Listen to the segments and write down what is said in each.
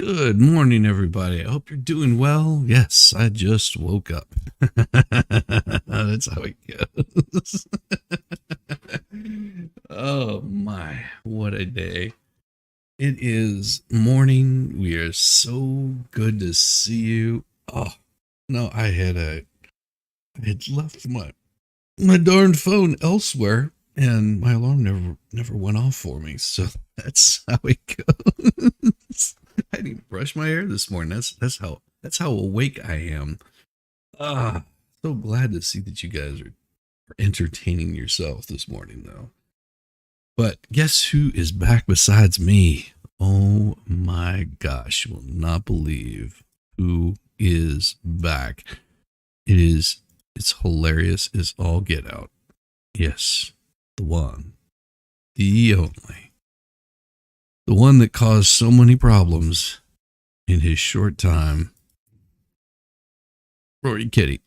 Good morning, everybody. I hope you're doing well. Yes, I just woke up. That's how it goes. Oh my, what a day. It is morning. We are so good to see you. Oh, no, I had left my darn phone elsewhere and my alarm never went off for me. So that's how it goes. I didn't even brush my hair this morning. That's how awake I am. Ah, so glad to see that you guys are entertaining yourself this morning though. But guess who is back besides me? Oh my gosh, you will not believe who is back. It's hilarious as all get out. Yes, the one, the only, the one that caused so many problems in his short time, Rory Kitty.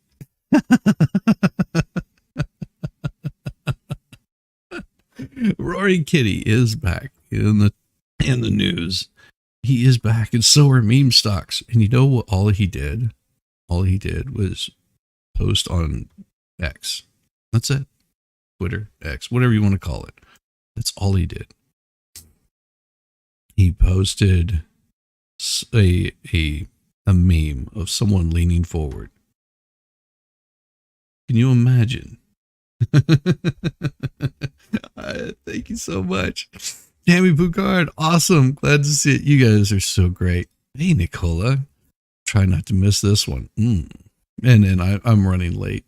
Rory Kitty is back in the news. He is back, and so are meme stocks. And you know what? All he did was post on X. That's it. Twitter, X, whatever you want to call it. That's all he did. He posted a meme of someone leaning forward. Can you imagine? Thank you so much. Tammy Boucard, awesome. Glad to see it. You guys are so great. Hey, Nicola. Try not to miss this one. And then I'm running late.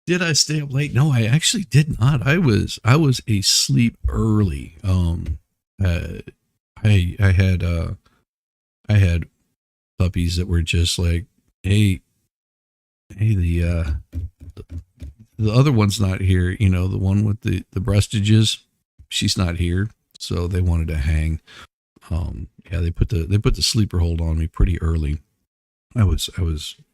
Did I stay up late? No, I actually did not. I was asleep early. I had puppies that were just like, hey, the other one's not here. You know, the one with the breastages, she's not here, so they wanted to hang. Yeah, they put the sleeper hold on me pretty early.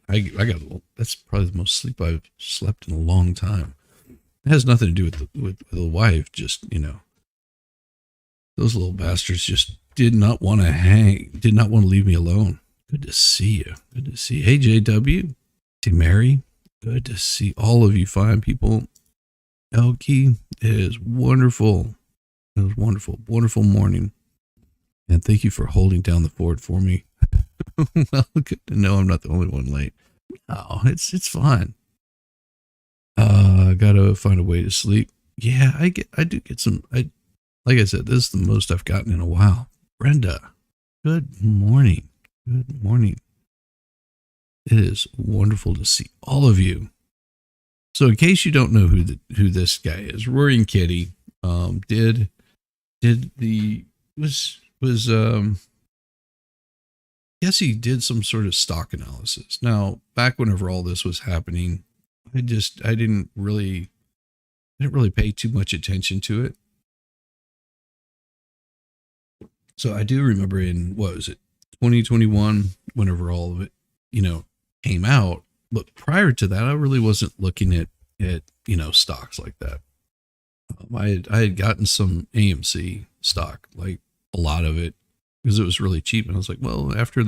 I got, that's probably the most sleep I've slept in a long time. It has nothing to do with the wife. Just, you know, those little bastards just did not want to hang, did not want to leave me alone. Good to see you. Good to see you. Hey, JW. Hey, Mary. Good to see all of you fine people. Elkie, it is wonderful. It was wonderful. Wonderful morning. And thank you for holding down the fort for me. Well, good to know I'm not the only one late. Oh, it's fine. Gotta find a way to sleep. Yeah, I do get some. Like I said, this is the most I've gotten in a while. Brenda, good morning. Good morning. It is wonderful to see all of you. So, in case you don't know who this guy is, Rory and Kitty, guess he did some sort of stock analysis. Now, back whenever all this was happening, I didn't really pay too much attention to it. So I do remember in, what was it, 2021, whenever all of it, you know, came out. But prior to that, I really wasn't looking at you know, stocks like that. I had gotten some AMC stock, like a lot of it, because it was really cheap. And I was like, well, after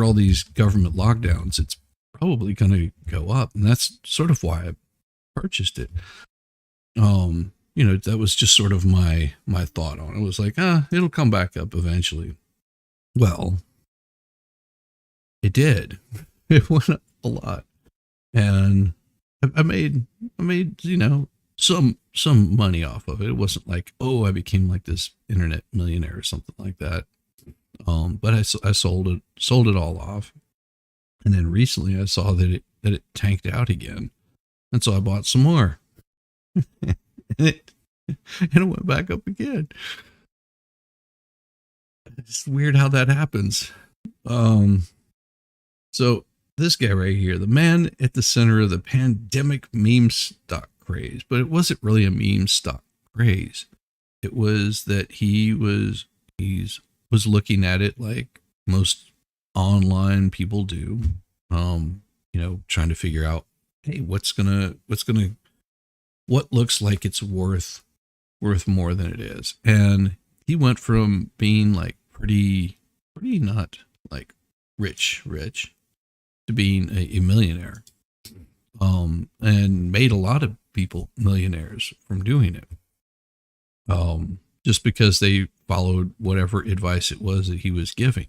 all these government lockdowns, it's probably going to go up. And that's sort of why I purchased it. You know, that was just sort of my thought on it. It was like, it'll come back up eventually. Well, it did. It went up a lot. And I made, you know, some money off of it. It wasn't like, oh, I became like this internet millionaire or something like that. But I sold it all off. And then recently I saw that it tanked out again. And so I bought some more. and it went back up again. It's weird how that happens. So this guy right here, the man at the center of the pandemic meme stock craze, but it wasn't really a meme stock craze. It was that he was looking at it like most online people do, you know, trying to figure out, hey, what looks like it's worth worth more than it is. And he went from being like pretty not like rich to being a millionaire. And made a lot of people millionaires from doing it. Just because they followed whatever advice it was that he was giving.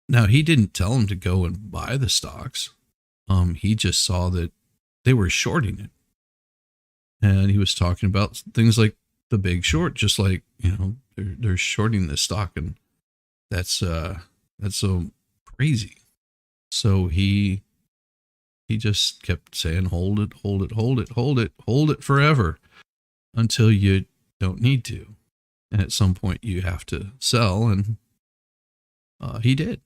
Now, he didn't tell them to go and buy the stocks. He just saw that they were shorting it. And he was talking about things like the Big Short, just like, they're shorting this stock, and that's so crazy. So he just kept saying, hold it forever until you don't need to. And at some point you have to sell. And he did.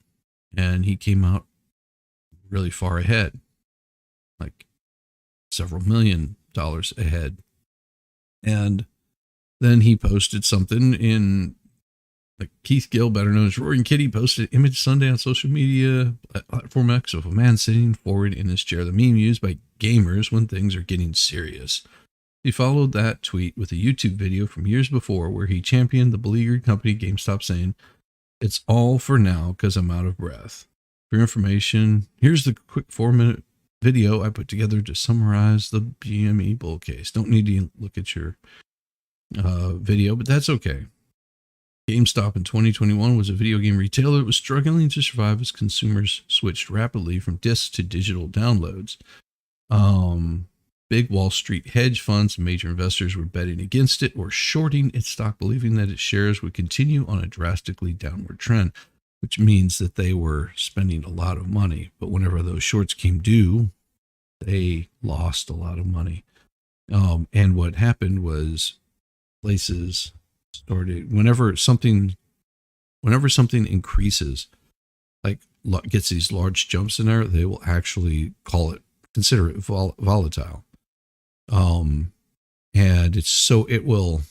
And he came out really far ahead, like several $1 million ahead. And then he posted something in, like, Keith Gill, better known as Roaring Kitty, posted an image Sunday on social media platform X of a man sitting forward in his chair, the meme used by gamers when things are getting serious. He followed that tweet with a YouTube video from years before where he championed the beleaguered company GameStop, saying, "It's all for now because I'm out of breath. For your information, here's the quick 4-minute video I put together to summarize the GME bull case." Don't need to look at your video, but that's okay. GameStop in 2021 was a video game retailer that was struggling to survive as consumers switched rapidly from discs to digital downloads. Big Wall Street hedge funds and major investors were betting against it or shorting its stock, believing that its shares would continue on a drastically downward trend, which means that they were spending a lot of money. But whenever those shorts came due, they lost a lot of money. And what happened was places started, whenever something increases, like gets these large jumps in there, they will actually consider it volatile. And it will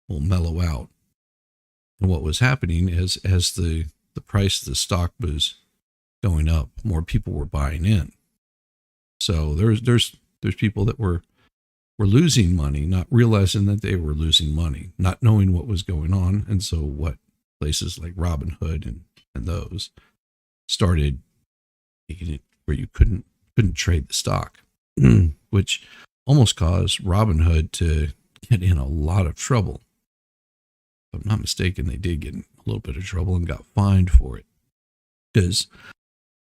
mellow out. And what was happening is, as the price of the stock was going up, more people were buying in. So there's people that were losing money, not realizing that they were losing money, not knowing what was going on. And so what places like Robinhood and those started making it where you couldn't trade the stock, which almost caused Robinhood to get in a lot of trouble. If I'm not mistaken, they did get in a little bit of trouble and got fined for it, because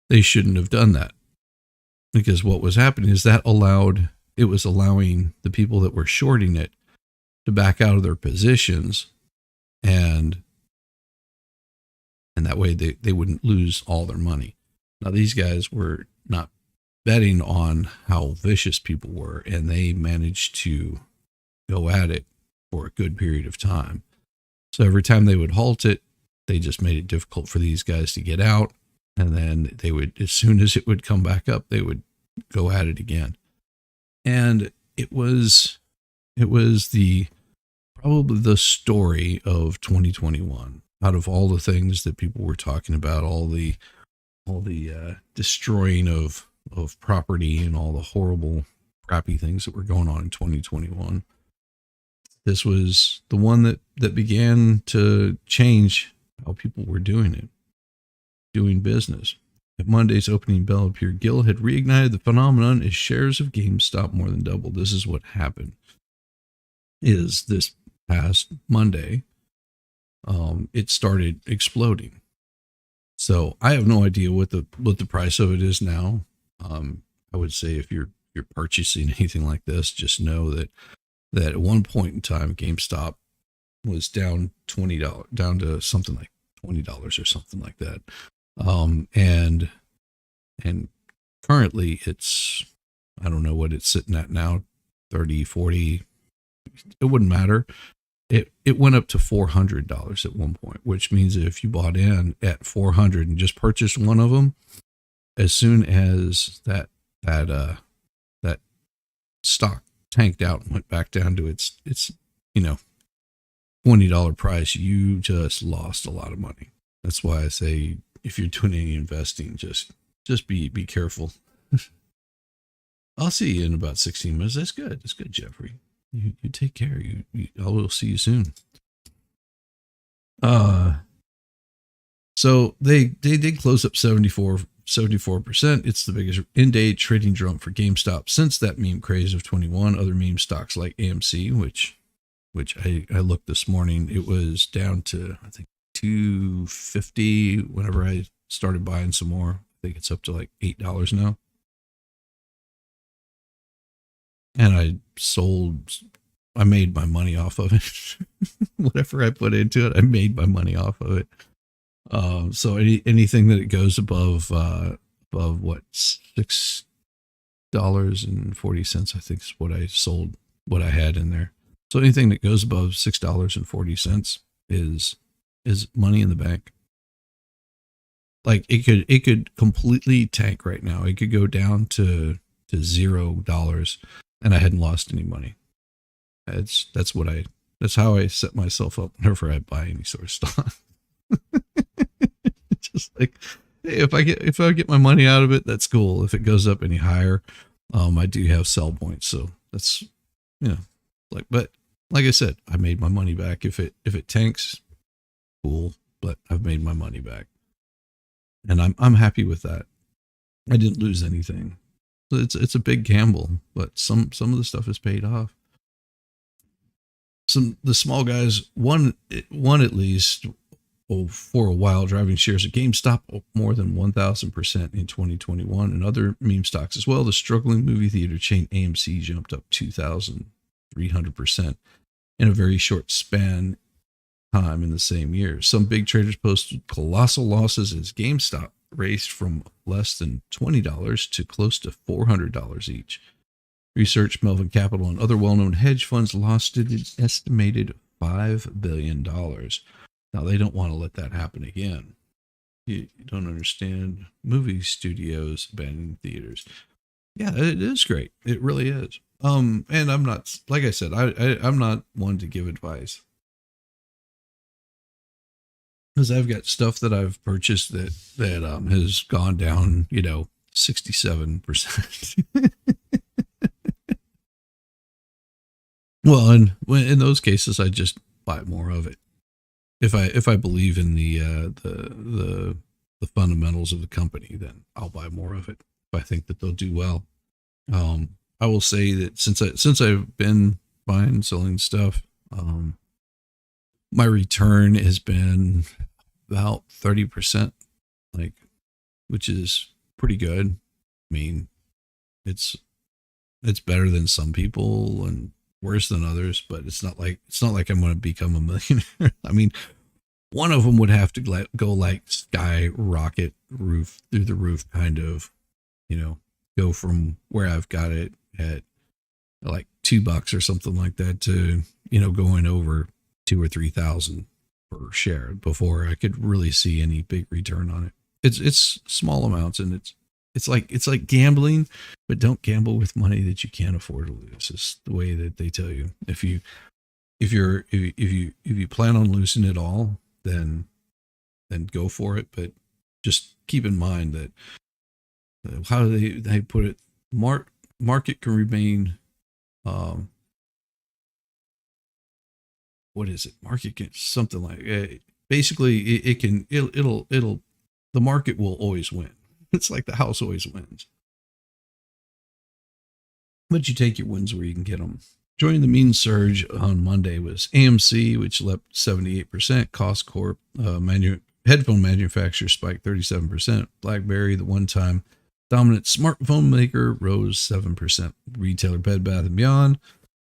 they shouldn't have done that. Because what was happening is it was allowing the people that were shorting it to back out of their positions, and that way they wouldn't lose all their money. Now, these guys were not betting on how vicious people were, and they managed to go at it for a good period of time. So every time they would halt it, they just made it difficult for these guys to get out. And then they would, as soon as it would come back up, they would go at it again. And it was probably the story of 2021. Out of all the things that people were talking about, all the destroying of property and all the horrible, crappy things that were going on in 2021, this was the one that began to change how people were doing business. At Monday's opening bell appeared, Gill had reignited the phenomenon as shares of GameStop more than doubled. This is what happened. Is this past Monday, it started exploding. So I have no idea what the price of it is now. I would say if you're purchasing anything like this, just know that at one point in time, GameStop was down $20, down to something like $20 or something like that. And currently it's, I don't know what it's sitting at now, 30, 40, it wouldn't matter. It went up to $400 at one point, which means that if you bought in at 400 and just purchased one of them, as soon as that stock tanked out and went back down to its $20 price, you just lost a lot of money. That's why I say, if you're doing any investing, just be careful. I'll see you in about 16 minutes. That's good. Jeffrey. You take care. I will see you soon. Uh, so they did close up 74%. It's the biggest in-day trading jump for GameStop since that meme craze of 21. Other meme stocks like AMC, which I looked this morning, it was down to, I think, 250 whenever I started buying some more. I think it's up to like $8 now. And I made my money off of it. Whatever I put into it, I made my money off of it. So anything that it goes above what, $6.40, I think is what I sold, what I had in there. So anything that goes above $6.40 is money in the bank. Like it could completely tank right now. It could go down to $0 and I hadn't lost any money. That's how I set myself up whenever I buy any sort of stock. Just like, hey, if I get my money out of it, that's cool. If it goes up any higher, I do have sell points. So that's, but like I said, I made my money back. If it tanks, cool, but I've made my money back. And I'm happy with that. I didn't lose anything. So it's a big gamble, but some of the stuff is paid off. The small guys, one at least, for a while, driving shares of GameStop up more than 1,000% in 2021, and other meme stocks as well. The struggling movie theater chain AMC jumped up 2,300% in a very short span time in the same year. Some big traders posted colossal losses as GameStop raced from less than $20 to close to $400 each. Research, Melvin Capital, and other well-known hedge funds lost an estimated $5 billion. Now, they don't want to let that happen again. You don't understand. Movie studios abandoning theaters. Yeah, it is great. It really is. And I'm not, like I said, I'm not one to give advice. Because I've got stuff that I've purchased that has gone down, 67%. Well, and in those cases, I just buy more of it. If I believe in the fundamentals of the company, then I'll buy more of it. If I think that they'll do well, I will say that since I've been buying, selling stuff, my return has been about 30%, which is pretty good. I mean, it's better than some people and worse than others, but it's not like I'm going to become a millionaire. I mean, one of them would have to go like skyrocket roof through the roof, kind of, go from where I've got it at like $2 or something like that to, going over 2,000 or 3,000 per share before I could really see any big return on it. It's small amounts, and it's like gambling, but don't gamble with money that you can't afford to lose. It's the way that they tell you. If you plan on losing it all, then go for it. But just keep in mind that how do they put it? Market can remain. What is it? Market can something like basically it'll the market will always win. It's like the house always wins. But you take your wins where you can get them. Joining the mean surge on Monday was AMC, which leapt 78%. Costco, headphone manufacturer, spiked 37%. BlackBerry, the one-time dominant smartphone maker, rose 7%. Retailer Bed Bath & Beyond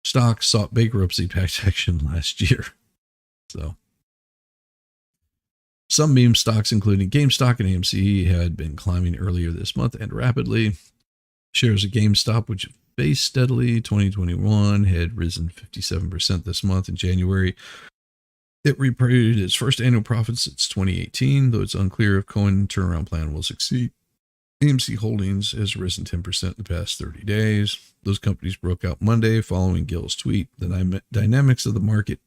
stock sought bankruptcy protection last year. So some meme stocks, including GameStop and AMC, had been climbing earlier this month and rapidly. Shares of GameStop, which faced steadily 2021, had risen 57% this month. In January, it reported its first annual profits since 2018, though it's unclear if Cohen turnaround plan will succeed. AMC Holdings has risen 10% in the past 30 days. Those companies broke out Monday following Gill's tweet. The dynamics of the market,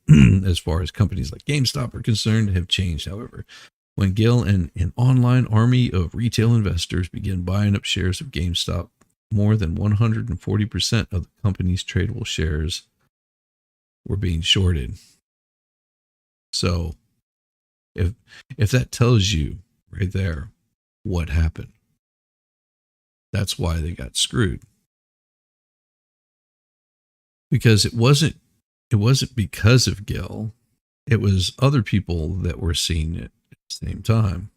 as far as companies like GameStop are concerned, have changed, however. When Gill and an online army of retail investors began buying up shares of GameStop, more than 140% of the company's tradable shares were being shorted. So if that tells you right there what happened, that's why they got screwed. Because it wasn't because of Gil. It was other people that were seeing it at the same time.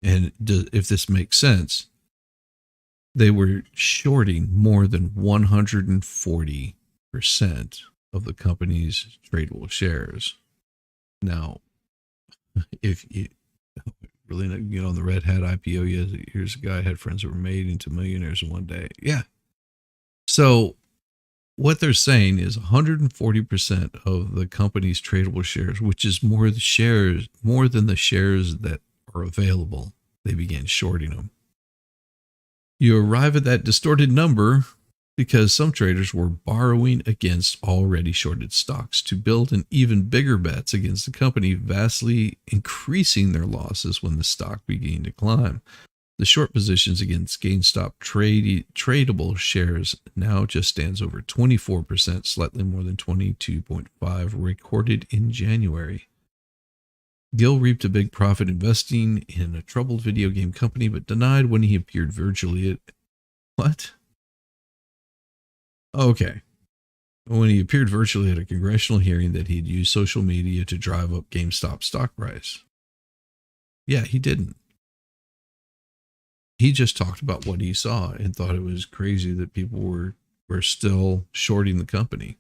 And if this makes sense, they were shorting more than 140% of the company's tradable shares. Now, if you really get on the Red Hat IPO, here's a guy had friends that were made into millionaires in one day. Yeah. So what they're saying is 140% of the company's tradable shares, which is more than the shares that are available, they began shorting them. You arrive at that distorted number because some traders were borrowing against already shorted stocks to build an even bigger bets against the company, vastly increasing their losses when the stock began to climb. The short positions against GameStop tradable shares now just stands over 24%, slightly more than 22.5 recorded in January. Gil reaped a big profit investing in a troubled video game company, but denied when he appeared virtually at... What? Okay. When he appeared virtually at a congressional hearing that he'd used social media to drive up GameStop stock price. Yeah, he didn't. He just talked about what he saw and thought it was crazy that people were still shorting the company.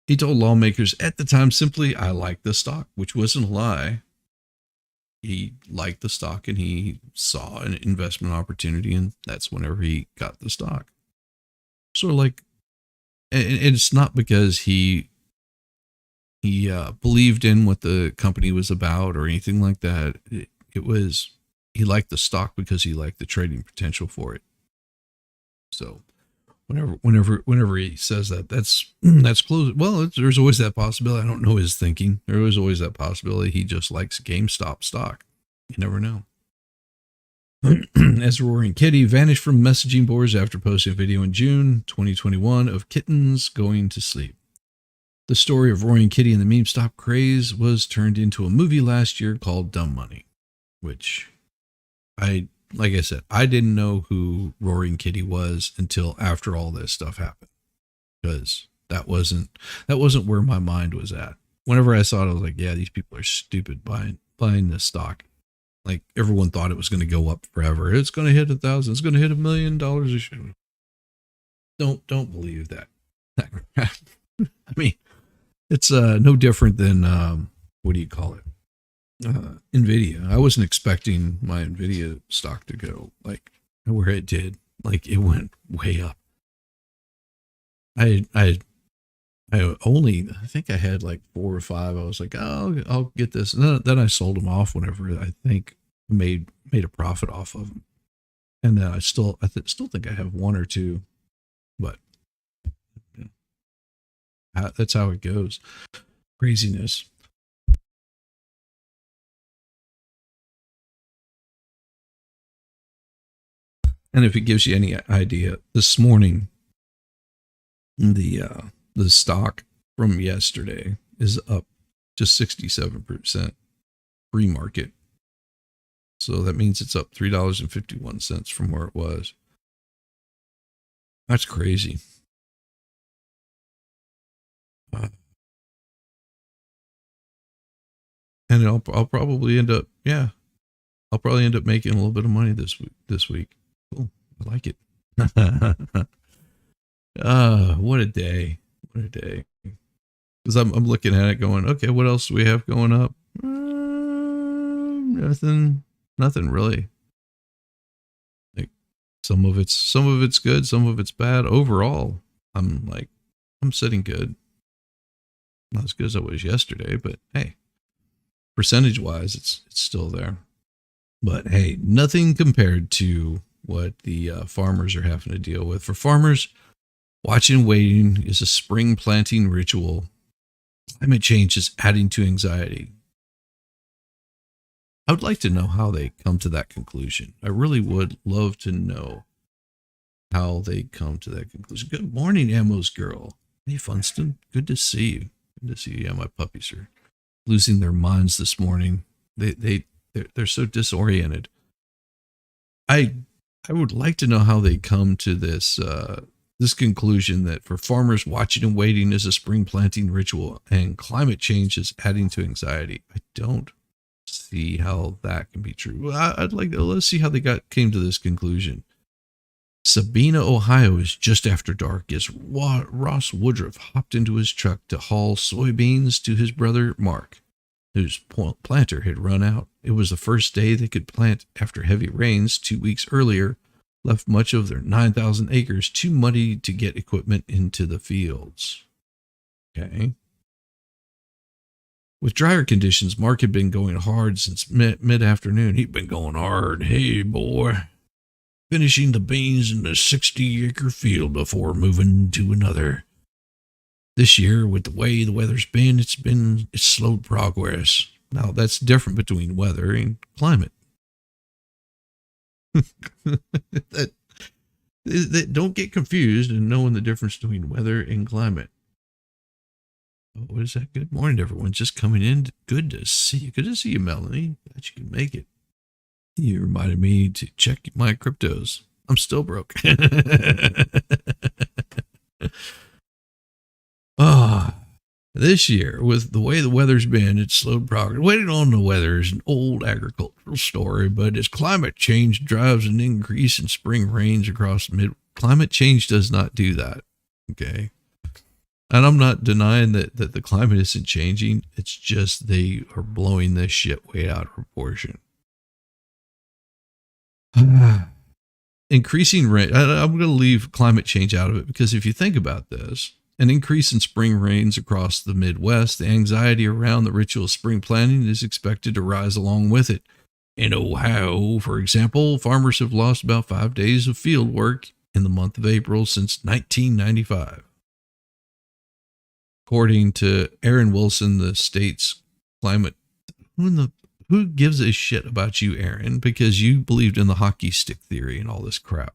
He told lawmakers at the time simply, "I like the stock," which wasn't a lie. He liked the stock and he saw an investment opportunity, and that's whenever he got the stock. So like, and it's not because he believed in what the company was about or anything like that. It was, he liked the stock because he liked the trading potential for it. So whenever he says that, that's close. Well, there's always that possibility. I don't know his thinking. There was always that possibility. He just likes GameStop stock. You never know. As Roaring Kitty vanished from messaging boards after posting a video in June 2021 of kittens going to sleep. The story of Roaring Kitty and the meme stop craze was turned into a movie last year called Dumb Money, which like I said, I didn't know who Roaring Kitty was until after all this stuff happened, because that wasn't where my mind was at. Whenever I saw it, I was like, yeah, these people are stupid buying this stock. Like, everyone thought it was going to go up forever. It's going to hit 1,000. It's going to hit $1 million a share. Don't believe that crap. I mean, it's no different than what do you call it? Nvidia. I wasn't expecting my Nvidia stock to go like where it did. Like, it went way up. I think I had like 4 or 5. I was like, oh, I'll get this. And then I sold them off whenever I think made a profit off of them. And then I still think I have 1 or 2, but that's how it goes. Craziness. And if it gives you any idea, this morning, the stock from yesterday is up just 67% pre-market. So that means it's up $3.51 from where it was. That's crazy. And I'll probably end up, I'll probably end up making a little bit of money this week. Cool. I like it. What a day. What a day. Because I'm looking at it going, okay, what else do we have going up? Nothing really. Like, some of it's good, some of it's bad. Overall, I'm sitting good. Not as good as I was yesterday, but hey, percentage wise, it's still there. But hey, nothing compared to what the farmers are having to deal with. For farmers, watching and waiting is a spring planting ritual. Climate change is adding to anxiety. I would like to know how they come to that conclusion. I really would love to know how they come to that conclusion. Good morning, Ammo's girl. Hey, Funston. Good to see you. Good to see you. Yeah, my puppies are losing their minds this morning. They're so disoriented. I would like to know how they come to this conclusion that for farmers, watching and waiting is a spring planting ritual, and climate change is adding to anxiety. I don't see how that can be true. Well, I'd like to let's see how they came to this conclusion. Sabina, Ohio is just after dark as Ross Woodruff hopped into his truck to haul soybeans to his brother Mark, whose planter had run out. It was the first day they could plant after heavy rains 2 weeks earlier left much of their 9,000 acres too muddy to get equipment into the fields. Okay. With drier conditions, Mark had been going hard since mid-afternoon. He'd been going hard. Hey, boy. Finishing the beans in a 60-acre field before moving to another. This year, with the way the weather's been, it's slowed progress. Now, that's different between weather and climate. Don't get confused in knowing the difference between weather and climate. Oh, what is that? Good morning, everyone. Just coming in. Good to see you. Good to see you, Melanie. Glad you can make it. You reminded me to check my cryptos. I'm still broke. This year, with the way the weather's been, it's slowed progress. Waiting on the weather is an old agricultural story, but as climate change drives an increase in spring rains across climate change does not do that. Okay. And I'm not denying that the climate isn't changing. It's just they are blowing this shit way out of proportion. Increasing rain. I'm going to leave climate change out of it because if you think about this, an increase in spring rains across the Midwest, the anxiety around the ritual of spring planting is expected to rise along with it. In Ohio, for example, farmers have lost about 5 days of field work in the month of April since 1995. According to Aaron Wilson, the state's climate, who gives a shit about you, Aaron, because you believed in the hockey stick theory and all this crap.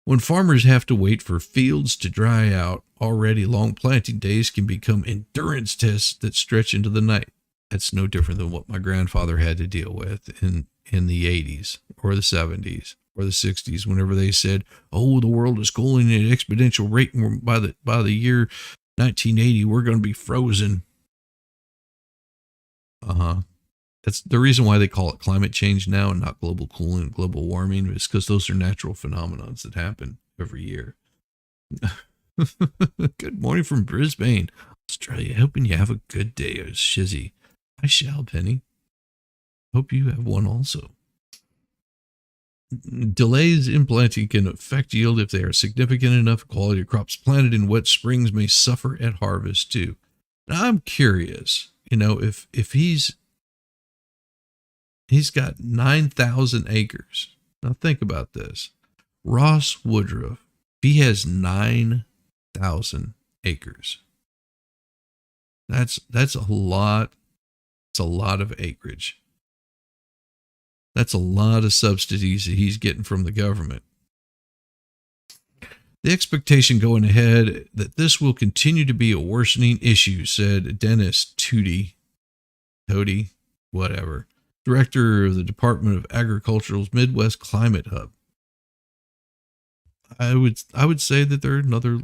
When farmers have to wait for fields to dry out, already long planting days can become endurance tests that stretch into the night. That's no different than what my grandfather had to deal with in the 80s or the 70s or the 60s, whenever they said, oh, the world is cooling at an exponential rate, and by the year 1980, we're going to be frozen. That's the reason why they call it climate change now and not global cooling and global warming, is because those are natural phenomena that happen every year. Good morning from Brisbane, Australia. Hoping you have a good day, Shizzy. I shall, Penny. Hope you have one also. Delays in planting can affect yield if they are significant enough. Quality of crops planted in wet springs may suffer at harvest too. Now, I'm curious, if he's got 9,000 acres. Now think about this. Ross Woodruff, he has 9,000 acres. That's a lot. It's a lot of acreage. That's a lot of subsidies that he's getting from the government. The expectation going ahead that this will continue to be a worsening issue, said Dennis Toody, whatever, director of the Department of Agriculture's Midwest Climate Hub. I would say that they're another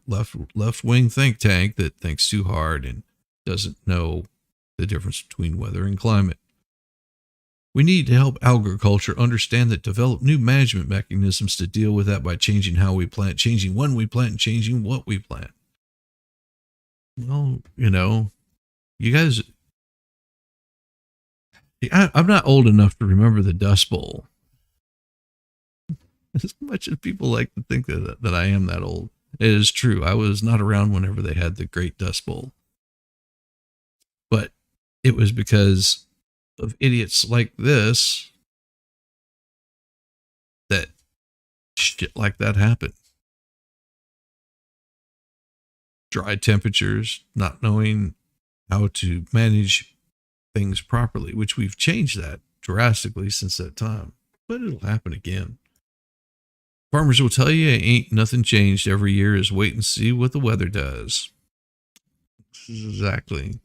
left wing think tank that thinks too hard and doesn't know the difference between weather and climate. We need to help agriculture understand that, develop new management mechanisms to deal with that by changing how we plant, changing when we plant, and changing what we plant. Well, you guys, I'm not old enough to remember the Dust Bowl. As much as people like to think that I am that old, it is true. I was not around whenever they had the Great Dust Bowl. But it was because of idiots like this that shit like that happened. Dry temperatures, not knowing how to manage things properly, which we've changed that drastically since that time. But it'll happen again. Farmers will tell you ain't nothing changed every year, is wait and see what the weather does. Exactly.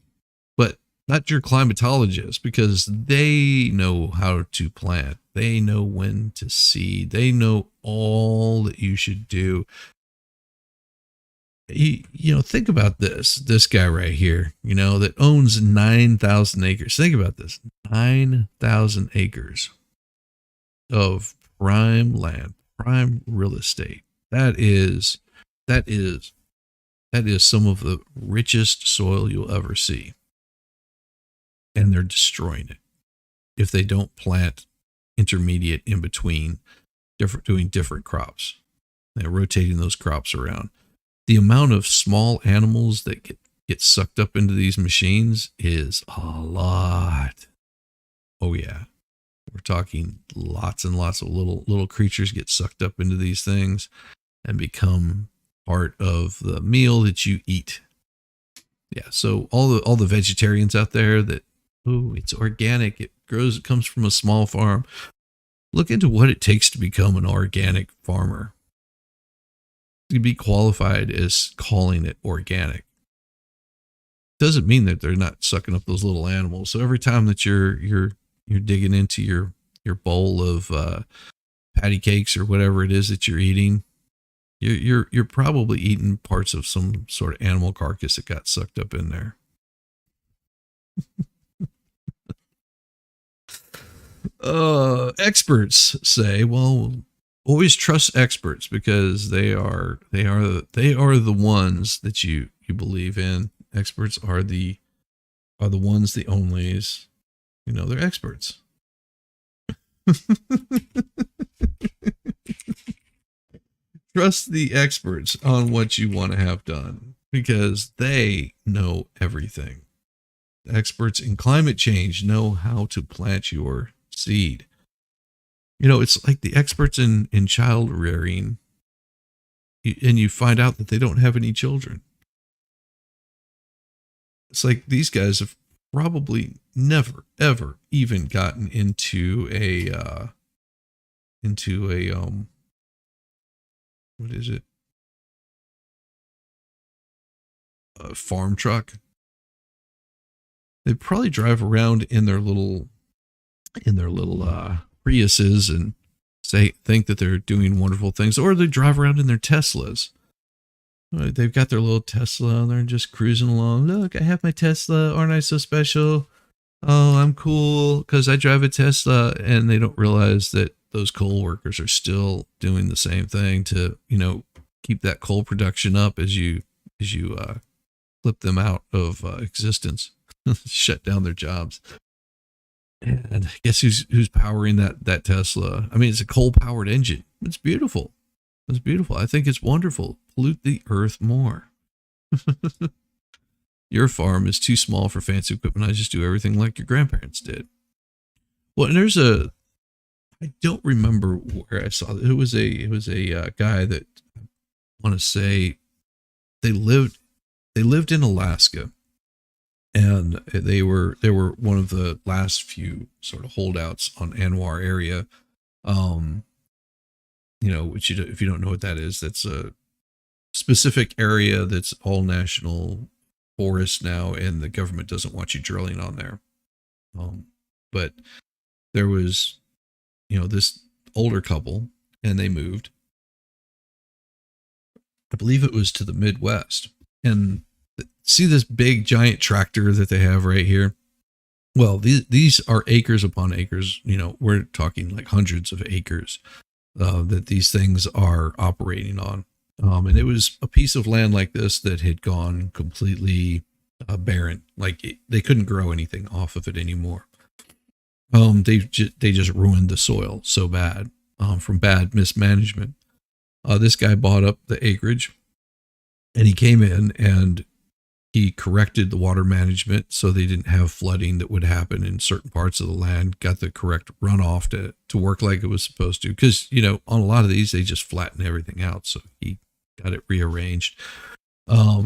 But not your climatologist, because they know how to plant. They know when to seed. They know all that you should do. Think about this guy right here, that owns 9,000 acres. Think about this, 9,000 acres of prime land, prime real estate. That is some of the richest soil you'll ever see. And they're destroying it if they don't plant intermediate in between, doing different crops. They're rotating those crops around. The amount of small animals that get sucked up into these machines is a lot. Oh yeah. We're talking lots and lots of little creatures get sucked up into these things and become part of the meal that you eat. Yeah, so all the vegetarians out there that, it's organic, it comes from a small farm. Look into what it takes to become an organic farmer. To be qualified as calling it organic doesn't mean that they're not sucking up those little animals. So every time that you're digging into your bowl of patty cakes or whatever it is that you're eating, you're probably eating parts of some sort of animal carcass that got sucked up in there. Experts say, well, always trust experts, because they are the ones that you believe in. Experts are the ones, the onlys. They're experts. Trust the experts on what you want to have done, because they know everything. The experts in climate change know how to plant your seed. It's like the experts in child rearing, and you find out that they don't have any children. It's like these guys have probably never, ever even gotten into a what is it? A farm truck. They probably drive around in their little Priuses and think that they're doing wonderful things, or they drive around in their Teslas. They've got their little Tesla and they're just cruising along. Look, I have my Tesla. Aren't I so special? Oh, I'm cool because I drive a Tesla. And they don't realize that those coal workers are still doing the same thing to, keep that coal production up as you flip them out of existence, shut down their jobs. And guess who's powering that Tesla? I mean, it's a coal-powered engine. It's beautiful. It's beautiful. I think it's wonderful. Pollute the earth more. Your farm is too small for fancy equipment. I just do everything like your grandparents did. Well, and I don't remember where I saw it. It was a guy that, I want to say, they lived in Alaska. And they were one of the last few sort of holdouts on Anwar area, which if you don't know what that is, that's a specific area that's all national forest now, and the government doesn't want you drilling on there. But there was, this older couple, and they moved. I believe it was to the Midwest, and see this big giant tractor that they have right here? Well, these are acres upon acres. We're talking like hundreds of acres that these things are operating on. And it was a piece of land like this that had gone completely barren. Like they couldn't grow anything off of it anymore. They just ruined the soil so bad from bad mismanagement. This guy bought up the acreage, and he came in and he corrected the water management so they didn't have flooding that would happen in certain parts of the land, got the correct runoff to work like it was supposed to. Because, on a lot of these, they just flatten everything out. So he got it rearranged.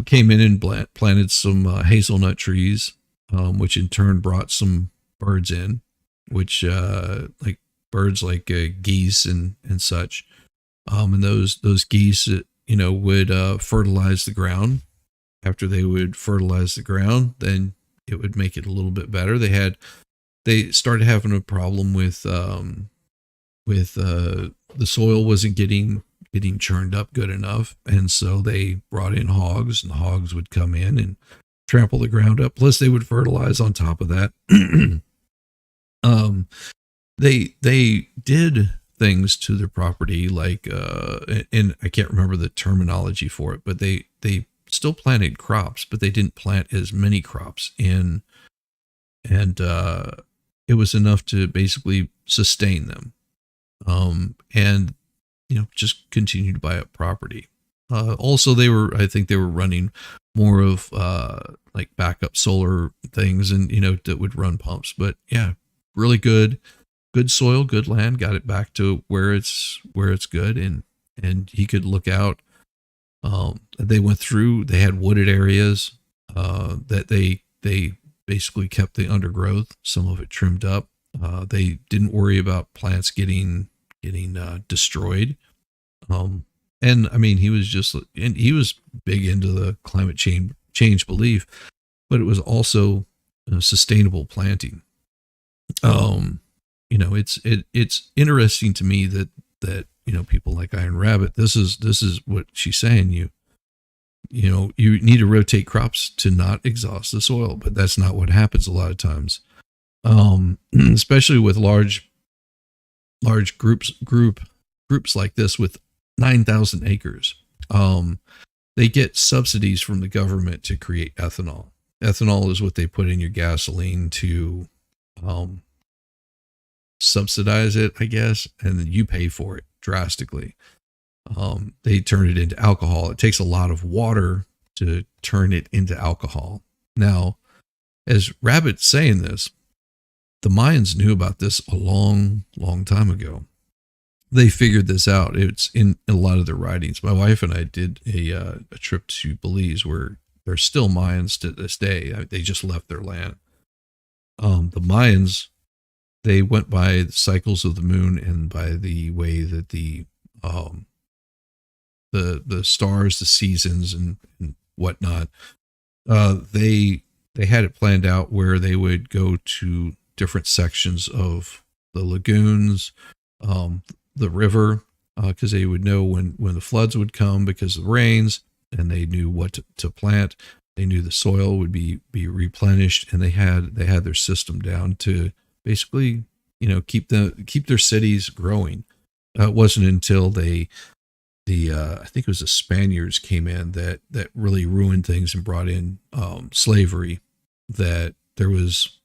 Came in and planted some hazelnut trees, which in turn brought some birds in, which like birds like geese and such. And those geese, would fertilize the ground. After they would fertilize the ground, then it would make it a little bit better. They started having a problem with the soil wasn't getting churned up good enough, and so they brought in hogs, and the hogs would come in and trample the ground up. Plus, they would fertilize on top of that. They did things to their property like and I can't remember the terminology for it, but they still planted crops, but they didn't plant as many crops in, and it was enough to basically sustain them. And just continue to buy up property. Also, I think they were running more of like backup solar things, and that would run pumps. But yeah, really good soil, good land, got it back to where it's good, and he could look out. They went through. They had wooded areas that they basically kept the undergrowth. Some of it trimmed up. They didn't worry about plants getting destroyed. And I mean, he was big into the climate change belief, but it was also sustainable planting. It's interesting to me that people like Iron Rabbit, this is what she's saying. You need to rotate crops to not exhaust the soil, but that's not what happens a lot of times. Especially with large groups like this with 9,000 acres. They get subsidies from the government to create ethanol. Ethanol is what they put in your gasoline to subsidize it, I guess, and then you pay for it drastically. They turn it into alcohol. It takes a lot of water to turn it into alcohol. Now, as Rabbit's saying this, the Mayans knew about this a long, long time ago. They figured this out. It's in a lot of their writings. My wife and I did a trip to Belize, where there's still Mayans to this day. They just left their land. The Mayans, they went by the cycles of the moon and by the way that the stars, the seasons, and whatnot. They had it planned out where they would go to different sections of the lagoons, the river, because they would know when the floods would come because of the rains, and they knew what to plant. They knew the soil would be replenished, and they had their system down to basically keep their cities growing. It wasn't until I think it was the Spaniards came in that really ruined things and brought in slavery. That there was,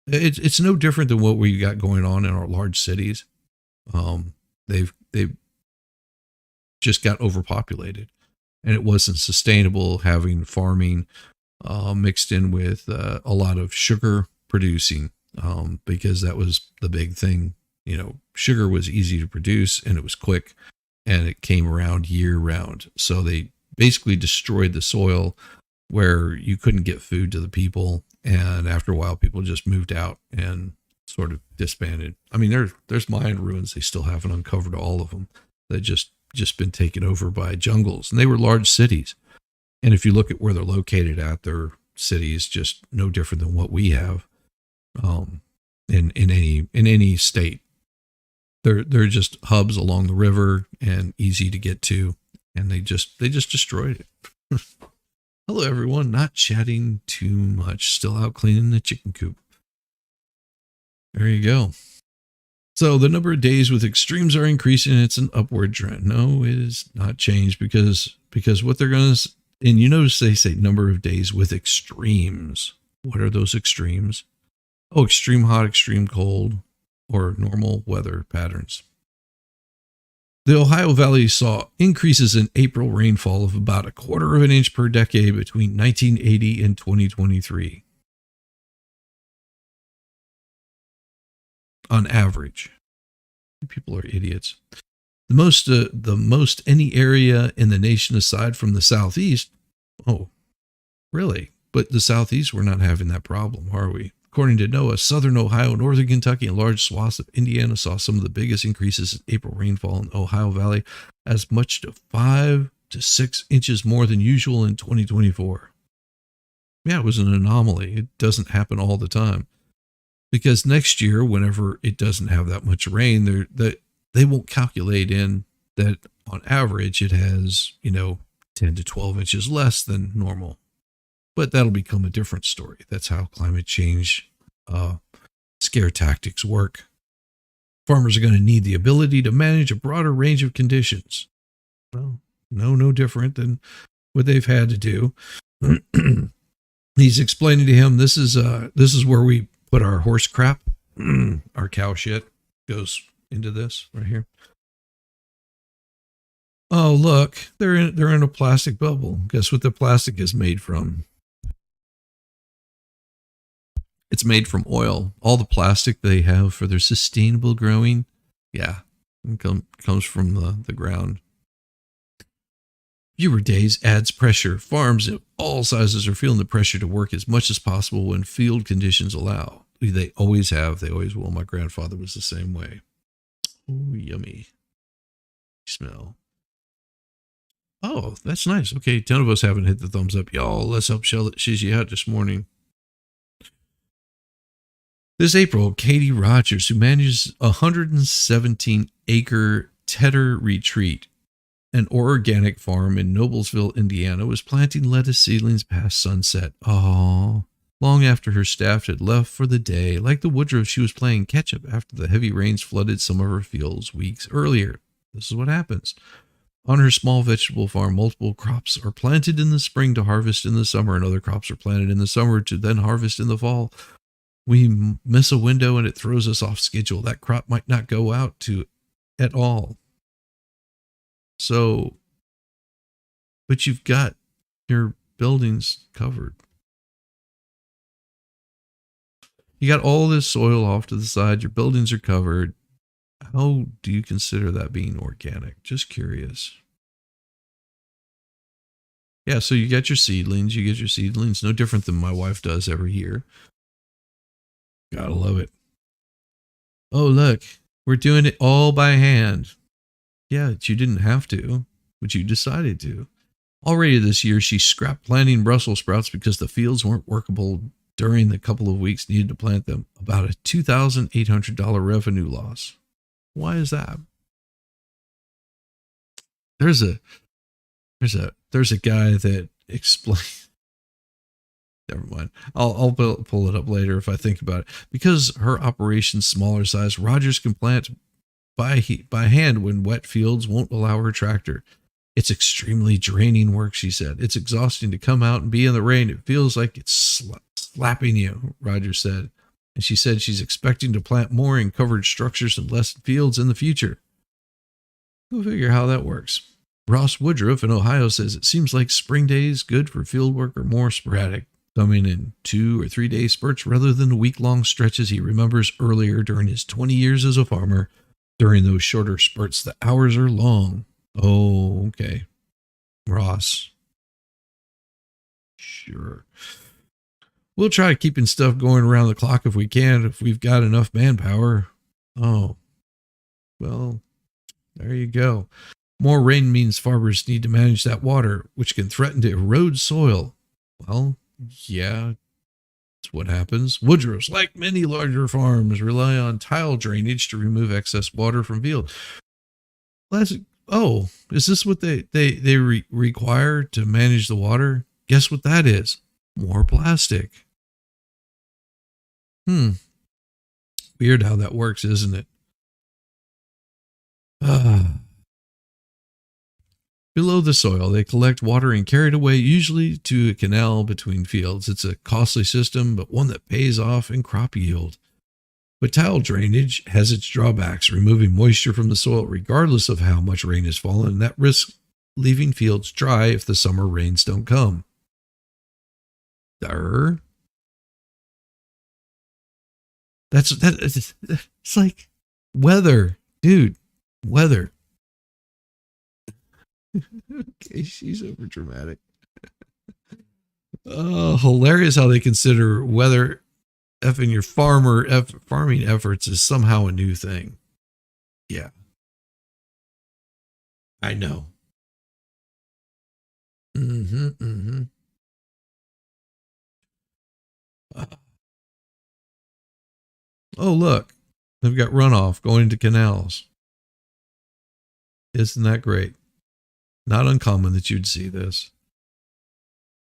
it's no different than what we got going on in our large cities. They've just got overpopulated, and it wasn't sustainable having farming mixed in with a lot of sugar producing, because that was the big thing. Sugar was easy to produce, and it was quick, and it came around year round. So they basically destroyed the soil where you couldn't get food to the people. And after a while, people just moved out and sort of disbanded. I mean, there's Mayan ruins. They still haven't uncovered all of them. They just been taken over by jungles, and they were large cities. And if you look at where they're located at, their cities just no different than what we have in any state. They're just hubs along the river and easy to get to, and they just destroyed it. Hello, everyone. Not chatting too much. Still out cleaning the chicken coop. There you go. So the number of days with extremes are increasing. It's an upward trend. No, it is not changed because what they're going to, and you notice they say number of days with extremes. What are those extremes? Oh, extreme hot, extreme cold, or normal weather patterns. The Ohio Valley saw increases in April rainfall of about 1/4 of an inch per decade between 1980 and 2023. On average. People are idiots. The most any area in the nation aside from the Southeast. Oh, really? But the Southeast, we're not having that problem, are we? According to NOAA, southern Ohio, northern Kentucky, and large swaths of Indiana saw some of the biggest increases in April rainfall in the Ohio Valley, as much to 5 to 6 inches more than usual in 2024. Yeah, it was an anomaly. It doesn't happen all the time. Because next year, whenever it doesn't have that much rain, they won't calculate in that on average it has, 10 to 12 inches less than normal. But that'll become a different story. That's how climate change scare tactics work. Farmers are going to need the ability to manage a broader range of conditions. Well, no different than what they've had to do. He's explaining to him, this is where we put our horse crap, our cow shit goes into this right here. Oh, look, they're in a plastic bubble. Guess what the plastic is made from? It's made from oil. All the plastic they have for their sustainable growing, yeah, it comes from the ground. Fewer days adds pressure. Farms of all sizes are feeling the pressure to work as much as possible when field conditions allow. They always have. They always will. My grandfather was the same way. Oh, yummy. Smell. Oh, that's nice. Okay, 10 of us haven't hit the thumbs up. Y'all, let's help Shishi out this morning. This April, Katie Rogers, who manages a 117-acre Tedder Retreat, an organic farm in Noblesville, Indiana, was planting lettuce seedlings past sunset. Oh, long after her staff had left for the day. Like the Woodruff, she was playing catch-up after the heavy rains flooded some of her fields weeks earlier. This is what happens. On her small vegetable farm, multiple crops are planted in the spring to harvest in the summer, and other crops are planted in the summer to then harvest in the fall. We miss a window and it throws us off schedule. That crop might not go out to at all. So, but you've got your buildings covered. You got all this soil off to the side. Your buildings are covered. How do you consider that being organic? Just curious. Yeah, so you get your seedlings. You get your seedlings. No different than my wife does every year. Gotta love it. Oh, look. We're doing it all by hand. Yeah, you didn't have to, but you decided to. Already this year, she scrapped planting Brussels sprouts because the fields weren't workable during the couple of weeks needed to plant them. About a $2,800 revenue loss. Why is that? There's a guy that explains. Never mind. I'll pull it up later if I think about it. Because her operation's smaller size, Rogers can plant by hand when wet fields won't allow her tractor. It's extremely draining work, she said. It's exhausting to come out and be in the rain. It feels like it's slapping you, Rogers said. And she said she's expecting to plant more in covered structures and less fields in the future. Go figure how that works. Ross Woodruff in Ohio says it seems like spring days good for field work are more sporadic, coming in 2 or 3 day spurts rather than the week-long stretches he remembers earlier during his 20 years as a farmer. During those shorter spurts, the hours are long. Oh, okay. Ross. Sure. We'll try keeping stuff going around the clock if we can, if we've got enough manpower. Oh, well, there you go. More rain means farmers need to manage that water, which can threaten to erode soil. Well, yeah, that's what happens. Woodruffs, like many larger farms, rely on tile drainage to remove excess water from fields. Oh, is this what they require to manage the water? Guess what that is? More plastic. Weird how that works, isn't it? Below the soil, they collect water and carry it away, usually to a canal between fields. It's a costly system, but one that pays off in crop yield. But tile drainage has its drawbacks, removing moisture from the soil regardless of how much rain has fallen, and that risks leaving fields dry if the summer rains don't come. It's like weather, dude. Weather. Okay, she's over dramatic. Oh, hilarious how they consider weather effing your farming efforts is somehow a new thing. Yeah, I know. Mm-hmm, mm-hmm. Uh, oh, look, they've got runoff going to canals. Isn't that great? Not uncommon that you'd see this.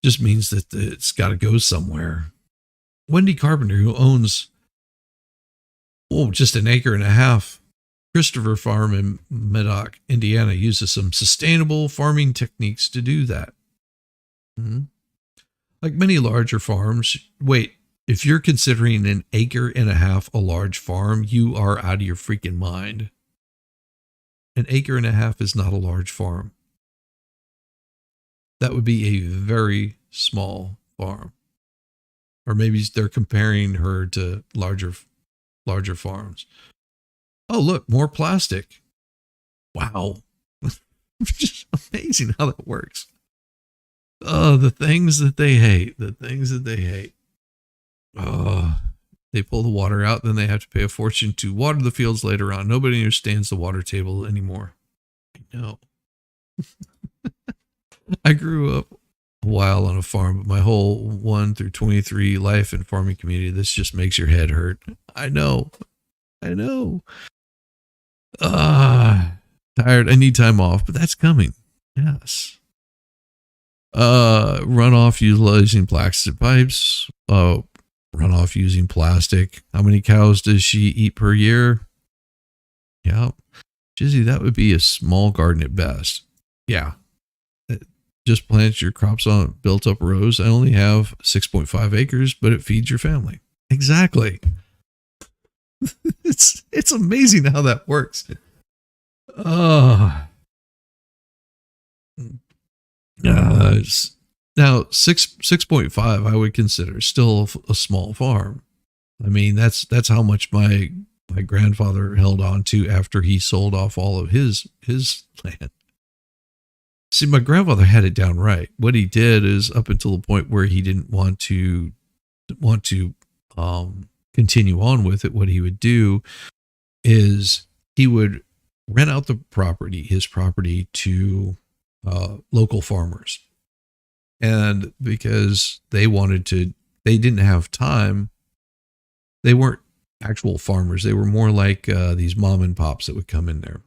Just means that it's got to go somewhere. Wendy Carpenter, who owns just an acre and a half Christopher Farm in Medoc, Indiana, uses some sustainable farming techniques to do that. Mm-hmm. Like many larger farms, wait, if you're considering an acre and a half a large farm, you are out of your freaking mind. An acre and a half is not a large farm. That would be a very small farm. Or maybe they're comparing her to larger farms. Oh, look, more plastic. Wow. Just amazing how that works. Oh, the things that they hate. The things that they hate. Oh, they pull the water out, then they have to pay a fortune to water the fields later on. Nobody understands the water table anymore. I know. I grew up a while on a farm, but my whole 1 through 23 life and farming community, this just makes your head hurt. I know. Tired. I need time off, but that's coming. Yes. Runoff utilizing plastic pipes. Runoff using plastic. How many cows does she eat per year? Yeah. Jizzy, that would be a small garden at best. Yeah. Just plant your crops on built up rows. I only have 6.5 acres, but it feeds your family. Exactly. It's amazing how that works. Now 6.5 I would consider still a small farm. I mean, that's how much my grandfather held on to after he sold off all of his land. See, my grandfather had it down right. What he did is, up until the point where he didn't want to continue on with it, what he would do is he would rent out his property to local farmers. And because they didn't have time, they weren't actual farmers. They were more like these mom and pops that would come in there.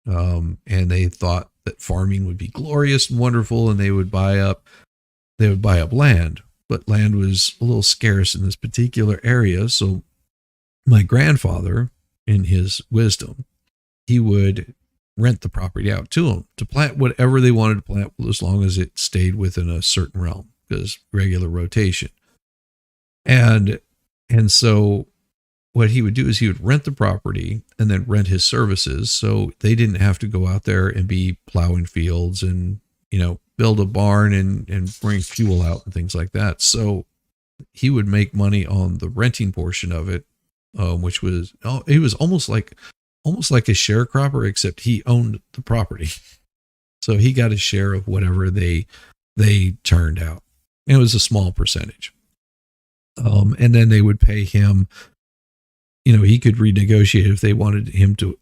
And they thought that farming would be glorious and wonderful, and they would buy up land, but land was a little scarce in this particular area. So my grandfather, in his wisdom, he would rent the property out to them to plant whatever they wanted to plant, as long as it stayed within a certain realm, because regular rotation. And so what he would do is he would rent the property and then rent his services, so they didn't have to go out there and be plowing fields and, build a barn and bring fuel out and things like that. So he would make money on the renting portion of it, which was, he was almost like a sharecropper, except he owned the property. So he got a share of whatever they turned out. And it was a small percentage. And then they would pay him, he could renegotiate if they wanted him to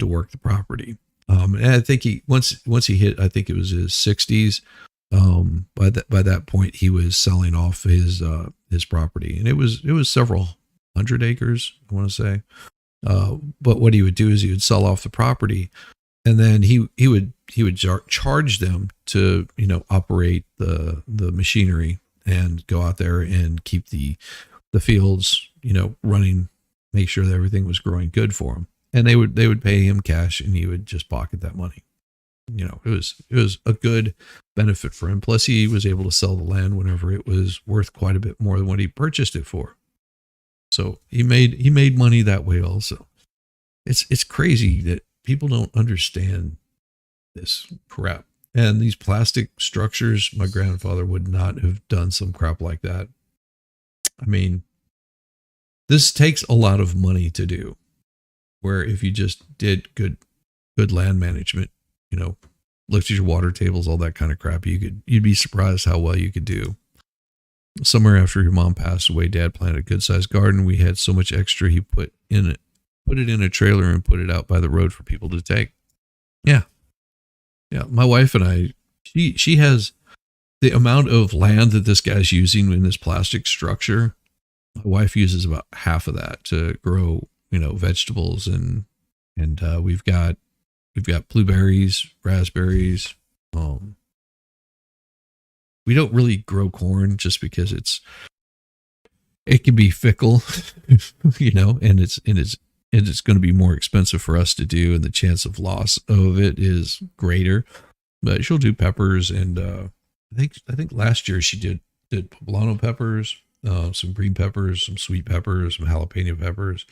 work the property. And I think once he hit, I think it was his 60s. By that point, he was selling off his property, and it was several hundred acres, I want to say. But what he would do is he would sell off the property, and then he would charge them to operate the machinery and go out there and keep the fields running, make sure that everything was growing good for him. And they would pay him cash, and he would just pocket that money. It was a good benefit for him. Plus, he was able to sell the land whenever it was worth quite a bit more than what he purchased it for. So he made money that way also. It's crazy that people don't understand this crap. And these plastic structures, my grandfather would not have done some crap like that. I mean, this takes a lot of money to do, where if you just did good land management, looked at your water tables, all that kind of crap, you'd be surprised how well you could do. Somewhere after your mom passed away, Dad planted a good sized garden. We had so much extra he put it in a trailer and put it out by the road for people to take. Yeah. Yeah. My wife and I, she has the amount of land that this guy's using in this plastic structure. My wife uses about half of that to grow, vegetables, and we've got blueberries, raspberries. We don't really grow corn just because it can be fickle, and it's going to be more expensive for us to do, and the chance of loss of it is greater. But she'll do peppers, and I think last year she did poblano peppers, some green peppers, some sweet peppers, some jalapeno peppers.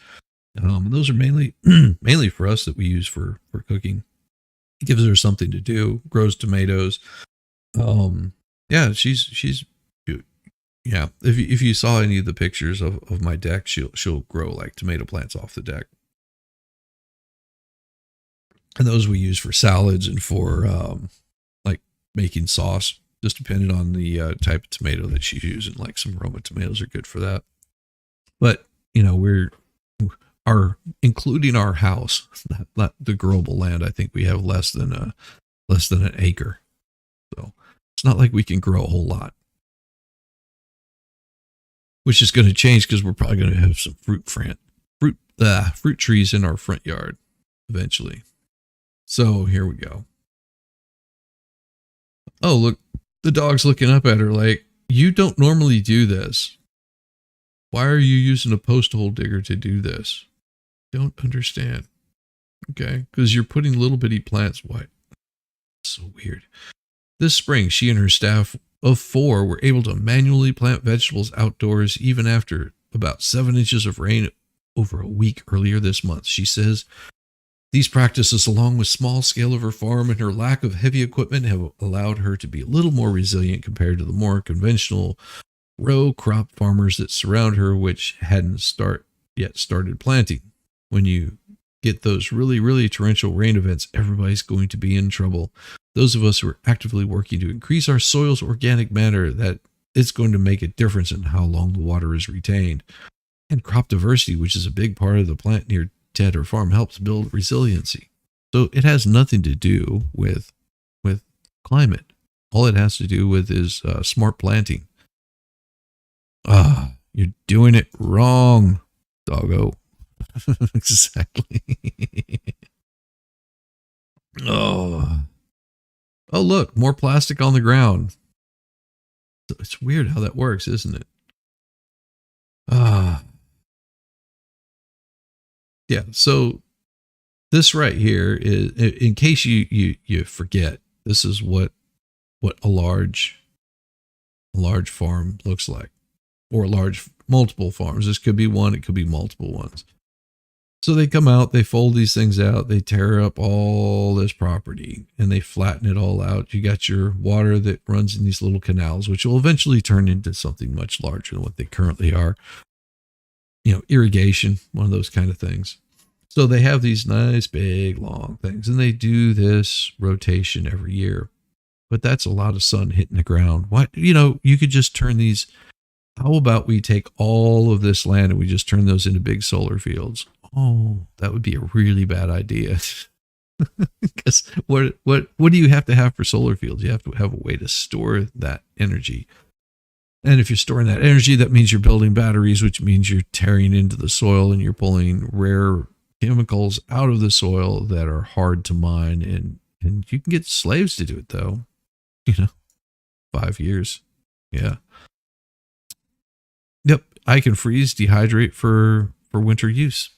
And those are mainly for us that we use for cooking. It gives her something to do. Grows tomatoes. Yeah, she's yeah. If you saw any of the pictures of my deck, she'll grow like tomato plants off the deck. And those we use for salads and for like making sauce, just depending on the type of tomato that she's using. Like some Roma tomatoes are good for that. But we're including our house, not the growable land. I think we have less than an acre, so it's not like we can grow a whole lot. Which is going to change because we're probably going to have some fruit trees in our front yard eventually. So here we go. Oh, look, the dog's looking up at her like, you don't normally do this. Why are you using a post hole digger to do this? Don't understand. Okay, because you're putting little bitty plants. Why? So weird. This spring, she and her staff of 4 were able to manually plant vegetables outdoors even after about 7 inches of rain over a week earlier this month. She says these practices, along with small scale of her farm and her lack of heavy equipment, have allowed her to be a little more resilient compared to the more conventional row crop farmers that surround her, which hadn't yet started planting. When you get those really, really torrential rain events, everybody's going to be in trouble. Those of us who are actively working to increase our soil's organic matter, that it's going to make a difference in how long the water is retained. And crop diversity, which is a big part of the plant near Ted or farm, helps build resiliency. So it has nothing to do with climate. All it has to do with is smart planting. You're doing it wrong, doggo. Exactly. Oh, look, more plastic on the ground. It's weird how that works, isn't it? Yeah. So this right here is, in case you forget, this is what a large farm looks like, or multiple farms. This could be one, it could be multiple ones. So they come out, they fold these things out, they tear up all this property, and they flatten it all out. You got your water that runs in these little canals, which will eventually turn into something much larger than what they currently are. Irrigation, one of those kind of things. So they have these nice, big, long things, and they do this rotation every year. But that's a lot of sun hitting the ground. What, you could just turn these. How about we take all of this land and we just turn those into big solar fields? Oh, that would be a really bad idea. Because what do you have to have for solar fields? You have to have a way to store that energy. And if you're storing that energy, that means you're building batteries, which means you're tearing into the soil and you're pulling rare chemicals out of the soil that are hard to mine. And you can get slaves to do it, though. 5 years. Yeah. Yep. I can freeze, dehydrate for winter use.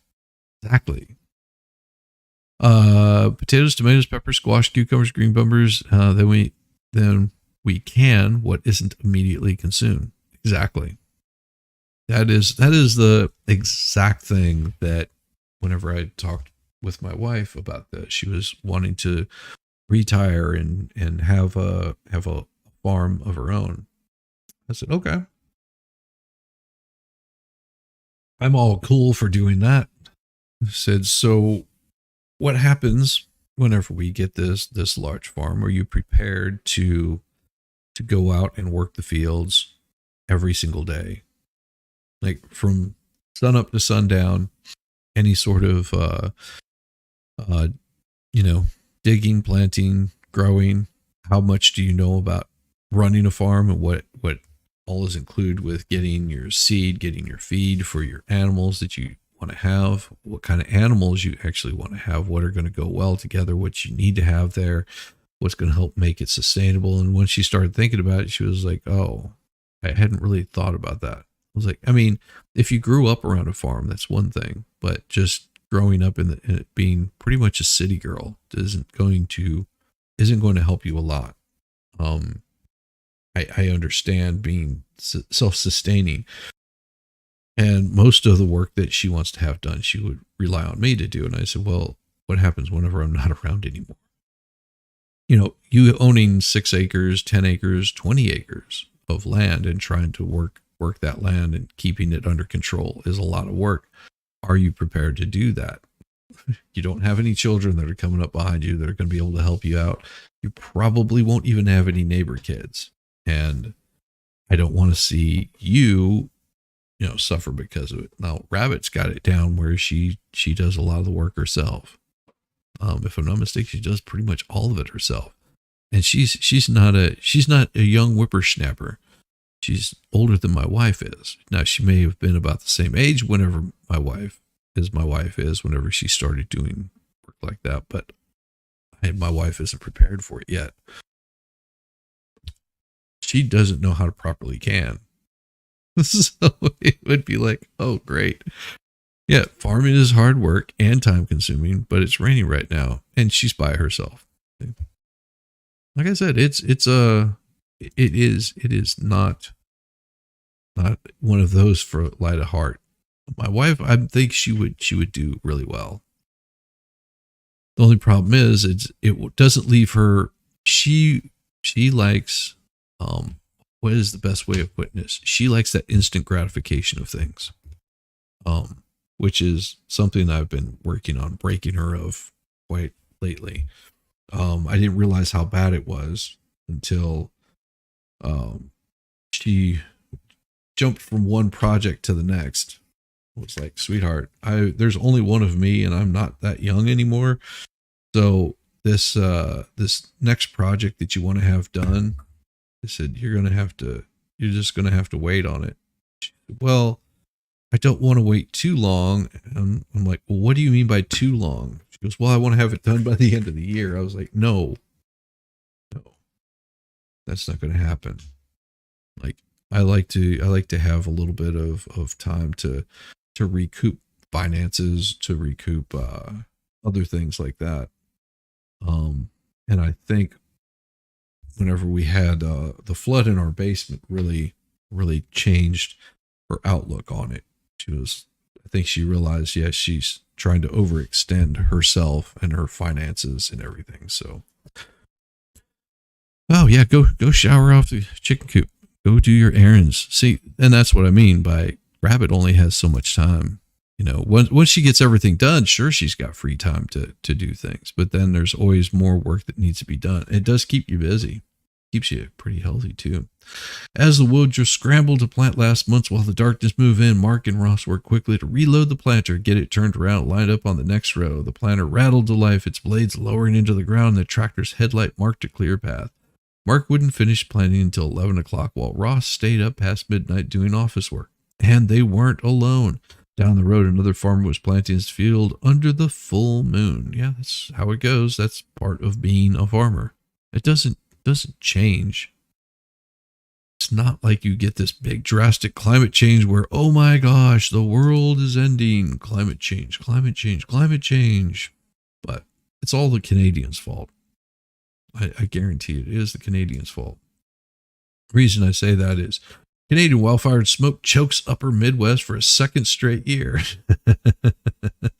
Exactly. Potatoes, tomatoes, peppers, squash, cucumbers, green bumpers. Then we can what isn't immediately consumed. Exactly. That is the exact thing that whenever I talked with my wife about this, she was wanting to retire and have a farm of her own. I said, okay. I'm all cool for doing that. I said, so what happens whenever we get this large farm? Are you prepared to go out and work the fields every single day, like from sun up to sundown. Any sort of uh, you know, digging, planting, growing. How much do you know about running a farm, and what all is included with getting your seed, getting your feed for your animals that you want to have, what kind of animals you actually want to have, what are going to go well together, what you need to have there, what's going to help make it sustainable. And when she started thinking about it, she was like, oh, I hadn't really thought about that. I was like, I mean, if you grew up around a farm, that's one thing, but just growing up in it being pretty much a city girl isn't going to help you a lot. I understand being self-sustaining, and most of the work that she wants to have done, she would rely on me to do. And I said, well, what happens whenever I'm not around anymore? You know, you owning 6 acres, 10 acres, 20 acres of land and trying to work that land and keeping it under control is a lot of work. Are you prepared to do that? You don't have any children that are coming up behind you that are going to be able to help you out. You probably won't even have any neighbor kids. And I don't want to see you, suffer because of it. Now, Rabbit's got it down where she does a lot of the work herself. If I'm not mistaken, she does pretty much all of it herself. And she's not a young whippersnapper. She's older than my wife is. Now, she may have been about the same age whenever my wife is whenever she started doing work like that, but my wife isn't prepared for it yet. She doesn't know how to properly can. So it would be like, oh, great. Yeah, farming is hard work and time consuming, but it's raining right now and she's by herself. Like I said, it is not one of those for light of heart. My wife, I think she would do really well. The only problem is it doesn't leave her. She likes, what is the best way of putting this? She likes that instant gratification of things, which is something I've been working on breaking her of quite lately. I didn't realize how bad it was until she jumped from one project to the next. It was like, sweetheart, there's only one of me and I'm not that young anymore. So this next project that you want to have done, I said, you're just going to have to wait on it. She said, well, I don't want to wait too long. And I'm like, well, what do you mean by too long? She goes, well, I want to have it done by the end of the year. I was like, no, that's not going to happen. Like, I like to have a little bit of time to recoup finances, to recoup other things like that. And I think whenever we had the flood in our basement really changed her outlook on it. I think she realized, yes, she's trying to overextend herself and her finances and everything. So, oh yeah, go shower off the chicken coop. Go do your errands. See, and that's what I mean by Rabbit only has so much time. Once she gets everything done, sure, she's got free time to do things. But then there's always more work that needs to be done. It does keep you busy. Keeps you pretty healthy too. As the woodrow scrambled to plant last month while the darkness moved in, Mark and Ross worked quickly to reload the planter, get it turned around, lined up on the next row. The planter rattled to life, its blades lowering into the ground. The tractor's headlight marked a clear path. Mark wouldn't finish planting until 11 o'clock while Ross stayed up past midnight doing office work. And they weren't alone. Down the road, another farmer was planting his field under the full moon. Yeah, that's how it goes. That's part of being a farmer. It doesn't change. It's not like you get this big drastic climate change where, oh my gosh, the world is ending. Climate change. But it's all the Canadians' fault. I guarantee it is the Canadians' fault. The reason I say that is Canadian wildfire smoke chokes upper Midwest for a second straight year.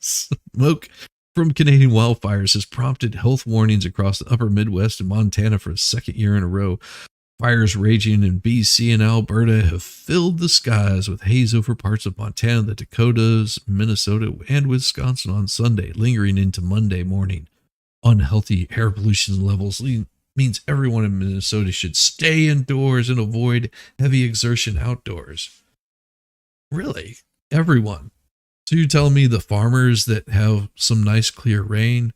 Smoke from Canadian wildfires has prompted health warnings across the upper Midwest and Montana for a second year in a row. Fires raging in BC and Alberta have filled the skies with haze over parts of Montana, the Dakotas, Minnesota, and Wisconsin on Sunday, lingering into Monday morning. Unhealthy air pollution levels means everyone in Minnesota should stay indoors and avoid heavy exertion outdoors. Really? Everyone? So you're telling me the farmers that have some nice clear rain,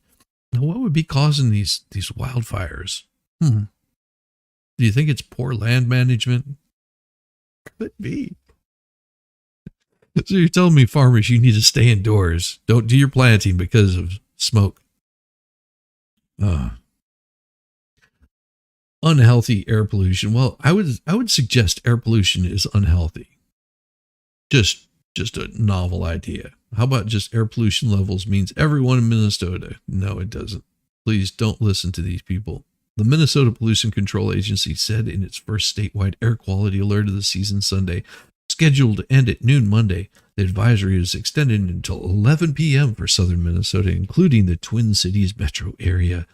now what would be causing these wildfires? Do you think it's poor land management? Could be. So you're telling me farmers, you need to stay indoors. Don't do your planting because of smoke. Unhealthy air pollution. Well, I would suggest air pollution is unhealthy. Just a novel idea. How about just air pollution levels means everyone in Minnesota? No, it doesn't. Please don't listen to these people. The Minnesota Pollution Control Agency said in its first statewide air quality alert of the season Sunday, scheduled to end at noon Monday, the advisory is extended until 11 p.m. for southern Minnesota, including the Twin Cities metro area.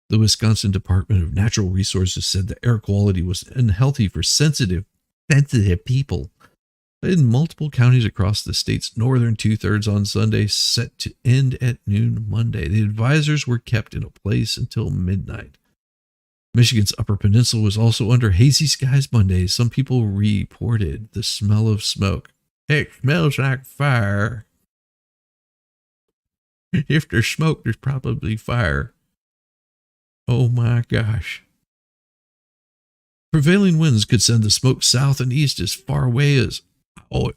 The Wisconsin Department of Natural Resources said the air quality was unhealthy for sensitive people in multiple counties across the state's northern two-thirds on Sunday, set to end at noon Monday. The advisors were kept in place until midnight. Michigan's Upper Peninsula was also under hazy skies Monday. Some people reported the smell of smoke. It smells like fire. If there's smoke, there's probably fire. Oh my gosh. Prevailing winds could send the smoke south and east as far away as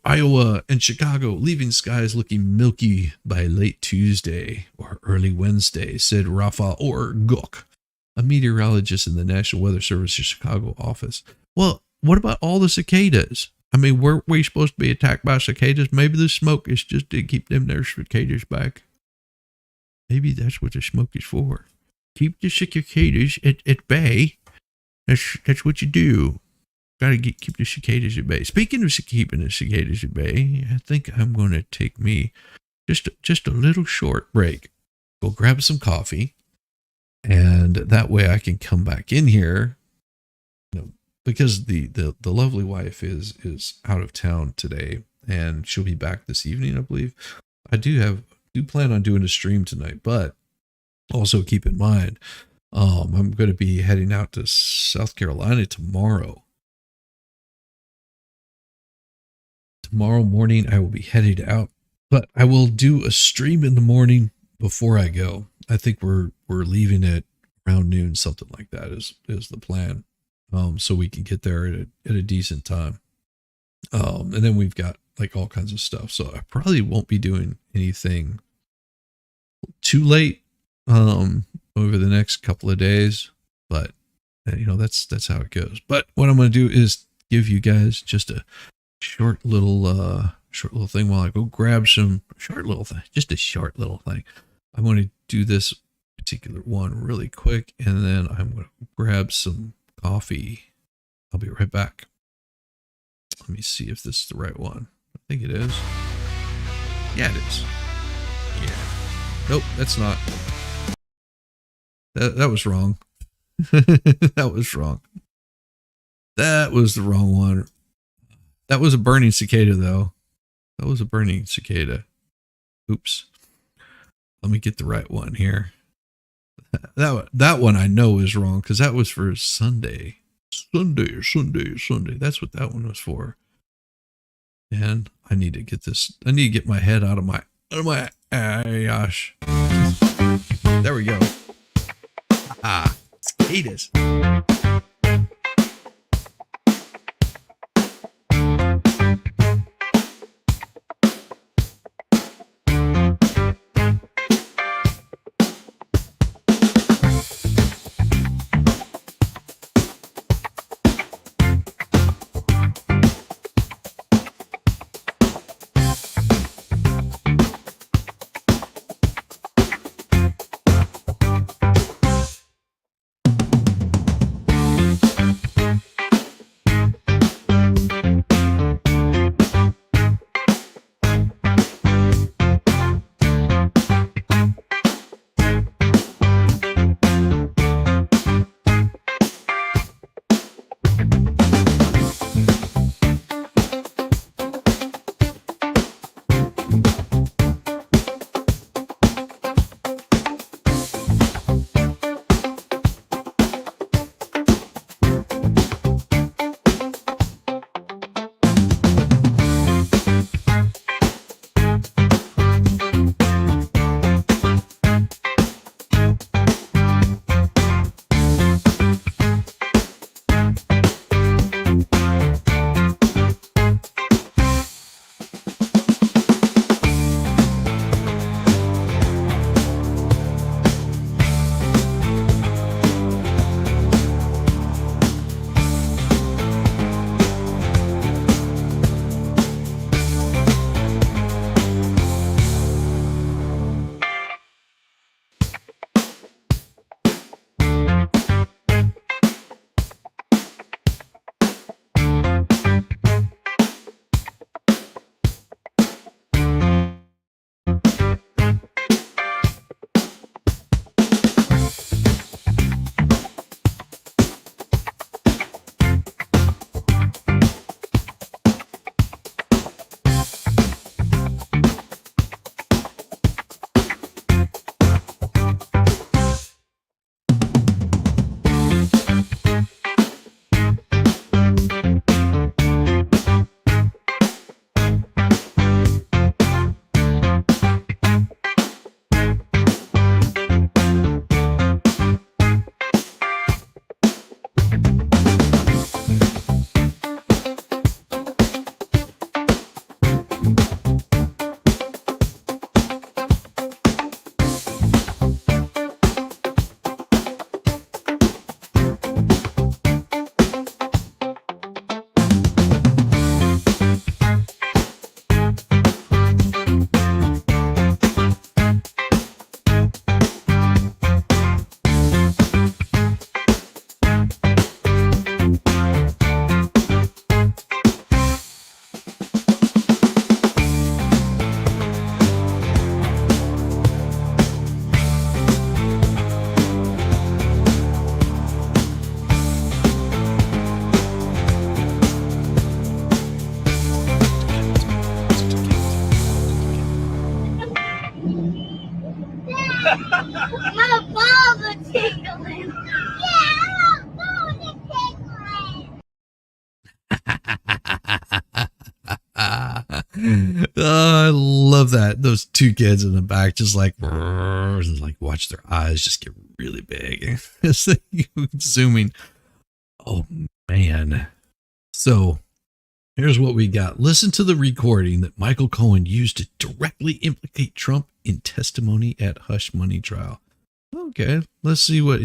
Iowa and Chicago, leaving skies looking milky by late Tuesday or early Wednesday, said Rafa Orguk, a meteorologist in the National Weather Service's Chicago office. Well, what about all the cicadas? I mean, weren't we supposed to be attacked by cicadas? Maybe the smoke is just to keep them there cicadas back. Maybe that's what the smoke is for. Keep the cicadas at bay. That's what you do. Got to keep the cicadas at bay. Speaking of keeping the cicadas at bay, I think I'm going to take me just a little short break. Go grab some coffee, and that way I can come back in here. You know, because the lovely wife is out of town today, and she'll be back this evening, I believe. I do plan on doing a stream tonight, but also keep in mind, I'm going to be heading out to South Carolina tomorrow. Tomorrow morning, I will be headed out, but I will do a stream in the morning before I go. I think we're leaving at around noon, something like that is the plan. So we can get there at a decent time. And then we've got like all kinds of stuff. So I probably won't be doing anything too late, over the next couple of days, but you know, that's how it goes. But what I'm going to do is give you guys just a short little thing while I go grab some just a short little thing. I'm going to do this particular one really quick, and then I'm going to grab some coffee. I'll be right back. Let me see if this is the right one. I think it is. Yeah, it is. Yeah. Nope, that's not. That was wrong. That was wrong. That was the wrong one. That was a burning cicada, though. That was a burning cicada. Oops. Let me get the right one here. That one I know is wrong because that was for Sunday. Sunday. That's what that one was for. And I need to get this. I need to get my head out of my gosh. There we go. Cicadas. My balls are tingling. Yeah, my balls are tingling. I love that. Those two kids in the back just like watch their eyes just get really big. It's like zooming. Oh man. So here's what we got. Listen to the recording that Michael Cohen used to directly implicate Trump in testimony at hush money trial. Okay, let's see what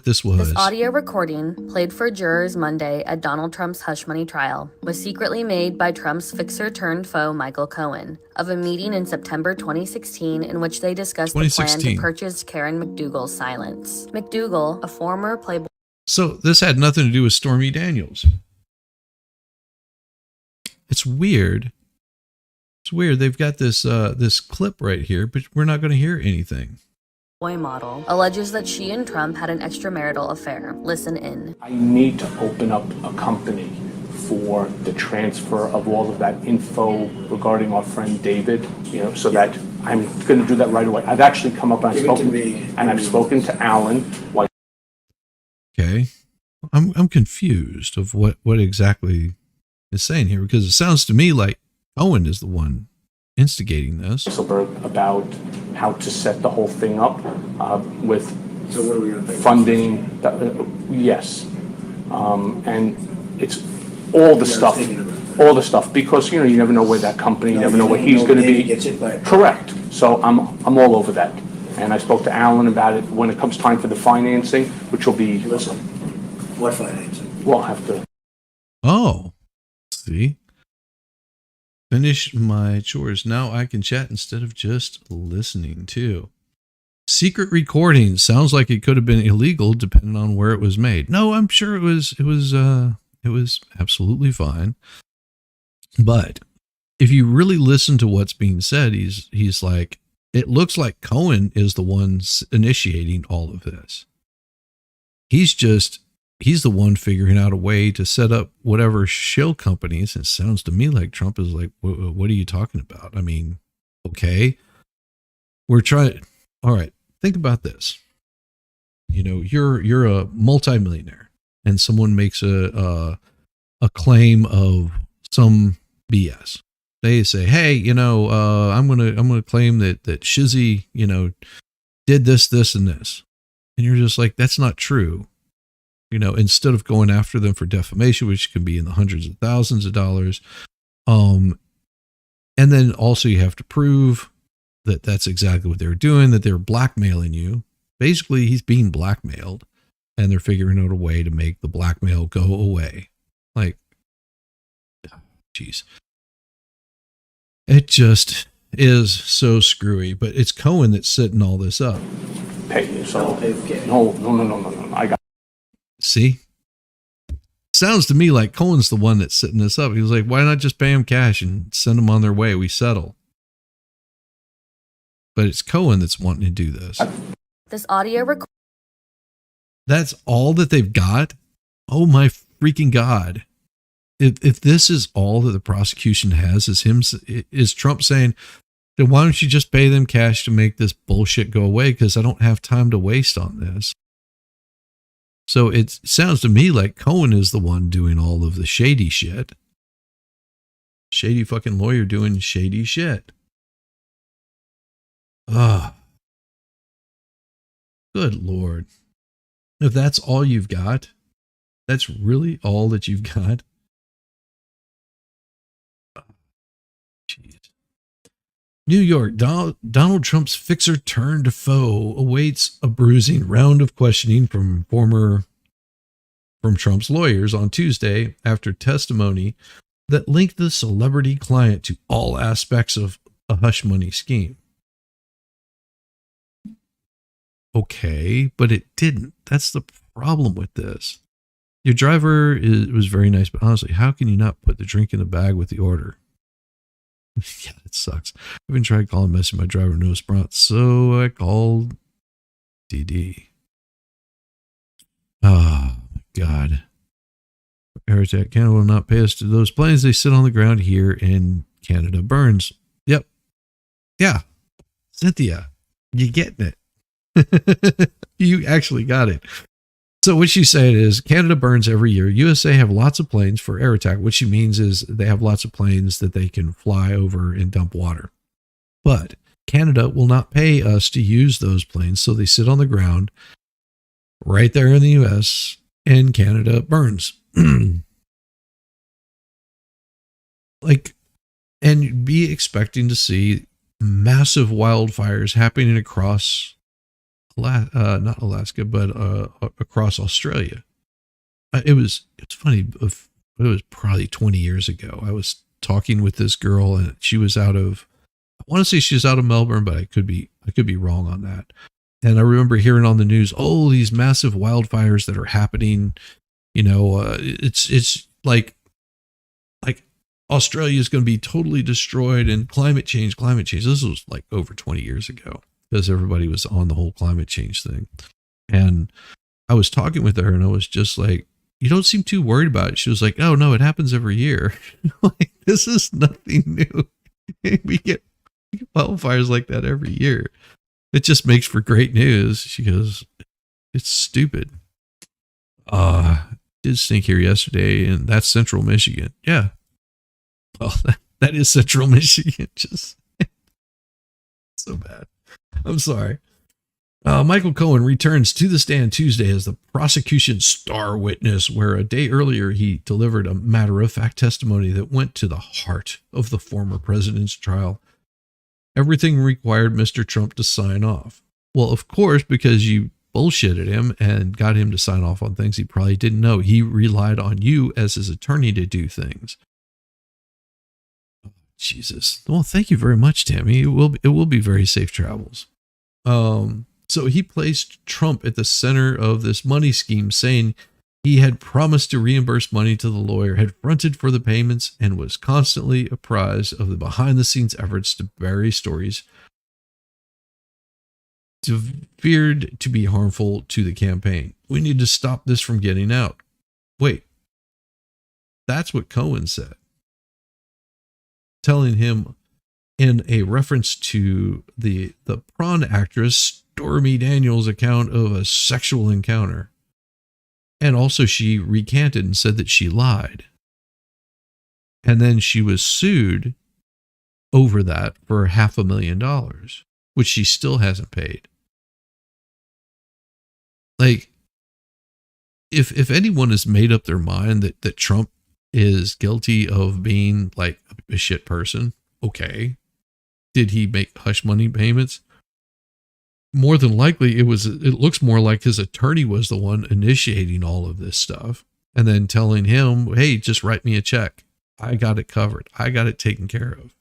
this was. This audio recording, played for jurors Monday at Donald Trump's hush money trial, was secretly made by Trump's fixer-turned-foe Michael Cohen of a meeting in September 2016 in which they discussed the plan to purchase Karen McDougal's silence. McDougal, a former Playboy... So this had nothing to do with Stormy Daniels. It's weird. It's weird. They've got this this clip right here, but we're not going to hear anything. Boy model alleges that she and Trump had an extramarital affair. Listen in. I need to open up a company for the transfer of all of that info regarding our friend David, so that I'm going to do that right away. I've actually come up and I've spoken to Alan. Okay. I'm confused of what exactly is saying here, because it sounds to me like Owen is the one instigating this. About how to set the whole thing up with funding. Yes. And it's all the stuff, because you never know where that company, you never know where he's going to be. Correct. So I'm all over that. And I spoke to Alan about it when it comes time for the financing, which will be... Listen, what financing? We'll have to... Oh, see? Finish my chores. Now I can chat instead of just listening too. Secret recording sounds like it could have been illegal depending on where it was made. No, I'm sure it was absolutely fine. But if you really listen to what's being said, he's like, it looks like Cohen is the one initiating all of this. He's the one figuring out a way to set up whatever shill companies. It sounds to me like Trump is like, what are you talking about? I mean, okay, we're trying. All right. Think about this. You're a multimillionaire and someone makes a claim of some BS. They say, hey, I'm going to claim that Shizzy, did this, and this. And you're just like, that's not true. Instead of going after them for defamation, which can be in the hundreds of thousands of dollars. And then also you have to prove that that's exactly what they're doing, that they're blackmailing you. Basically, he's being blackmailed and they're figuring out a way to make the blackmail go away. Like, geez. It just is so screwy, but it's Cohen that's setting all this up. Pay you, so no. I got. See? Sounds to me like Cohen's the one that's setting this up. He was like, why not just pay him cash and send them on their way? We settle. But it's Cohen that's wanting to do this. This audio That's all that they've got? Oh my freaking God. If this is all that the prosecution has, is Trump saying, then why don't you just pay them cash to make this bullshit go away? Because I don't have time to waste on this. So it sounds to me like Cohen is the one doing all of the shady shit. Shady fucking lawyer doing shady shit. Good Lord. If that's all you've got, that's really all that you've got. Jeez. New York, Donald Trump's fixer turned foe awaits a bruising round of questioning from Trump's lawyers on Tuesday after testimony that linked the celebrity client to all aspects of a hush money scheme. Okay, but it didn't. That's the problem with this. Your driver was very nice, but honestly, how can you not put the drink in the bag with the order? Yeah, it sucks. I've been trying calling messaging my driver, no response, so I called DD. Oh, God. Air Attack Canada will not pay us to those planes. They sit on the ground here in Canada. Burns. Yep. Yeah. Cynthia, you getting it. You actually got it. So what she's saying is Canada burns every year. USA have lots of planes for air attack. What she means is they have lots of planes that they can fly over and dump water. But Canada will not pay us to use those planes. So they sit on the ground right there in the US and Canada burns. And be expecting to see massive wildfires happening across not Alaska, but across Australia. It's funny. It was probably 20 years ago. I was talking with this girl, and she was I want to say she's out of Melbourne, but I could be wrong on that. And I remember hearing on the news, oh, these massive wildfires that are happening. It's like Australia is going to be totally destroyed, and climate change. This was like over 20 years ago, because everybody was on the whole climate change thing. And I was talking with her, and I was just like, you don't seem too worried about it. She was like, oh no, it happens every year. Like, this is nothing new. We get wildfires like that every year. It just makes for great news. She goes, it's stupid. Did stink here yesterday, and that's Central Michigan. Yeah. Well, that is Central Michigan. Just so bad. I'm sorry. Michael Cohen returns to the stand Tuesday as the prosecution's star witness, where a day earlier he delivered a matter-of-fact testimony that went to the heart of the former president's trial. Everything required Mr. Trump to sign off. Well, of course, because you bullshitted him and got him to sign off on things he probably didn't know. He relied on you as his attorney to do things. Jesus. Well, thank you very much, Tammy. It will be very safe travels. So he placed Trump at the center of this money scheme, saying he had promised to reimburse money to the lawyer, had fronted for the payments, and was constantly apprised of the behind-the-scenes efforts to bury stories feared to be harmful to the campaign. We need to stop this from getting out. Wait, that's what Cohen said. Telling him in a reference to the prawn actress Stormy Daniels' account of a sexual encounter. And also she recanted and said that she lied. And then she was sued over that for $500,000, which she still hasn't paid. Like, if anyone has made up their mind that Trump is guilty of being like a shit person, okay. Did he make hush money payments? More than likely, it looks more like his attorney was the one initiating all of this stuff and then telling him, hey, just write me a check. I got it covered. I got it taken care of.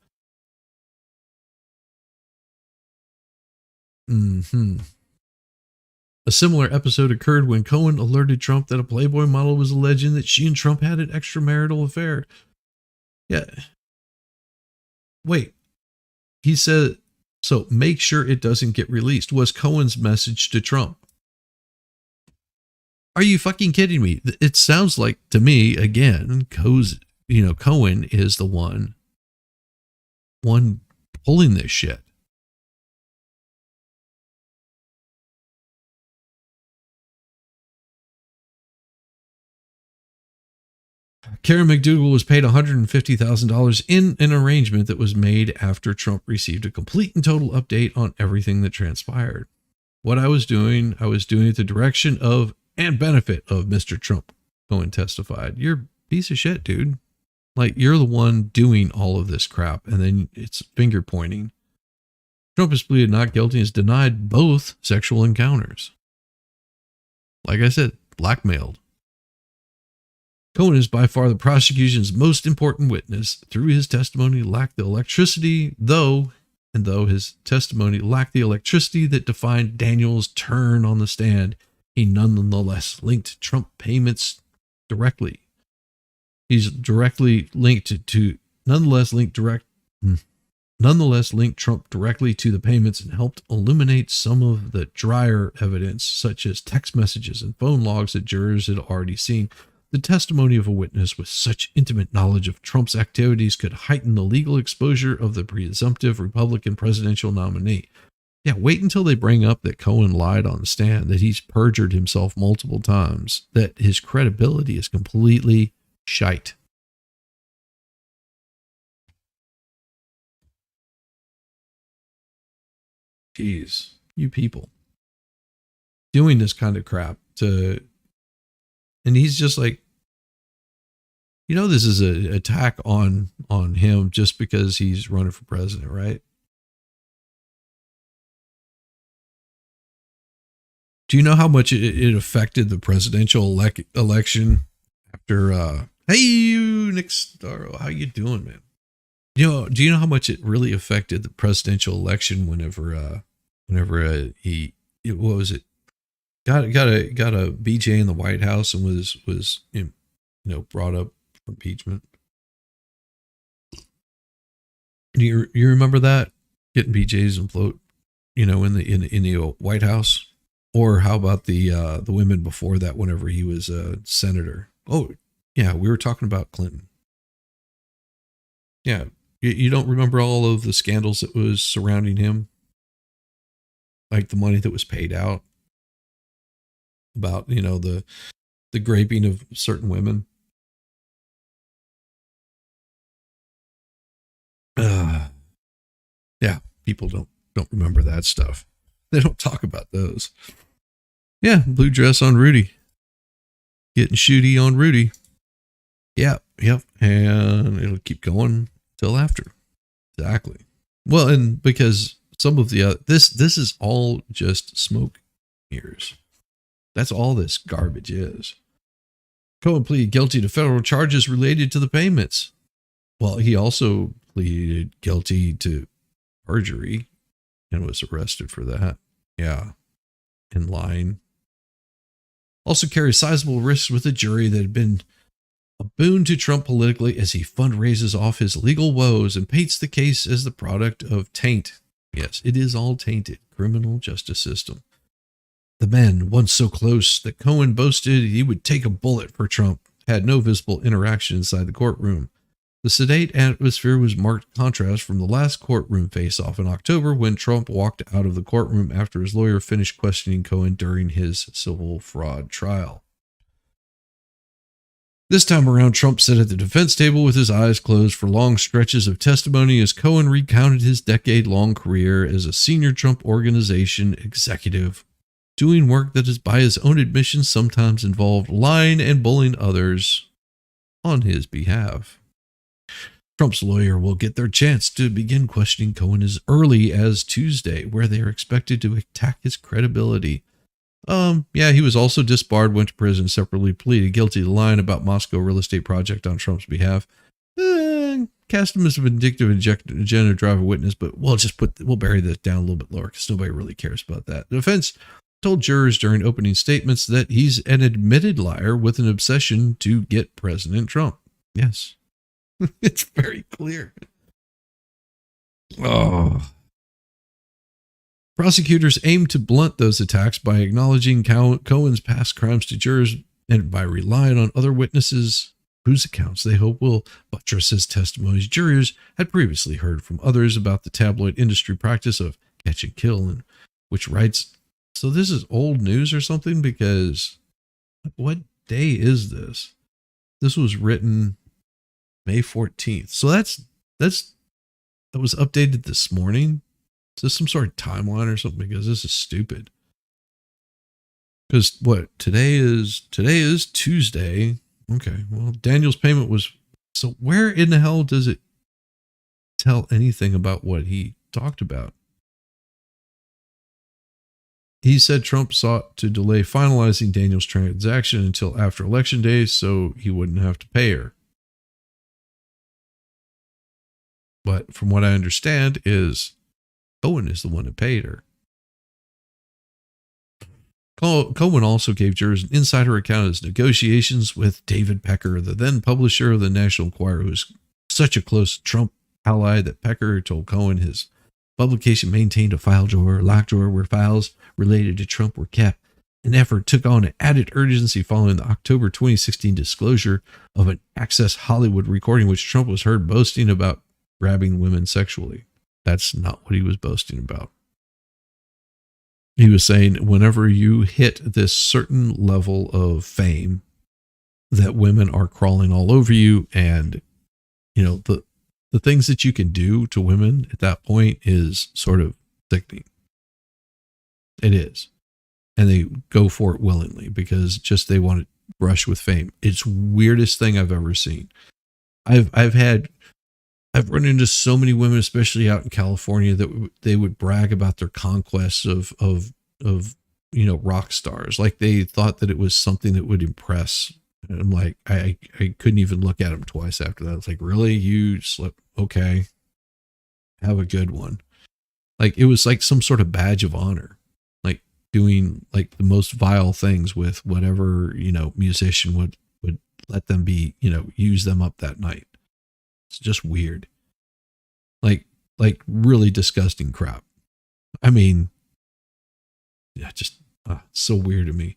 A similar episode occurred when Cohen alerted Trump that a Playboy model was alleging that she and Trump had an extramarital affair. Yeah. Wait. He said, so make sure it doesn't get released, was Cohen's message to Trump. Are you fucking kidding me? It sounds like to me, again, Cohen is the one pulling this shit. Karen McDougal was paid $150,000 in an arrangement that was made after Trump received a complete and total update on everything that transpired. What I was doing at the direction of and benefit of Mr. Trump, Cohen testified. You're a piece of shit, dude. Like, you're the one doing all of this crap, and then it's finger pointing. Trump has pleaded not guilty and has denied both sexual encounters. Like I said, blackmailed. Cohen is by far the prosecution's most important witness. Through his testimony lacked the electricity, though his testimony lacked the electricity that defined Daniels' turn on the stand, he nonetheless linked Trump payments directly. He's directly linked to nonetheless linked Trump directly to the payments and helped illuminate some of the drier evidence, such as text messages and phone logs that jurors had already seen. The testimony of a witness with such intimate knowledge of Trump's activities could heighten the legal exposure of the presumptive Republican presidential nominee. Yeah, wait until they bring up that Cohen lied on the stand, that he's perjured himself multiple times, that his credibility is completely shite. Jeez, you people doing this kind of crap and he's just like, this is an attack on him just because he's running for president, right? Do you know how much it affected the presidential election after, hey, you, Nick Starro, how you doing, man? Do you know how much it really affected the presidential election whenever he, what was it? Got a BJ in the White House and was brought up for impeachment. Do you remember that, getting BJ's and float, in the White House? Or how about the women before that, whenever he was a senator? Oh, yeah, we were talking about Clinton. Yeah, you don't remember all of the scandals that was surrounding him? Like the money that was paid out about, the graping of certain women. Yeah, people don't remember that stuff. They don't talk about those. Yeah, blue dress on Rudy. Getting shooty on Rudy. Yep. And it'll keep going till after. Exactly. Well, and because some of the this is all just smoke mirrors. That's all this garbage is. Cohen pleaded guilty to federal charges related to the payments. Well, he also pleaded guilty to perjury and was arrested for that. Yeah. In lying. Also carries sizable risks with a jury that had been a boon to Trump politically as he fundraises off his legal woes and paints the case as the product of taint. Yes, it is all tainted. Criminal justice system. The men, once so close that Cohen boasted he would take a bullet for Trump, had no visible interaction inside the courtroom. The sedate atmosphere was marked contrast from the last courtroom face-off in October when Trump walked out of the courtroom after his lawyer finished questioning Cohen during his civil fraud trial. This time around, Trump sat at the defense table with his eyes closed for long stretches of testimony as Cohen recounted his decade-long career as a senior Trump Organization executive, doing work that is, by his own admission, sometimes involved lying and bullying others on his behalf. Trump's lawyer will get their chance to begin questioning Cohen as early as Tuesday, where they are expected to attack his credibility. Yeah, he was also disbarred, went to prison, separately pleaded guilty to lying about Moscow real estate project on Trump's behalf. Cast him as a vindictive agenda, drive a witness, but we'll bury that down a little bit lower because nobody really cares about that. The defense told jurors during opening statements that he's an admitted liar with an obsession to get President Trump. Yes. It's very clear. Oh. Prosecutors aim to blunt those attacks by acknowledging Cohen's past crimes to jurors and by relying on other witnesses whose accounts they hope will buttress his testimonies. Jurors had previously heard from others about the tabloid industry practice of catch and kill, and which writes, so this is old news or something, because what day is this? This was written May 14th. So that was updated this morning. Is this some sort of timeline or something? Because this is stupid. Because today is Tuesday. Okay. Well, Daniel's payment was, so where in the hell does it tell anything about what he talked about? He said Trump sought to delay finalizing Daniel's transaction until after Election Day so he wouldn't have to pay her. But from what I understand is Cohen is the one that paid her. Cohen also gave jurors an insider account of his negotiations with David Pecker, the then publisher of the National Enquirer, who was such a close Trump ally that Pecker told Cohen his publication maintained a file drawer, locked drawer, where files related to Trump were kept. An effort took on an added urgency following the October 2016 disclosure of an Access Hollywood recording, which Trump was heard boasting about grabbing women sexually. That's not what he was boasting about. he was saying whenever you hit this certain level of fame, that women are crawling all over you, and the things that you can do to women at that point is sort of sickening. It is. And they go for it willingly because just they want to brush with fame. It's weirdest thing I've ever seen. I've run into so many women, especially out in California, that they would brag about their conquests of rock stars. Like they thought that it was something that would impress. And I'm like, I couldn't even look at them twice after that. I was like, really? You slept? Okay. Have a good one. Like it was like some sort of badge of honor, like doing like the most vile things with whatever, musician would let them be, use them up that night. It's just weird. Like really disgusting crap. I mean, yeah, just so weird to me.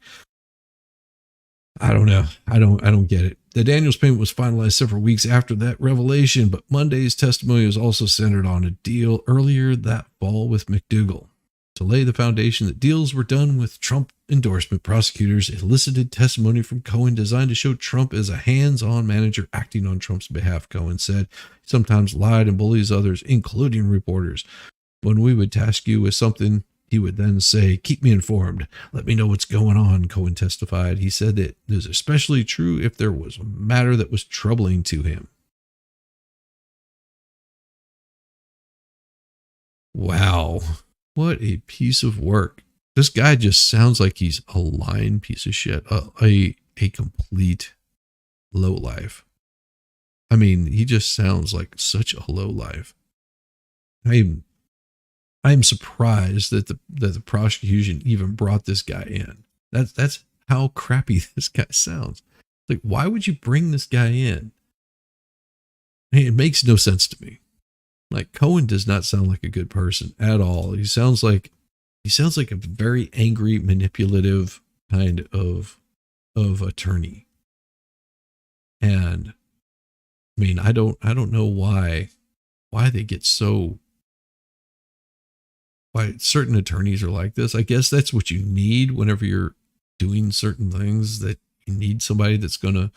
I don't know. I don't get it. The Daniels payment was finalized several weeks after that revelation, but Monday's testimony was also centered on a deal earlier that fall with McDougal. To lay the foundation that deals were done with Trump endorsement, prosecutors elicited testimony from Cohen designed to show Trump as a hands-on manager acting on Trump's behalf. Cohen said he sometimes lied and bullies others, including reporters. When we would task you with something, he would then say, keep me informed. Let me know what's going on, Cohen testified. He said that it was especially true if there was a matter that was troubling to him. Wow. What a piece of work. This guy just sounds like he's a lying piece of shit. A complete lowlife. I mean, he just sounds like such a lowlife. I'm surprised that the prosecution even brought this guy in. That's how crappy this guy sounds. Like, why would you bring this guy in? It makes no sense to me. Like, Cohen does not sound like a good person at all. He sounds like a very angry, manipulative kind of attorney. And I mean, I don't know why they get so, why certain attorneys are like this. I guess that's what you need whenever you're doing certain things, that you need somebody that's gonna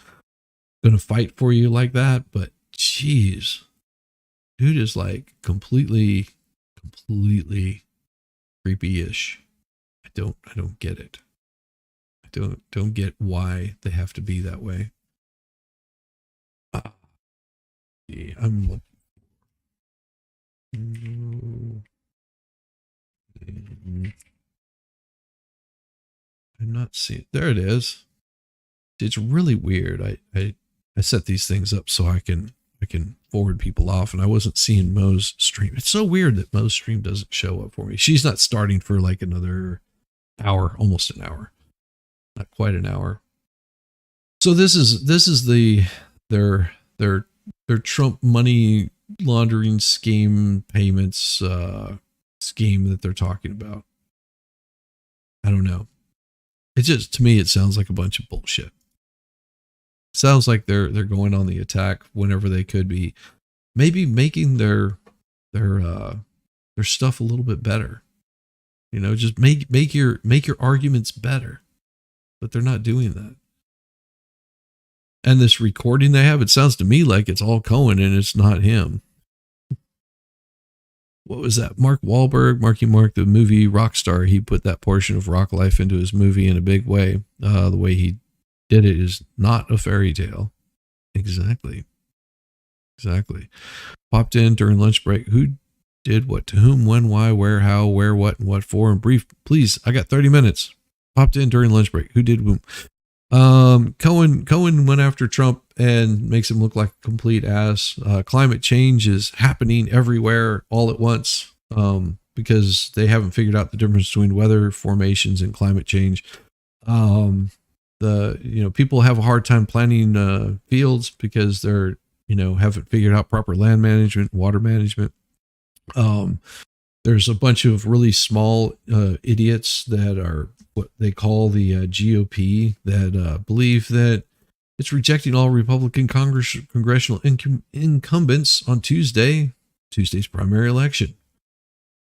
fight for you like that. But geez, dude is like completely creepy-ish. I don't get it. I don't get why they have to be that way. I'm not seeing. There it is. It's really weird. I set these things up so I can forward people off, and I wasn't seeing Mo's stream. It's so weird that Mo's stream doesn't show up for me. She's not starting for like another hour, almost an hour, not quite an hour. So this is their Trump money laundering scheme payments scheme that they're talking about. I don't know. It just, to me, it sounds like a bunch of bullshit. Sounds like they're going on the attack whenever they could be maybe making their stuff a little bit better. Just make your arguments better. But they're not doing that. And this recording they have, it sounds to me like it's all Cohen and it's not him. What was that? Mark Wahlberg, Marky Mark, the movie Rockstar. He put that portion of rock life into his movie in a big way. The way he did it is not a fairy tale. Exactly. Popped in during lunch break. Who did what to whom, when, why, where, how, where, what, and what for? And brief, please. I got 30 minutes. Popped in during lunch break. Who did whom? Cohen went after Trump and makes him look like a complete ass. Climate change is happening everywhere all at once, because they haven't figured out the difference between weather formations and climate change. People have a hard time planting fields because they're, haven't figured out proper land management, water management. There's a bunch of really small idiots that are what they call the GOP that believe that it's rejecting all Republican congressional incumbents on Tuesday's primary election.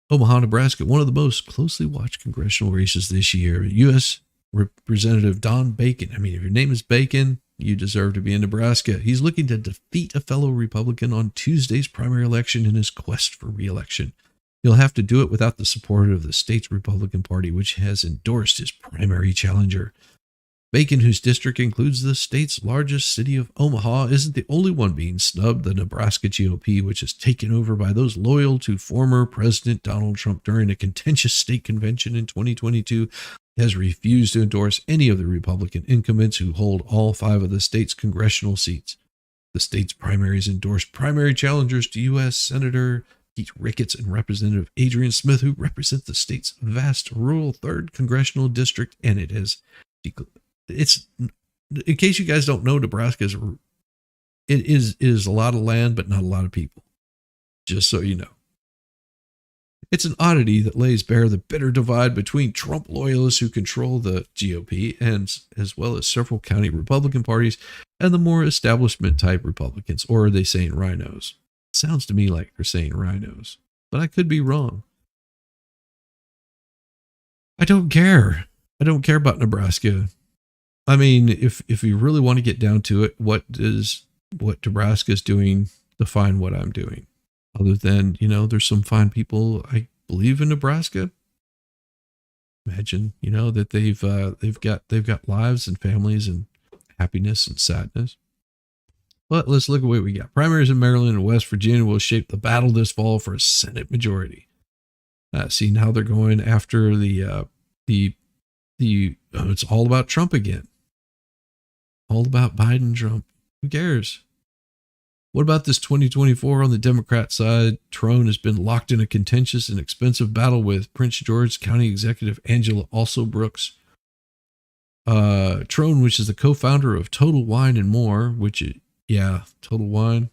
Omaha, Nebraska, one of the most closely watched congressional races this year. U.S. Representative Don Bacon. I mean, if your name is Bacon, you deserve to be in Nebraska. He's looking to defeat a fellow Republican on Tuesday's primary election in his quest for re-election. He'll have to do it without the support of the state's Republican Party, which has endorsed his primary challenger. Bacon, whose district includes the state's largest city of Omaha, isn't the only one being snubbed. The Nebraska GOP, which is taken over by those loyal to former President Donald Trump during a contentious state convention in 2022, has refused to endorse any of the Republican incumbents who hold all 5 of the state's congressional seats. The state's primaries endorsed primary challengers to U.S. Senator Pete Ricketts and Representative Adrian Smith, who represent the state's vast rural 3rd congressional district, and it's, in case you guys don't know, Nebraska is a lot of land, but not a lot of people. Just so you know. It's an oddity that lays bare the bitter divide between Trump loyalists who control the GOP, and as well as several county Republican parties, and the more establishment type Republicans, or are they saying rhinos? Sounds to me like they're saying rhinos, but I could be wrong. I don't care. I don't care about Nebraska. I mean, if you really want to get down to it, what Nebraska is doing define what I'm doing? Other than, there's some fine people I believe in Nebraska. Imagine, that they've got lives and families and happiness and sadness. But let's look at what we got. Primaries in Maryland and West Virginia will shape the battle this fall for a Senate majority. Seeing how they're going after it's all about Trump again. All about Biden, Trump. Who cares? What about this 2024 on the Democrat side? Trone has been locked in a contentious and expensive battle with Prince George County Executive Angela Brooks. Trone, which is the co-founder of Total Wine and More, Total Wine,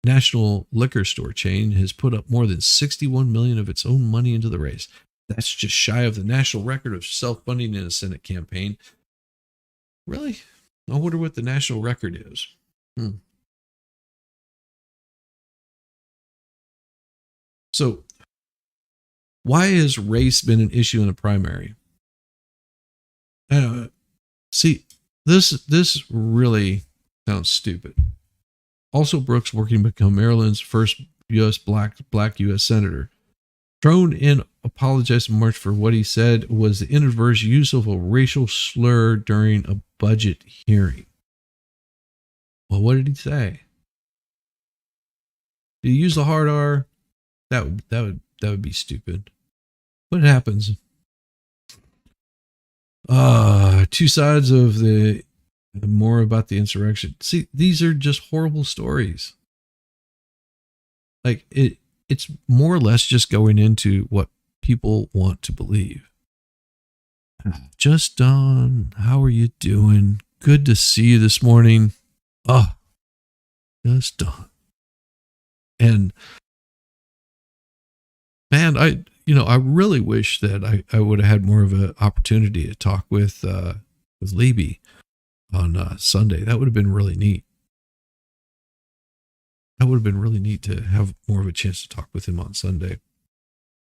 national liquor store chain, has put up more than $61 million of its own money into the race. That's just shy of the national record of self-funding in a Senate campaign. Really? I wonder what the national record is. So, why has race been an issue in the primary? See, this really sounds stupid. Also, Brooks working to become Maryland's first U.S. black U.S. senator. Thrown in apologized in March for what he said was the inadvertent use of a racial slur during a budget hearing. Well, what did he say? Did he use the hard R? That would be stupid. What happens? Two sides of the more about the insurrection. See, these are just horrible stories. Like it's more or less just going into what people want to believe. Just Don, how are you doing? Good to see you this morning. Just Don. And man, I really wish that I would have had more of an opportunity to talk with Levy on Sunday. That would have been really neat. That would have been really neat to have more of a chance to talk with him on Sunday.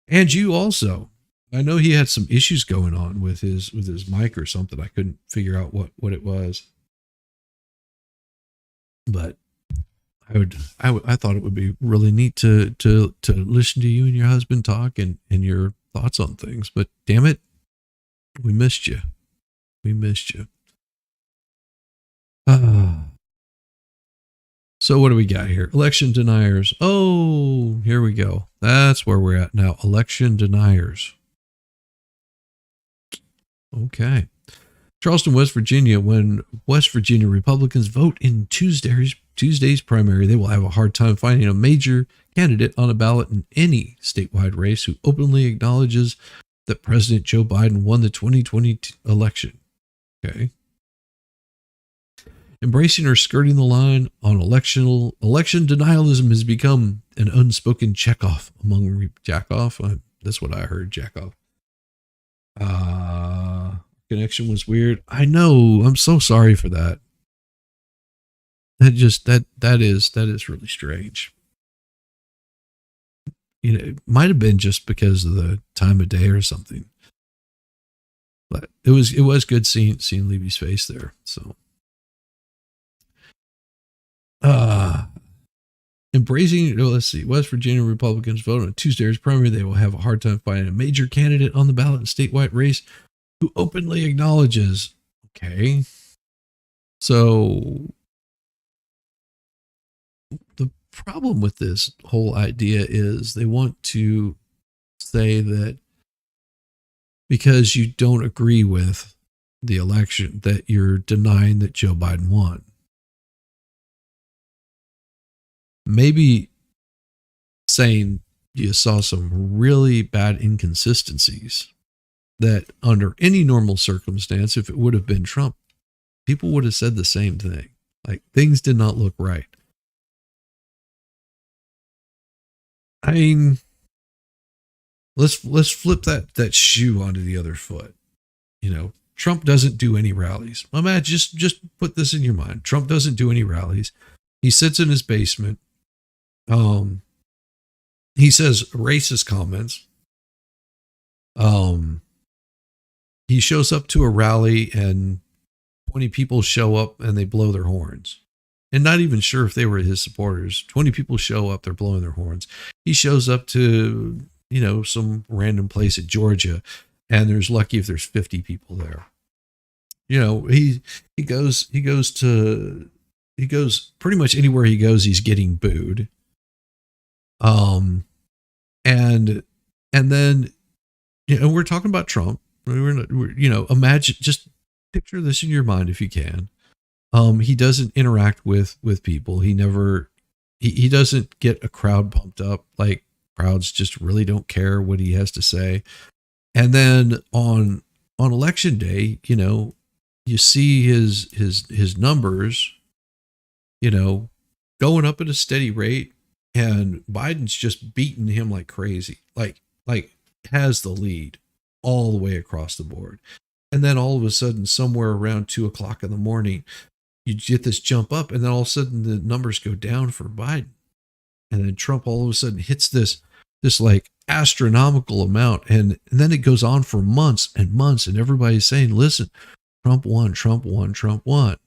And you also. I know he had some issues going on with his mic or something. I couldn't figure out what it was. But I thought it would be really neat to listen to you and your husband talk and your thoughts on things. But damn it, we missed you. So what do we got here? Election deniers. Oh, here we go. That's where we're at now. Election deniers. Okay. Charleston, West Virginia. When West Virginia Republicans vote in Tuesday's primary, they will have a hard time finding a major candidate on a ballot in any statewide race who openly acknowledges that President Joe Biden won the 2020 election. Okay. Embracing or skirting the line on election denialism has become an unspoken checkoff among jackoff. That's what I heard, jackoff. Connection was weird. I know. I'm so sorry for that. That is really strange. it might have been just because of the time of day or something. But it was good seeing Levy's face there. So, embracing. Let's see. West Virginia Republicans vote on Tuesday's primary. They will have a hard time finding a major candidate on the ballot in statewide race who openly acknowledges. Okay, so the problem with this whole idea is they want to say that because you don't agree with the election, that you're denying that Joe Biden won. Maybe saying you saw some really bad inconsistencies that under any normal circumstance, if it would have been Trump, people would have said the same thing. Like, things did not look right. I mean, let's flip that shoe onto the other foot. Trump doesn't do any rallies. Well, Matt, just put this in your mind. Trump doesn't do any rallies. He sits in his basement. He says racist comments. He shows up to a rally and 20 people show up and they blow their horns. And not even sure if they were his supporters. 20 people show up, they're blowing their horns. He shows up to, some random place in Georgia, and there's lucky if there's 50 people there. He goes pretty much anywhere he goes, he's getting booed. And then, we're talking about Trump. Imagine, just picture this in your mind if you can. He doesn't interact with people. He doesn't get a crowd pumped up. Like, crowds just really don't care what he has to say. And then on election day, you see his numbers, going up at a steady rate, and Biden's just beating him like crazy, like has the lead all the way across the board. And then all of a sudden, somewhere around 2:00 in the morning, you get this jump up, and then all of a sudden the numbers go down for Biden. And then Trump all of a sudden hits this like astronomical amount. And then it goes on for months and months. And everybody's saying, listen, Trump won, Trump won, Trump won.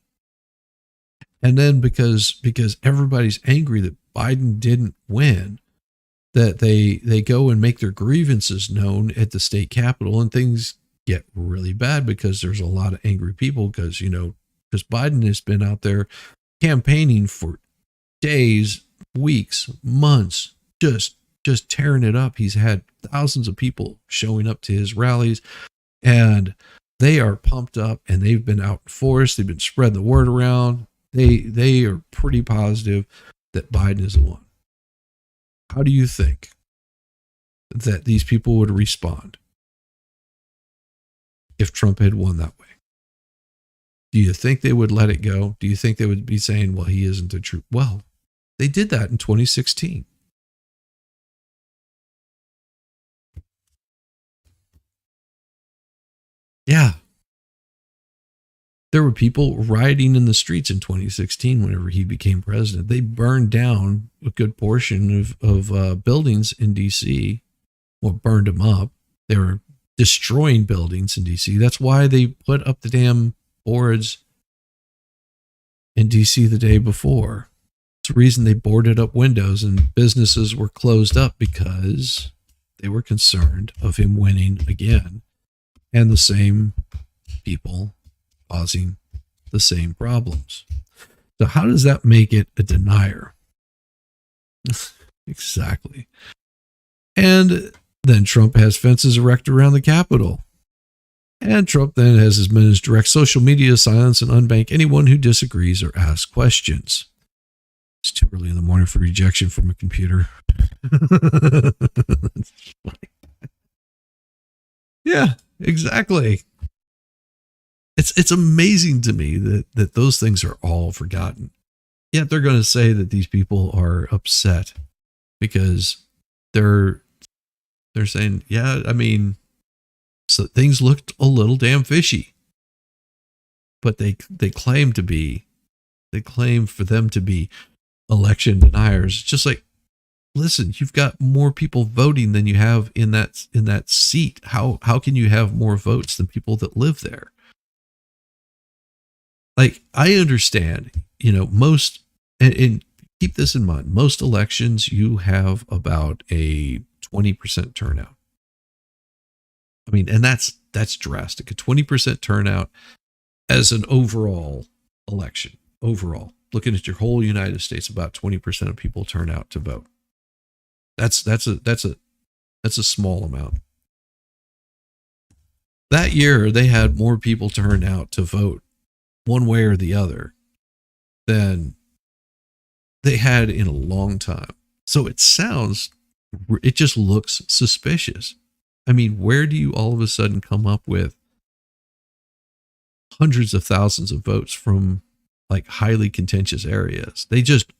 And then because everybody's angry that Biden didn't win, that they go and make their grievances known at the state capitol, and things get really bad because there's a lot of angry people because Biden has been out there campaigning for days, weeks, months, just tearing it up. He's had thousands of people showing up to his rallies, and they are pumped up, and they've been out in force. They've been spreading the word around. They are pretty positive that Biden is the one. How do you think that these people would respond if Trump had won that way? Do you think they would let it go? Do you think they would be saying, well, he isn't the truth? Well, they did that in 2016. Yeah. There were people rioting in the streets in 2016 whenever he became president. They burned down a good portion of buildings in D.C. Well, burned them up. They were destroying buildings in D.C. That's why they put up the damn boards in D.C. the day before. It's the reason they boarded up windows and businesses were closed up, because they were concerned of him winning again, and the same people causing the same problems. So how does that make it a denier? Exactly. And then Trump has fences erected around the Capitol. And Trump then has his men direct social media to silence and unbank anyone who disagrees or asks questions. It's too early in the morning for rejection from a computer. Yeah, exactly. It's amazing to me that those things are all forgotten. Yet they're going to say that these people are upset because they're saying, yeah, I mean, so things looked a little damn fishy. But they claim for them to be election deniers. Just like listen, you've got more people voting than you have in that seat. How can you have more votes than people that live there? Like, I understand, most, and keep this in mind, most elections you have about a 20% turnout. I mean, and that's drastic. A 20% turnout as an overall election. Overall, looking at your whole United States, about 20% of people turn out to vote. That's a small amount. That year, they had more people turn out to vote one way or the other than they had in a long time. So it just looks suspicious. I mean, where do you all of a sudden come up with hundreds of thousands of votes from like highly contentious areas? They just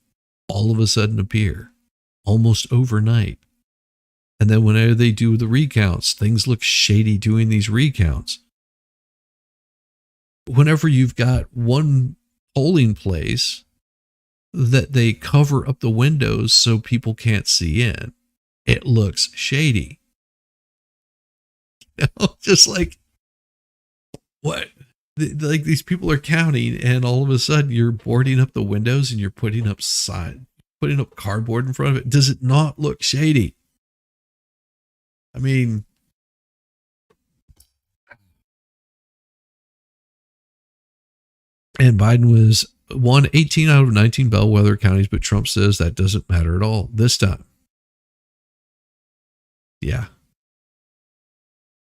all of a sudden appear almost overnight. And then whenever they do the recounts, things look shady doing these recounts. Whenever you've got one polling place that they cover up the windows so people can't see in, it looks shady. Just like, what? Like, these people are counting, and all of a sudden you're boarding up the windows and you're putting up cardboard in front of it. Does it not look shady? I mean, and Biden won 18 out of 19 bellwether counties, but Trump says that doesn't matter at all this time. Yeah.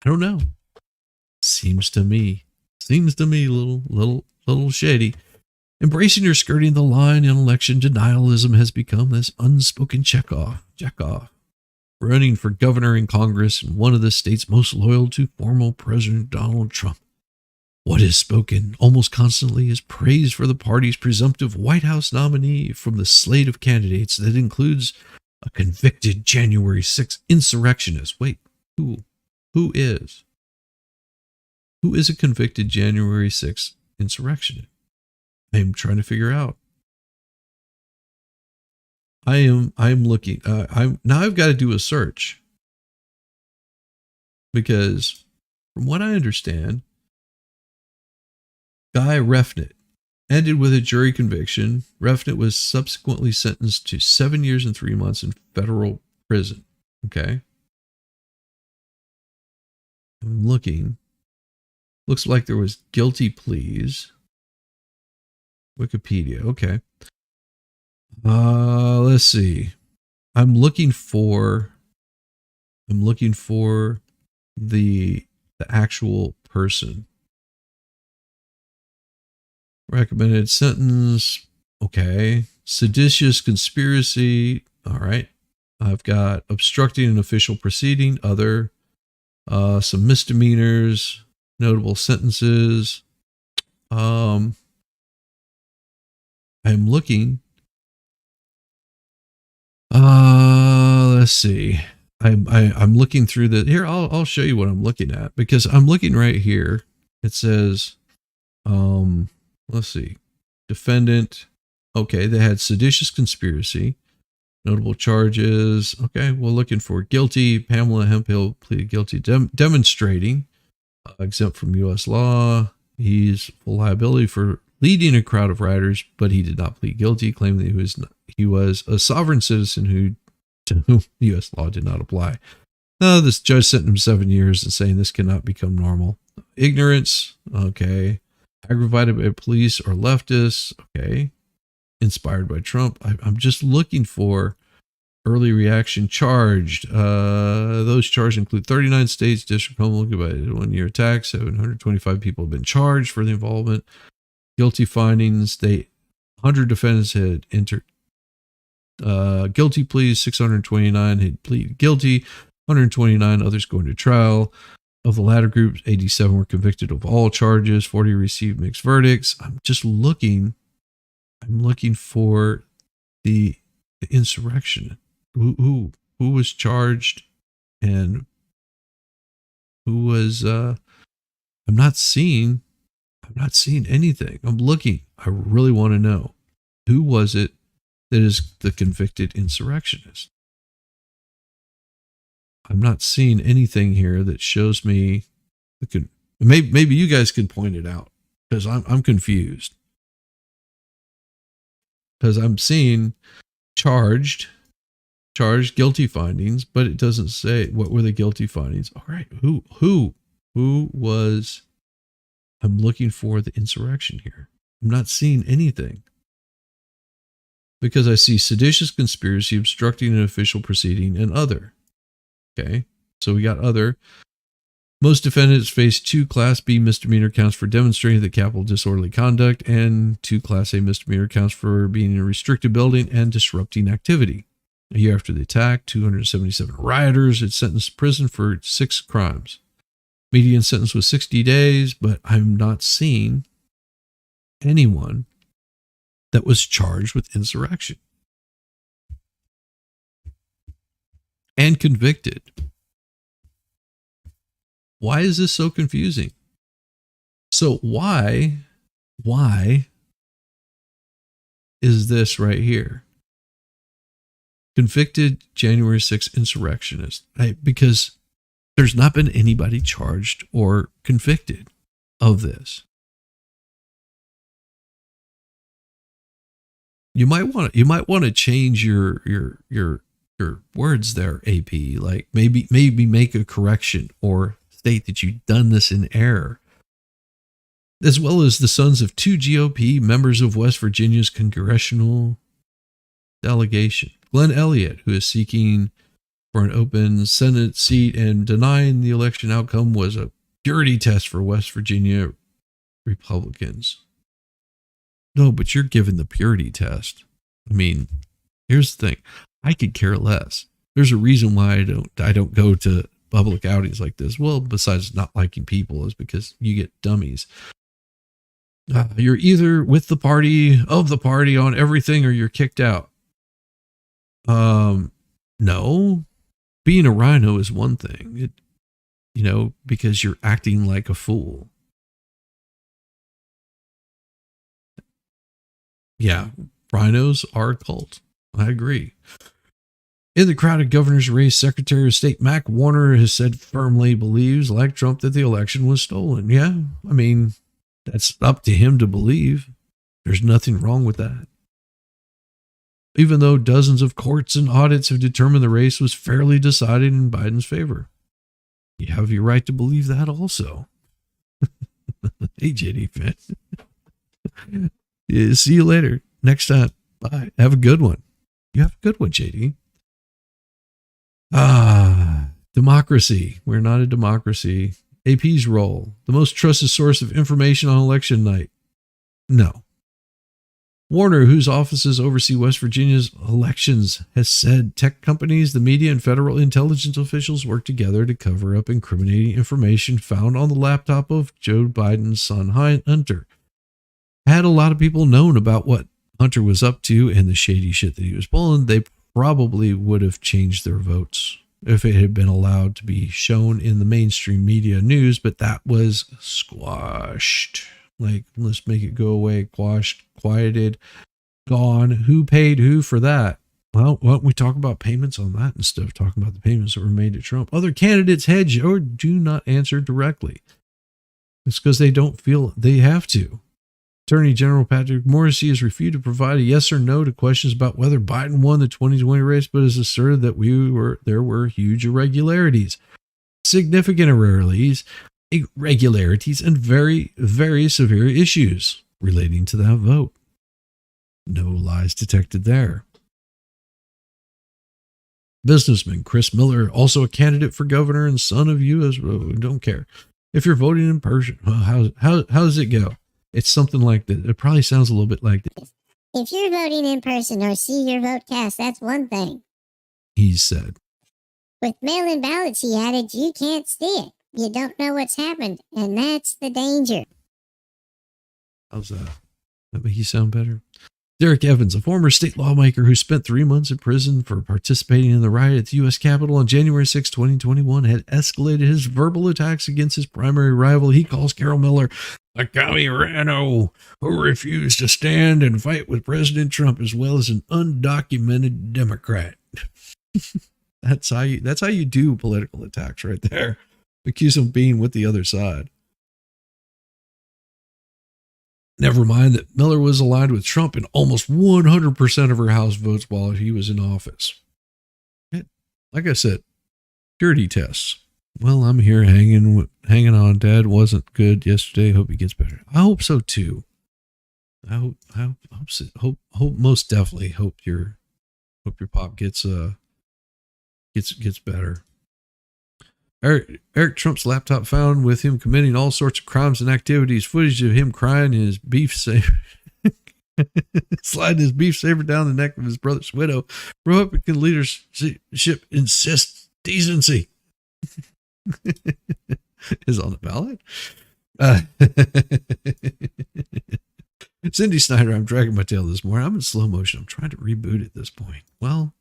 I don't know. Seems to me a little shady. Embracing or skirting the line in election denialism has become this unspoken check off. Running for governor in Congress and one of the states most loyal to former President Donald Trump. What is spoken almost constantly is praise for the party's presumptive White House nominee from the slate of candidates that includes a convicted January 6th insurrectionist. Wait, who is? Who is a convicted January 6th insurrectionist? I'm trying to figure out. I'm looking. I've got to do a search, because from what I understand, Guy Refnett ended with a jury conviction. Refnett was subsequently sentenced to 7 years and 3 months in federal prison. Okay. I'm looking. Looks like there was guilty pleas. Wikipedia. Okay. Let's see. I'm looking for the actual person. Recommended sentence. Okay. Seditious conspiracy. All right. I've got obstructing an official proceeding, other, some misdemeanors, notable sentences. I'm looking. Let's see. I'm looking through the here. I'll show you what I'm looking at, because I'm looking right here. It says, let's see, defendant. Okay, they had seditious conspiracy, notable charges. Okay, well, looking for guilty. Pamela Hemphill pleaded guilty, demonstrating exempt from U.S. law. He's full liability for leading a crowd of rioters, but he did not plead guilty, claiming that he was a sovereign citizen to whom U.S. law did not apply. This judge sentenced him 7 years and saying this cannot become normal. Ignorance. Okay. Aggravated by police or leftists. Okay. Inspired by Trump. I'm just looking for early reaction charged. Those charged include 39 states, District of Columbia by 1 year attack. 725 people have been charged for the involvement. Guilty findings. 100 defendants had entered guilty pleas. 629 had pleaded guilty. 129 others going to trial. Of the latter group, 87 were convicted of all charges. 40 received mixed verdicts. I'm looking for the insurrection. Who was charged and who was I'm not seeing anything. I'm looking. I really want to know, who was it that is the convicted insurrectionist? I'm not seeing anything here that shows me. Maybe you guys could point it out, because I'm confused. Because I'm seeing charged guilty findings, but it doesn't say what were the guilty findings. All right, who was? I'm looking for the insurrection here. I'm not seeing anything, because I see seditious conspiracy, obstructing an official proceeding, and other. Okay, so we got other. Most defendants face 2 Class B misdemeanor counts for demonstrating the Capitol disorderly conduct and 2 Class A misdemeanor counts for being in a restricted building and disrupting activity. A year after the attack, 277 rioters had sentenced to prison for 6 crimes. Median sentence was 60 days, but I'm not seeing anyone that was charged with insurrection and convicted. Why is this so confusing? So why is this right here? Convicted January 6th insurrectionist. Because there's not been anybody charged or convicted of this. You might want to change your words there, AP. Like maybe make a correction or state that you've done this in error. As well as the sons of 2 GOP members of West Virginia's congressional delegation. Glenn Elliott, who is seeking for an open Senate seat and denying the election outcome, was a purity test for West Virginia Republicans. No, but you're given the purity test. I mean, here's the thing. I could care less. There's a reason why I don't go to public outings like this. Well, besides not liking people, is because you get dummies. You're either with the party, of the party on everything, or you're kicked out. No. Being a rhino is one thing. Because you're acting like a fool. Yeah, rhinos are a cult. I agree. In the crowded governor's race, Secretary of State Mac Warner has said firmly believes, like Trump, that the election was stolen. Yeah, I mean, that's up to him to believe. There's nothing wrong with that. Even though dozens of courts and audits have determined the race was fairly decided in Biden's favor. You have your right to believe that also. Hey, JD fan. Yeah, see you later. Next time. Bye. Have a good one. You have a good one, JD. Democracy. We're not a democracy. AP's role. The most trusted source of information on election night. No. Warner, whose offices oversee West Virginia's elections, has said tech companies, the media, and federal intelligence officials work together to cover up incriminating information found on the laptop of Joe Biden's son, Hunter. Had a lot of people known about what Hunter was up to and the shady shit that he was pulling, they probably would have changed their votes if it had been allowed to be shown in the mainstream media news, but that was squashed. Like, let's make it go away, quashed, quieted, gone. Who paid who for that? Well, why don't we talk about payments on that instead of talking about the payments that were made to Trump? Other candidates hedge or do not answer directly. It's because they don't feel they have to. Attorney General Patrick Morrisey has refused to provide a yes or no to questions about whether Biden won the 2020 race, but has asserted that there were huge irregularities, significant irregularities, and very, very severe issues relating to that vote. No lies detected there. Businessman Chris Miller, also a candidate for governor and son of U.S. Don't care. If you're voting in person, well, how does it go? It's something like that. It probably sounds a little bit like this. If you're voting in person or see your vote cast, that's one thing. He said. With mail-in ballots, he added, you can't see it. You don't know what's happened, and that's the danger. How's that? That make you sound better? Derek Evans, a former state lawmaker who spent 3 months in prison for participating in the riot at the U.S. Capitol on January 6, 2021, had escalated his verbal attacks against his primary rival. He calls Carol Miller a commie rhino who refused to stand and fight with President Trump, as well as an undocumented Democrat. That's how you do political attacks right there. Accuse them of being with the other side. Never mind that Miller was aligned with Trump in almost 100% of her House votes while he was in office. Like I said, purity tests. Well, I'm here hanging on. Dad wasn't good yesterday. Hope he gets better. I hope so too. I hope most definitely hope your pop gets better. Eric Trump's laptop found with him committing all sorts of crimes and activities. Footage of him crying in his beef saber, sliding his beef saber down the neck of his brother's widow. Republican leadership insists decency is on the ballot. Cindy Snyder, I'm dragging my tail this morning. I'm in slow motion. I'm trying to reboot at this point. Well,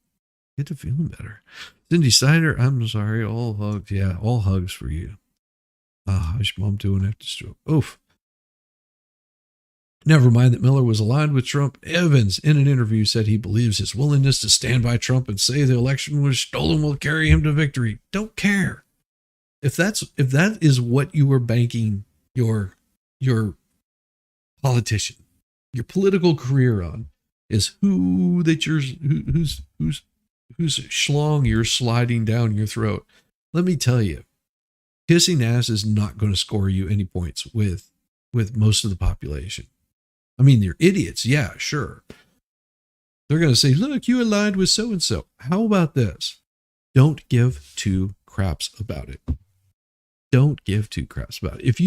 get to feeling better. Cindy Snyder, I'm sorry. All hugs. Yeah, all hugs for you. How's your mom doing after stroke? Oof. Never mind that Miller was aligned with Trump. Evans, in an interview, said he believes his willingness to stand by Trump and say the election was stolen will carry him to victory. Don't care. If that is what you were banking your politician, your political career on, is whose schlong you're sliding down your throat. Let me tell you, kissing ass is not going to score you any points with most of the population. I mean, they're idiots. Yeah, sure. They're going to say, look, you aligned with so-and-so. How about this? Don't give two craps about it. Don't give two craps about it. If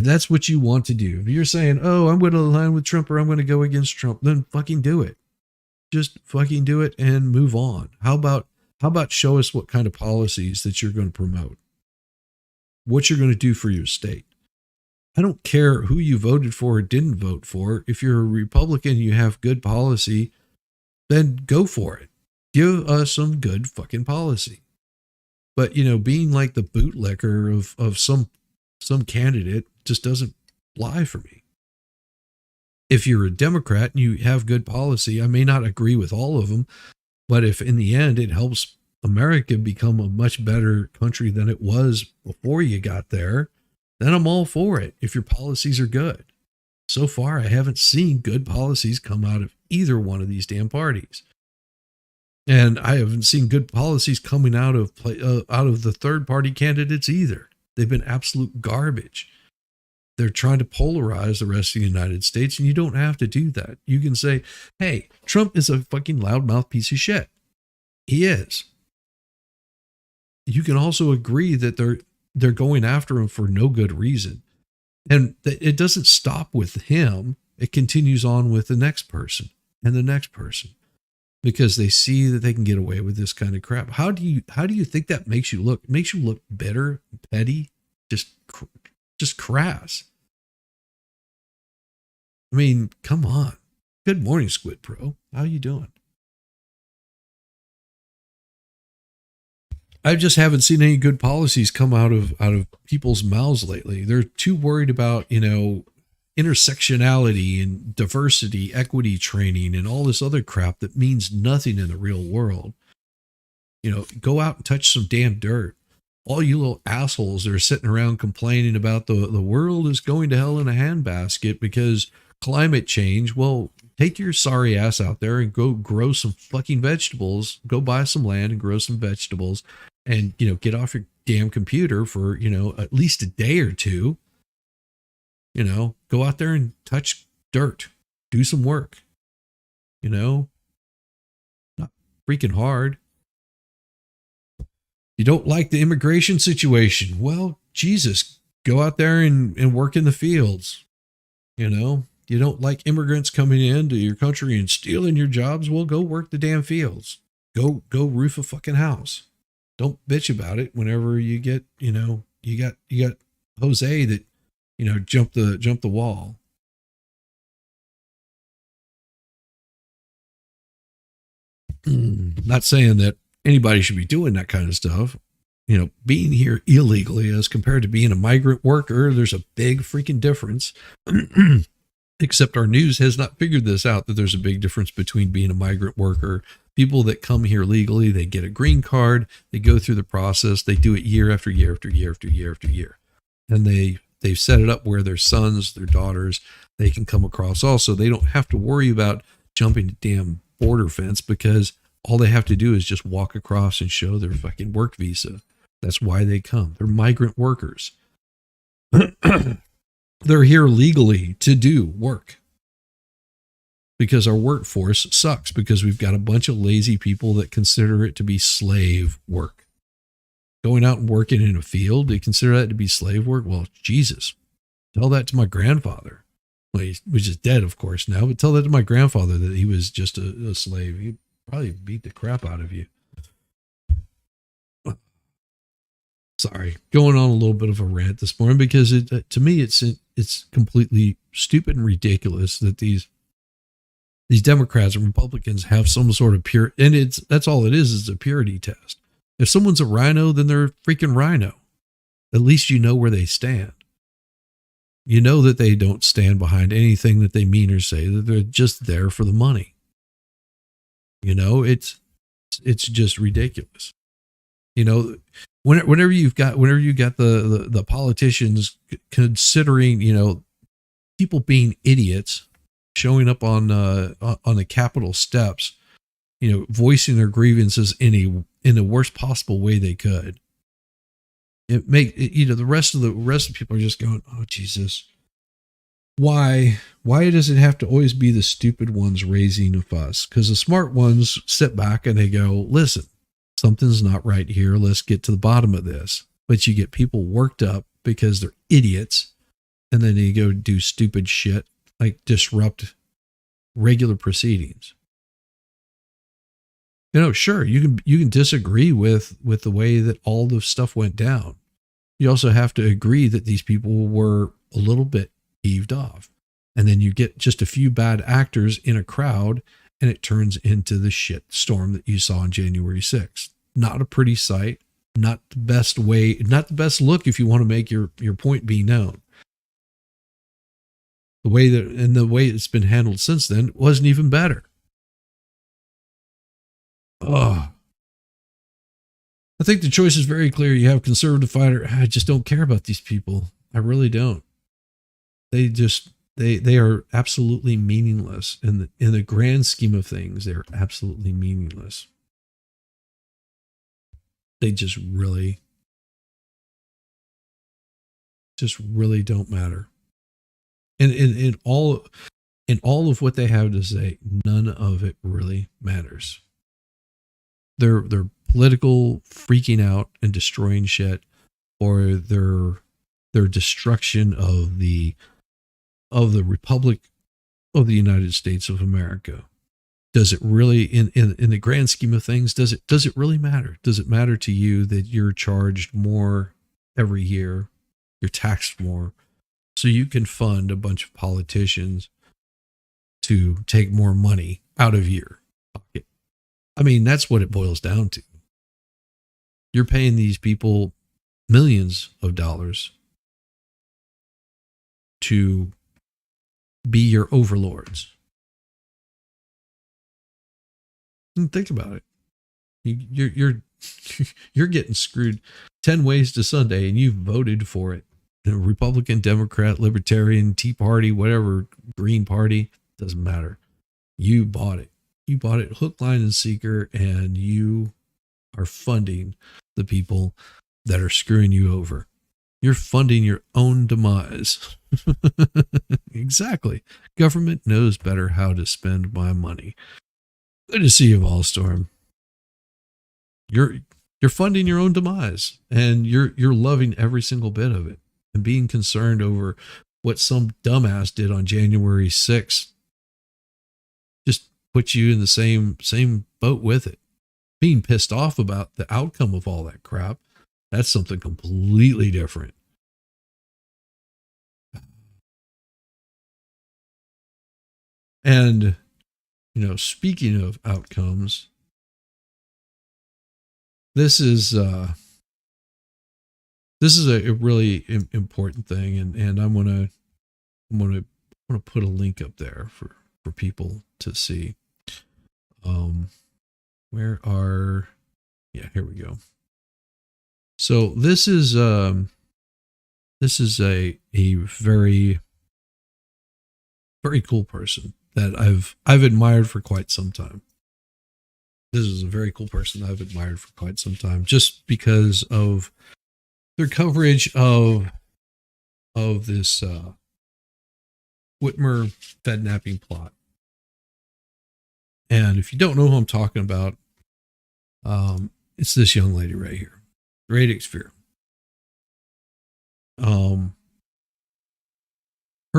that's what you want to do, if you're saying, oh, I'm going to align with Trump or I'm going to go against Trump, then fucking do it. Just fucking do it and move on. How about show us what kind of policies that you're going to promote? What you're going to do for your state. I don't care who you voted for or didn't vote for. If you're a Republican, you have good policy, then go for it. Give us some good fucking policy. But, being like the bootlicker of some candidate just doesn't fly for me. If you're a Democrat and you have good policy, I may not agree with all of them, but if in the end it helps America become a much better country than it was before you got there, then I'm all for it if your policies are good. So far, I haven't seen good policies come out of either one of these damn parties. And I haven't seen good policies coming out of the third party candidates either. They've been absolute garbage. They're trying to polarize the rest of the United States, and you don't have to do that. You can say, hey, Trump is a fucking loudmouth piece of shit. He is. You can also agree that they're going after him for no good reason. And it doesn't stop with him. It continues on with the next person and the next person, because they see that they can get away with this kind of crap. How do you think that makes you look? It makes you look bitter, petty, just crass. I mean, come on. Good morning, Squid Pro. How you doing? I just haven't seen any good policies come out of people's mouths lately. They're too worried about, intersectionality and diversity, equity training, and all this other crap that means nothing in the real world. Go out and touch some damn dirt. All you little assholes that are sitting around complaining about the world is going to hell in a handbasket because climate change. Well, take your sorry ass out there and go grow some fucking vegetables. Go buy some land and grow some vegetables, and get off your damn computer for at least a day or two. Go out there and touch dirt. Do some work. Not freaking hard. You don't like the immigration situation? Well, Jesus, go out there and work in the fields. You don't like immigrants coming into your country and stealing your jobs? Well, go work the damn fields. Go roof a fucking house. Don't bitch about it whenever you get, you got Jose that, jump the wall. Not saying that anybody should be doing that kind of stuff. Being here illegally as compared to being a migrant worker, there's a big freaking difference. Except our news has not figured this out, that there's a big difference between being a migrant worker People that come here legally, they get a green card, they go through the process, they do it year after year after year after year after year. And they've set it up where their sons, their daughters, they can come across also. They don't have to worry about jumping the damn border fence because all they have to do is just walk across and show their fucking work visa. That's why they come. They're migrant workers. They're here legally to do work. Because our workforce sucks, because we've got a bunch of lazy people that consider it to be slave work. Going out and working in a field, they consider that to be slave work? Well, Jesus, tell that to my grandfather. Well, which is dead, of course, now, but tell that to my grandfather that he was just a slave. He'd probably beat the crap out of you. Sorry, going on a little bit of a rant this morning, because to me, it's completely stupid and ridiculous that these Democrats and Republicans have some sort of pure, and that's all it is a purity test. If someone's a rhino, then they're a freaking rhino. At least you know where they stand. You know that they don't stand behind anything that they mean or say, that they're just there for the money. You know, it's just ridiculous. You know, whenever you got the politicians considering, you know, people being idiots, showing up on the Capitol steps, you know, voicing their grievances in the worst possible way they could. You know, the rest of the people are just going, oh Jesus, why does it have to always be the stupid ones raising a fuss? Because the smart ones sit back and they go, listen, something's not right here. Let's get to the bottom of this. But you get people worked up because they're idiots, and then they go do stupid shit like disrupt regular proceedings. You know, sure, you can disagree with the way that all the stuff went down. You also have to agree that these people were a little bit heaved off. And then you get just a few bad actors in a crowd, and it turns into the shit storm that you saw on January 6th. Not a pretty sight, not the best way, not the best look if you want to make your point be known. The way it's been handled since then wasn't even better. Oh, I think the choice is very clear. You have conservative fighter. I just don't care about these people. I really don't. They are absolutely meaningless in the grand scheme of things. They're absolutely meaningless. They just really don't matter. And in all of what they have to say, none of it really matters. Their political freaking out and destroying shit, or their destruction of the Republic of the United States of America. Does it really, in the grand scheme of things, does it really matter? Does it matter to you that you're charged more every year, you're taxed more, so you can fund a bunch of politicians to take more money out of your pocket? I mean, that's what it boils down to. You're paying these people millions of dollars to be your overlords. And think about it. You're getting screwed 10 ways to Sunday, and you voted for it. Republican, Democrat, Libertarian, Tea Party, whatever, Green Party, doesn't matter. You bought it. You bought it hook, line, and sinker, and you are funding the people that are screwing you over. You're funding your own demise. Exactly. Government knows better how to spend my money. Good to see you, Volstorm. You're funding your own demise, and you're loving every single bit of it, and being concerned over what some dumbass did on January 6th just puts you in the same boat with it. Being pissed off about the outcome of all that crap, that's something completely different. And, you know, speaking of outcomes, this is a really important thing, and I'm gonna put a link up there for people to see. Where are, yeah, here we go. So this is a very, very cool person that I've admired for quite some time. This is a very cool person I've admired for quite some time, just because of their coverage of this Whitmer Fednapping plot. And if you don't know who I'm talking about, it's this young lady right here, Radix Fear. Her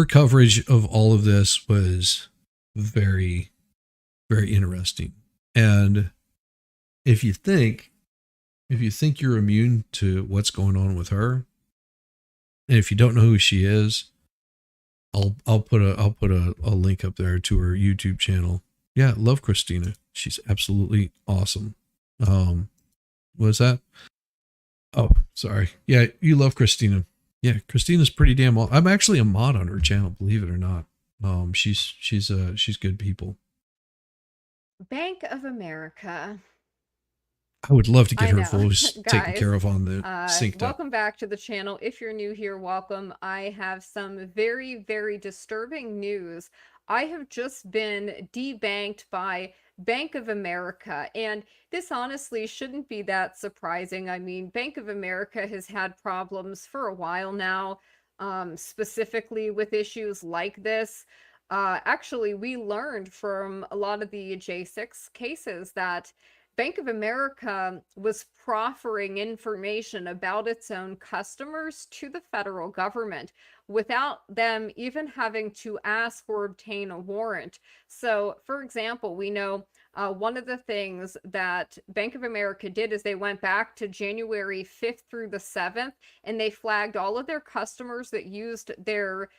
coverage of all of this was very, very interesting. And if you think you're immune to what's going on with her, and if you don't know who she is, I'll put a link up there to her YouTube channel. Yeah, love Christina. She's absolutely awesome. What was that? Oh, sorry. Yeah, you love Christina. Yeah, Christina's pretty damn awesome. I'm actually a mod on her channel, believe it or not. She's good people. Bank of America. I would love to get I her know. voice taken Guys, care of on the synced up. welcome back to the channel. If you're new here, welcome. I have some very, very disturbing news. I have just been debanked by Bank of America, and this honestly shouldn't be that surprising. I mean, Bank of America has had problems for a while now, specifically with issues like this. Actually, we learned from a lot of the J6 cases that Bank of America was proffering information about its own customers to the federal government without them even having to ask or obtain a warrant. So, for example, we know one of the things that Bank of America did is they went back to January 5th through the 7th, and they flagged all of their customers that used their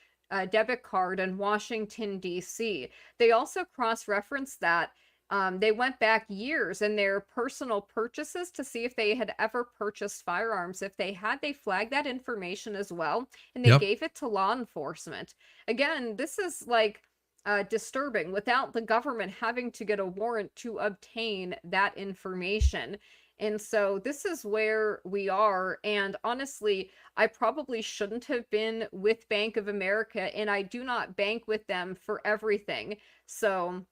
debit card in Washington, D.C. They also cross-referenced that. They went back years in their personal purchases to see if they had ever purchased firearms. If they had, they flagged that information as well, and they gave it to law enforcement. Again, this is like disturbing without the government having to get a warrant to obtain that information. And so this is where we are. And honestly, I probably shouldn't have been with Bank of America, and I do not bank with them for everything. So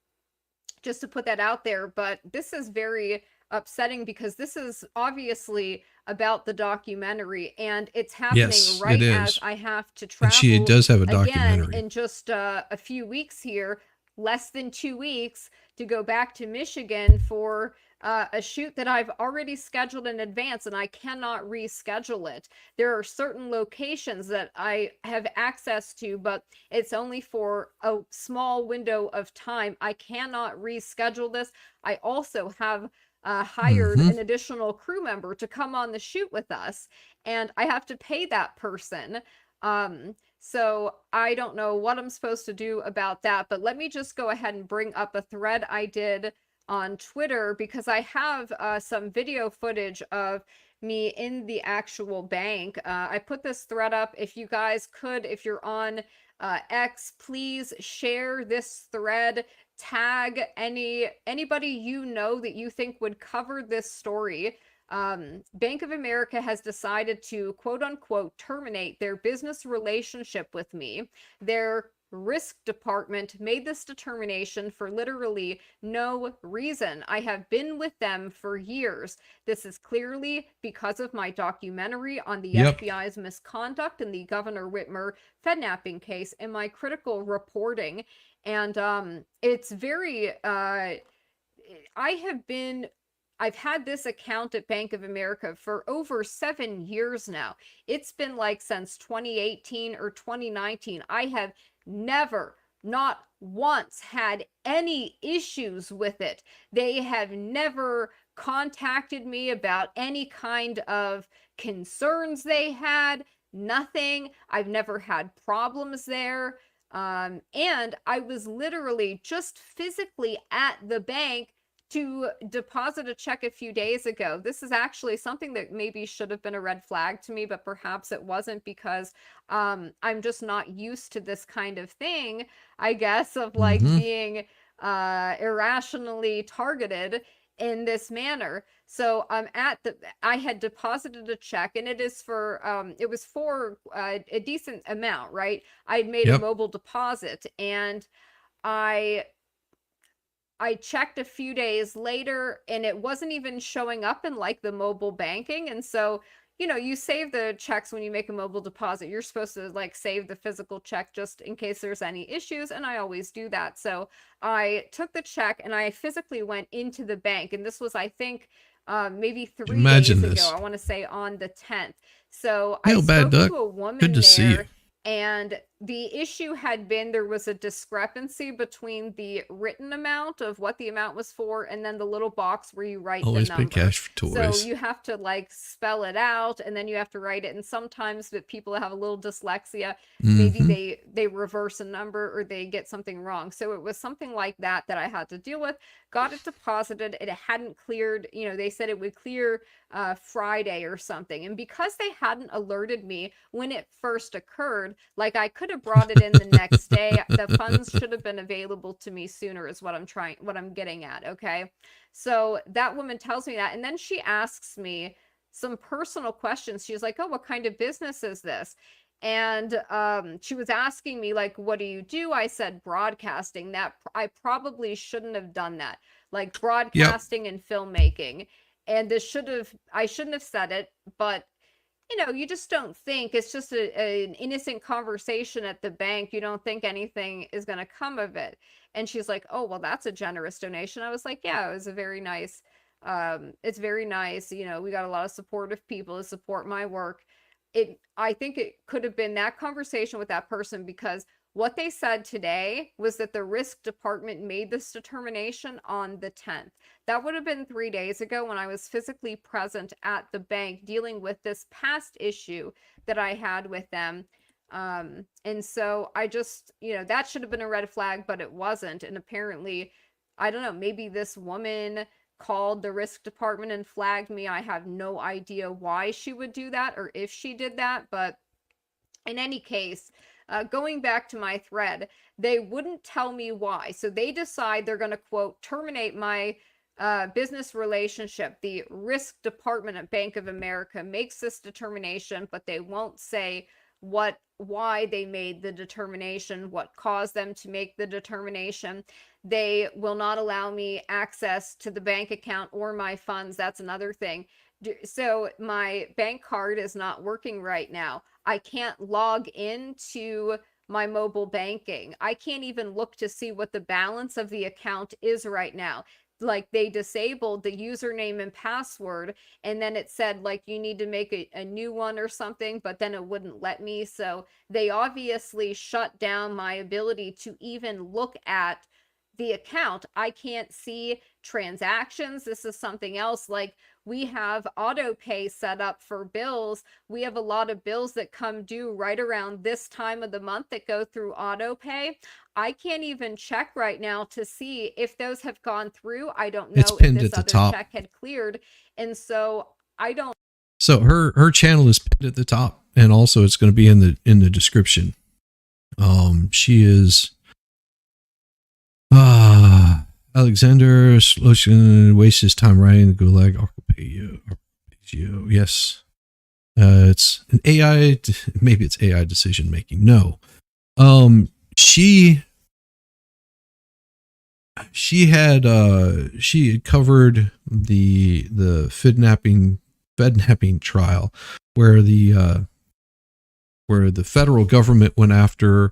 just to put that out there, but this is very upsetting because this is obviously about the documentary, and it's happening right as I have to travel. And she does have a again documentary in just a few weeks here, less than 2 weeks, to go back to Michigan for a shoot that I've already scheduled in advance, and I cannot reschedule it. There are certain locations that I have access to, but it's only for a small window of time. I cannot reschedule this. I also have hired an additional crew member to come on the shoot with us, and I have to pay that person. So I don't know what I'm supposed to do about that, but let me just go ahead and bring up a thread I did on Twitter, because I have some video footage of me in the actual bank. I put this thread up. If you guys could, if you're on X, please share this thread, tag anybody you know that you think would cover this story. Bank of America has decided to quote unquote terminate their business relationship with me. Their risk department made this determination for literally no reason. I have been with them for years. This is clearly because of my documentary on the FBI's misconduct in the Governor Whitmer Fednapping case and my critical reporting. And it's very I've had this account at Bank of America for over 7 years now. It's been like since 2018 or 2019. I have never, not once, had any issues with it. They have never contacted me about any kind of concerns they had, nothing. I've never had problems there. And I was literally just physically at the bank to deposit a check a few days ago. This is actually something that maybe should have been a red flag to me, but perhaps it wasn't, because I'm just not used to this kind of thing, I guess, of like being irrationally targeted. in this manner. So I had deposited a check, and it is for, it was for a decent amount, right? I'd made a Yep. mobile deposit, and I checked a few days later, and it wasn't even showing up in like the mobile banking. And so, you save the checks when you make a mobile deposit. You're supposed to like save the physical check just in case there's any issues. And I always do that. So I took the check and I physically went into the bank. And this was, I think, maybe 3 days Imagine ago. this. I want to say on the 10th. So I Hail, Bad spoke Duck. to a Good woman to see you. there, and the issue had been there was a discrepancy between the written amount of what the amount was for and then the little box where you write Always the big number. cash for toys. So you have to like spell it out, and then you have to write it. And sometimes with people that have a little dyslexia, maybe Mhm. they reverse a number or they get something wrong. So it was something like that I had to deal with. Got it deposited. It hadn't cleared. They said it would clear Friday or something. And because they hadn't alerted me when it first occurred, like I could have brought it in the next day. The funds should have been available to me sooner is what I'm getting at. Okay. So that woman tells me that. And then she asks me some personal questions. She's like, "Oh, what kind of business is this?" And she was asking me like, "What do you do?" I said broadcasting. That I probably shouldn't have done that, like Yep. broadcasting and filmmaking. And I shouldn't have said it, but you just don't think. It's just an innocent conversation at the bank. You don't think anything is going to come of it. And she's like, "Oh, well, that's a generous donation." I was like, "Yeah, it was a very nice, it's very nice. We got a lot of supportive people to support my work." I think it could have been that conversation with that person, because what they said today was that the risk department made this determination on the 10th. That would have been 3 days ago when I was physically present at the bank dealing with this past issue that I had with them. And so I just, that should have been a red flag, but it wasn't. And apparently, I don't know, maybe this woman called the risk department and flagged me. I have no idea why she would do that or if she did that, but in any case, going back to my thread, they wouldn't tell me why. So they decide they're going to, quote, terminate my business relationship. The risk department at Bank of America makes this determination, but they won't say why they made the determination, what caused them to make the determination. They will not allow me access to the bank account or my funds. That's another thing. So my bank card is not working right now. I can't log into my mobile banking. I can't even look to see what the balance of the account is right now. Like they disabled the username and password, and then it said like you need to make a new one or something, but then it wouldn't let me. So they obviously shut down my ability to even look at the account. I can't see transactions. This is something else. Like we have auto pay set up for bills. We have a lot of bills that come due right around this time of the month that go through auto pay. I can't even check right now to see if those have gone through. I don't It's know if pinned this at the other top. check had cleared. And so I don't. So her channel is pinned at the top, and also it's going to be in the description. She is Alexander Sloshin wastes his time writing the Gulag Arpeggio. Yes. It's an AI, maybe it's AI decision making. No. She had covered the Fednapping trial where the federal government went after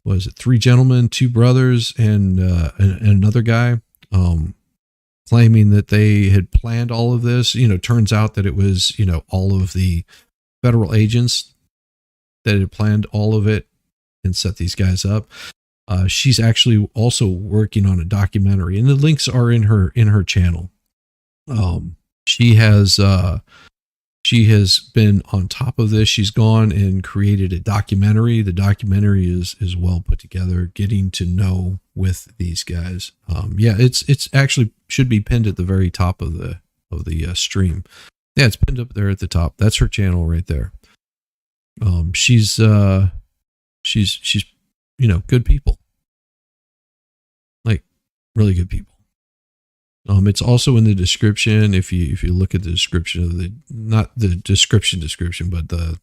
was it 3 gentlemen, 2 brothers, and another guy, claiming that they had planned all of this. Turns out that it was, all of the federal agents that had planned all of it and set these guys up. She's actually also working on a documentary, and the links are in her channel. She has been on top of this. She's gone and created a documentary. The documentary is well put together, getting to know with these guys. It's actually should be pinned at the very top of the stream. Yeah, it's pinned up there at the top. That's her channel right there. She's good people, like really good people. It's also in the description. If you look at the description of not the description, but the,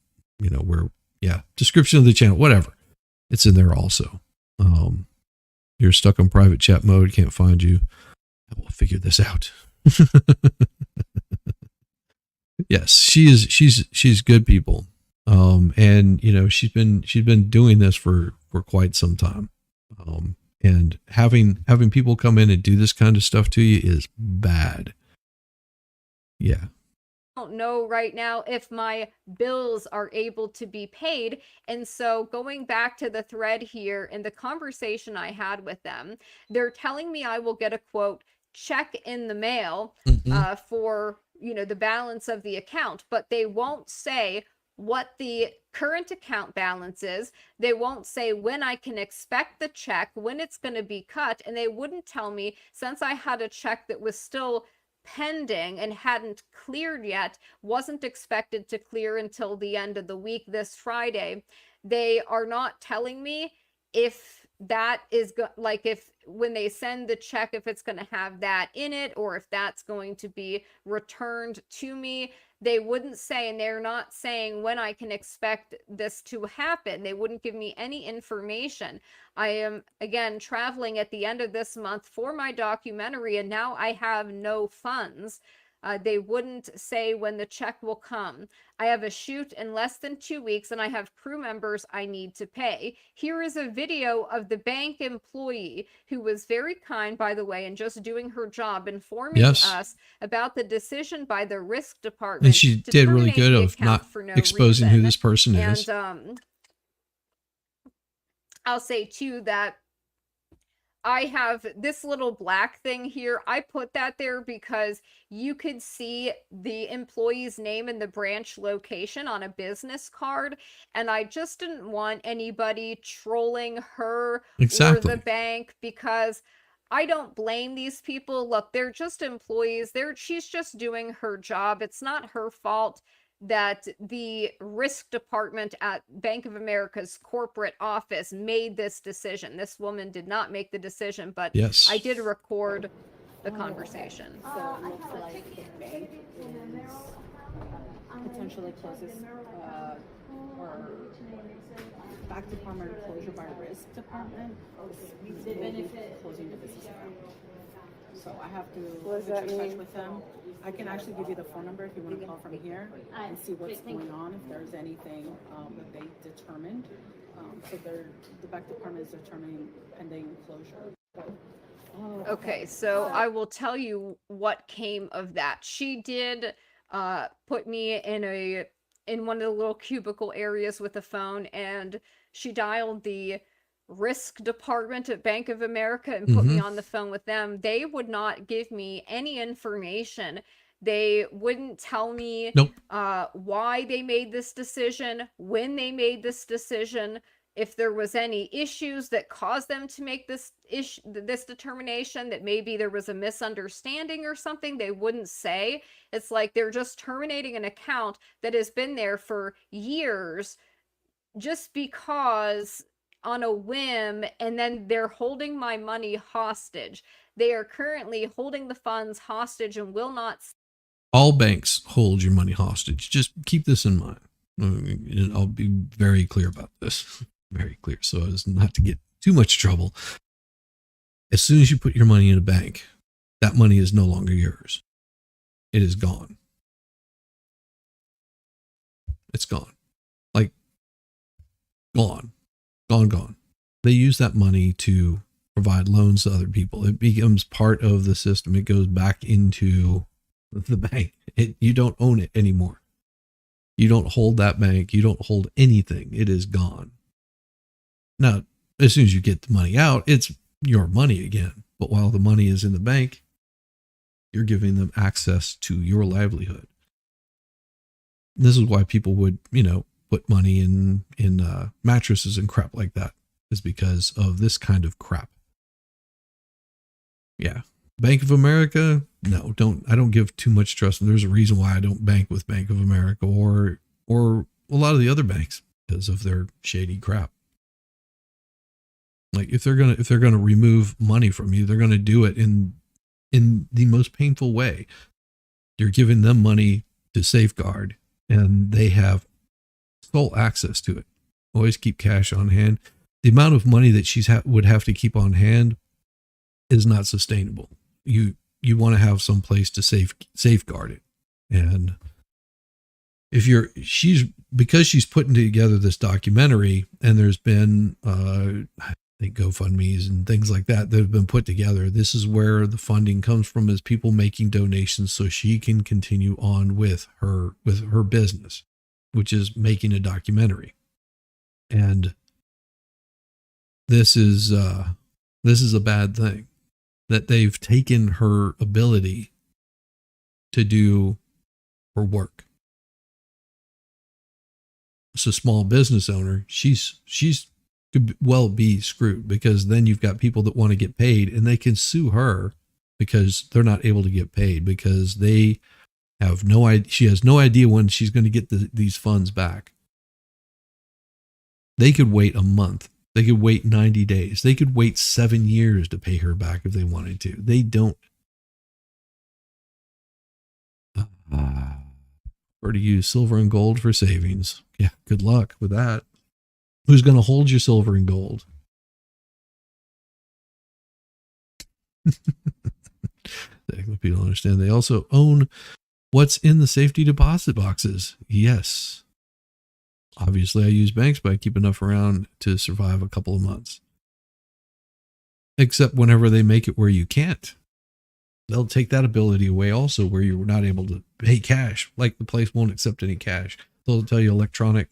description of the channel, whatever, it's in there also. You're stuck on private chat mode, can't find you. I will figure this out. Yes, she's good people. And she's been doing this for quite some time. And having people come in and do this kind of stuff to you is bad. Yeah. I don't know right now if my bills are able to be paid. And so going back to the thread here and the conversation I had with them, they're telling me I will get a quote check in the mail for, the balance of the account, but they won't say what the current account balance is. They won't say when I can expect the check, when it's going to be cut. And they wouldn't tell me, since I had a check that was still pending and hadn't cleared yet, wasn't expected to clear until the end of the week this Friday. They are not telling me if that is if when they send the check, if it's going to have that in it or if that's going to be returned to me. They wouldn't say, and they're not saying when I can expect this to happen. They wouldn't give me any information. I am, again, traveling at the end of this month for my documentary, and now I have no funds. They wouldn't say when the check will come. I have a shoot in less than 2 weeks, and I have crew members I need to pay. Here is a video of the bank employee who was very kind, by the way, and just doing her job, informing us about the decision by the risk department. And she did really good of not exposing who this person is. And I'll say too that I have this little black thing here. I put that there because you could see the employee's name and the branch location on a business card. And I just didn't want anybody trolling her or the bank, because I don't blame these people. Look, they're just employees. She's just doing her job. It's not her fault that the risk department at Bank of America's corporate office made this decision. This woman did not make the decision, but yes, I did record the conversation. So it looks like the bank is potentially closes or back department closure by risk department benefit closing the business account. So I have to put you in touch with them. I can actually give you the phone number if you want to call from here and see what's going on, if there's anything that they determined. So the back department is determining pending closure. Okay, so I will tell you what came of that. She did put me in one of the little cubicle areas with a phone, and she dialed the risk department at Bank of America and put me on the phone with them. They would not give me any information. They wouldn't tell me why they made this decision, when they made this decision, if there was any issues that caused them to make this determination, that maybe there was a misunderstanding or something. They wouldn't say. It's like they're just terminating an account that has been there for years just because, on a whim, and then they're holding my money hostage. They are currently holding the funds hostage and will not. All banks hold your money hostage. Just keep this in mind. And I'll be very clear about this. Very clear, so as not to get too much trouble. As soon as you put your money in a bank, that money is no longer yours. It is gone. It's gone. Like, gone. Gone. They use that money to provide loans to other people. It becomes part of the system. It goes back into the bank. You don't own it anymore. You don't hold that bank. You don't hold anything. It is gone. Now, as soon as you get the money out, it's your money again. But while the money is in the bank, you're giving them access to your livelihood. This is why people would, put money in mattresses and crap like that, is because of this kind of crap. Yeah. Bank of America, no, I don't give too much trust. And there's a reason why I don't bank with Bank of America or a lot of the other banks, because of their shady crap. Like if they're gonna remove money from you, they're gonna do it in in the most painful way. You're giving them money to safeguard, and they have sole access to it. Always keep cash on hand. The amount of money that she's would have to keep on hand is not sustainable. You want to have some place to safeguard it. And if because she's putting together this documentary, and there's been I think GoFundMe's and things like that have been put together. This is where the funding comes from, is people making donations so she can continue on with her business, which is making a documentary. And this is a bad thing, that they've taken her ability to do her work. As a small business owner, she's could well be screwed, because then you've got people that want to get paid, and they can sue her because they're not able to get paid, because they have no idea. She has no idea when she's going to get these funds back. They could wait a month. They could wait 90 days. They could wait 7 years to pay her back if they wanted to. They don't. Or to use silver and gold for savings. Yeah, good luck with that. Who's going to hold your silver and gold? People don't understand. They also own what's in the safety deposit boxes. Yes. Obviously, I use banks, but I keep enough around to survive a couple of months. Except whenever they make it where you can't. They'll take that ability away also, where you're not able to pay cash. Like the place won't accept any cash. They'll tell you electronic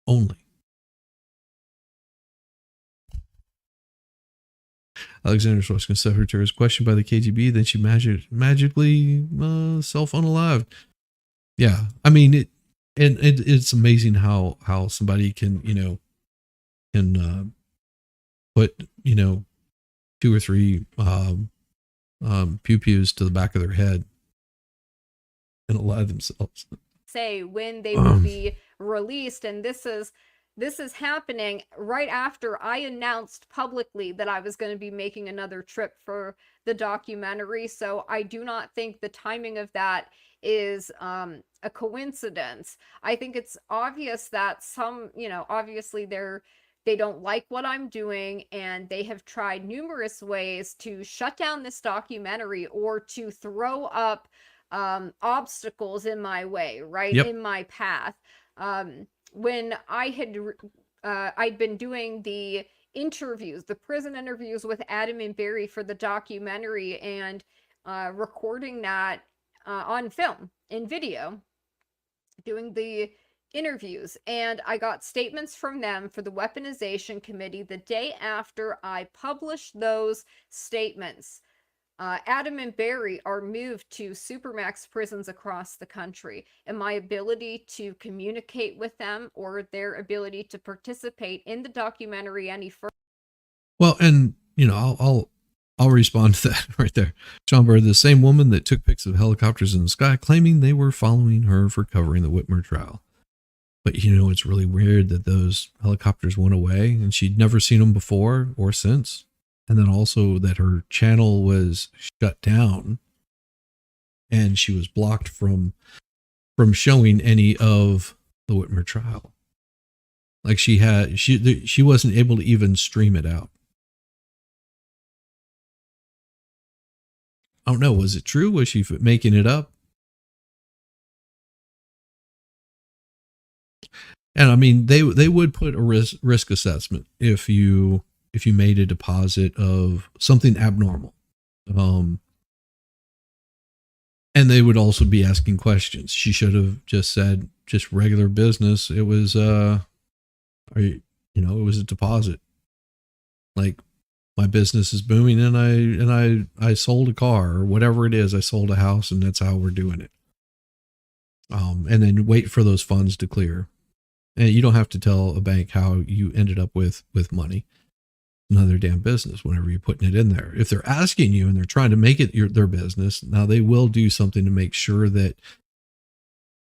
only. Alexander Schwarzkopf, secretary, is questioned by the KGB. Then she magically self-unalived. Yeah, I mean it's amazing how somebody can put 2 or 3 pew-pews to the back of their head and alive themselves. Say when they will be released, and this is happening right after I announced publicly that I was going to be making another trip for the documentary. So I do not think the timing of that is a coincidence. I think it's obvious that obviously they don't like what I'm doing, and they have tried numerous ways to shut down this documentary or to throw up obstacles in my way, right? Yep. In my path. When I'd been doing the prison interviews with Adam and Barry for the documentary, and recording that on film, in video, doing the interviews, and I got statements from them for the weaponization committee the day after I published those statements. Adam and Barry are moved to supermax prisons across the country, and my ability to communicate with them, or their ability to participate in the documentary any further. Well, and I'll respond to that right there. Sean Bird, the same woman that took pics of helicopters in the sky, claiming they were following her for covering the Whitmer trial. But it's really weird that those helicopters went away, and she'd never seen them before or since. And then also that her channel was shut down, and she was blocked from showing any of the Whitmer trial. Like she wasn't able to even stream it out. I don't know. Was it true? Was she making it up? And I mean, they would put a risk assessment if you made a deposit of something abnormal. And they would also be asking questions. She should have just said, just regular business. It was, it was a deposit. Like, my business is booming, and I sold a car, or whatever it is. I sold a house, and that's how we're doing it. And then wait for those funds to clear. And you don't have to tell a bank how you ended up with money. Another damn business whenever you're putting it in there. If they're asking you and they're trying to make it their business, now they will do something to make sure that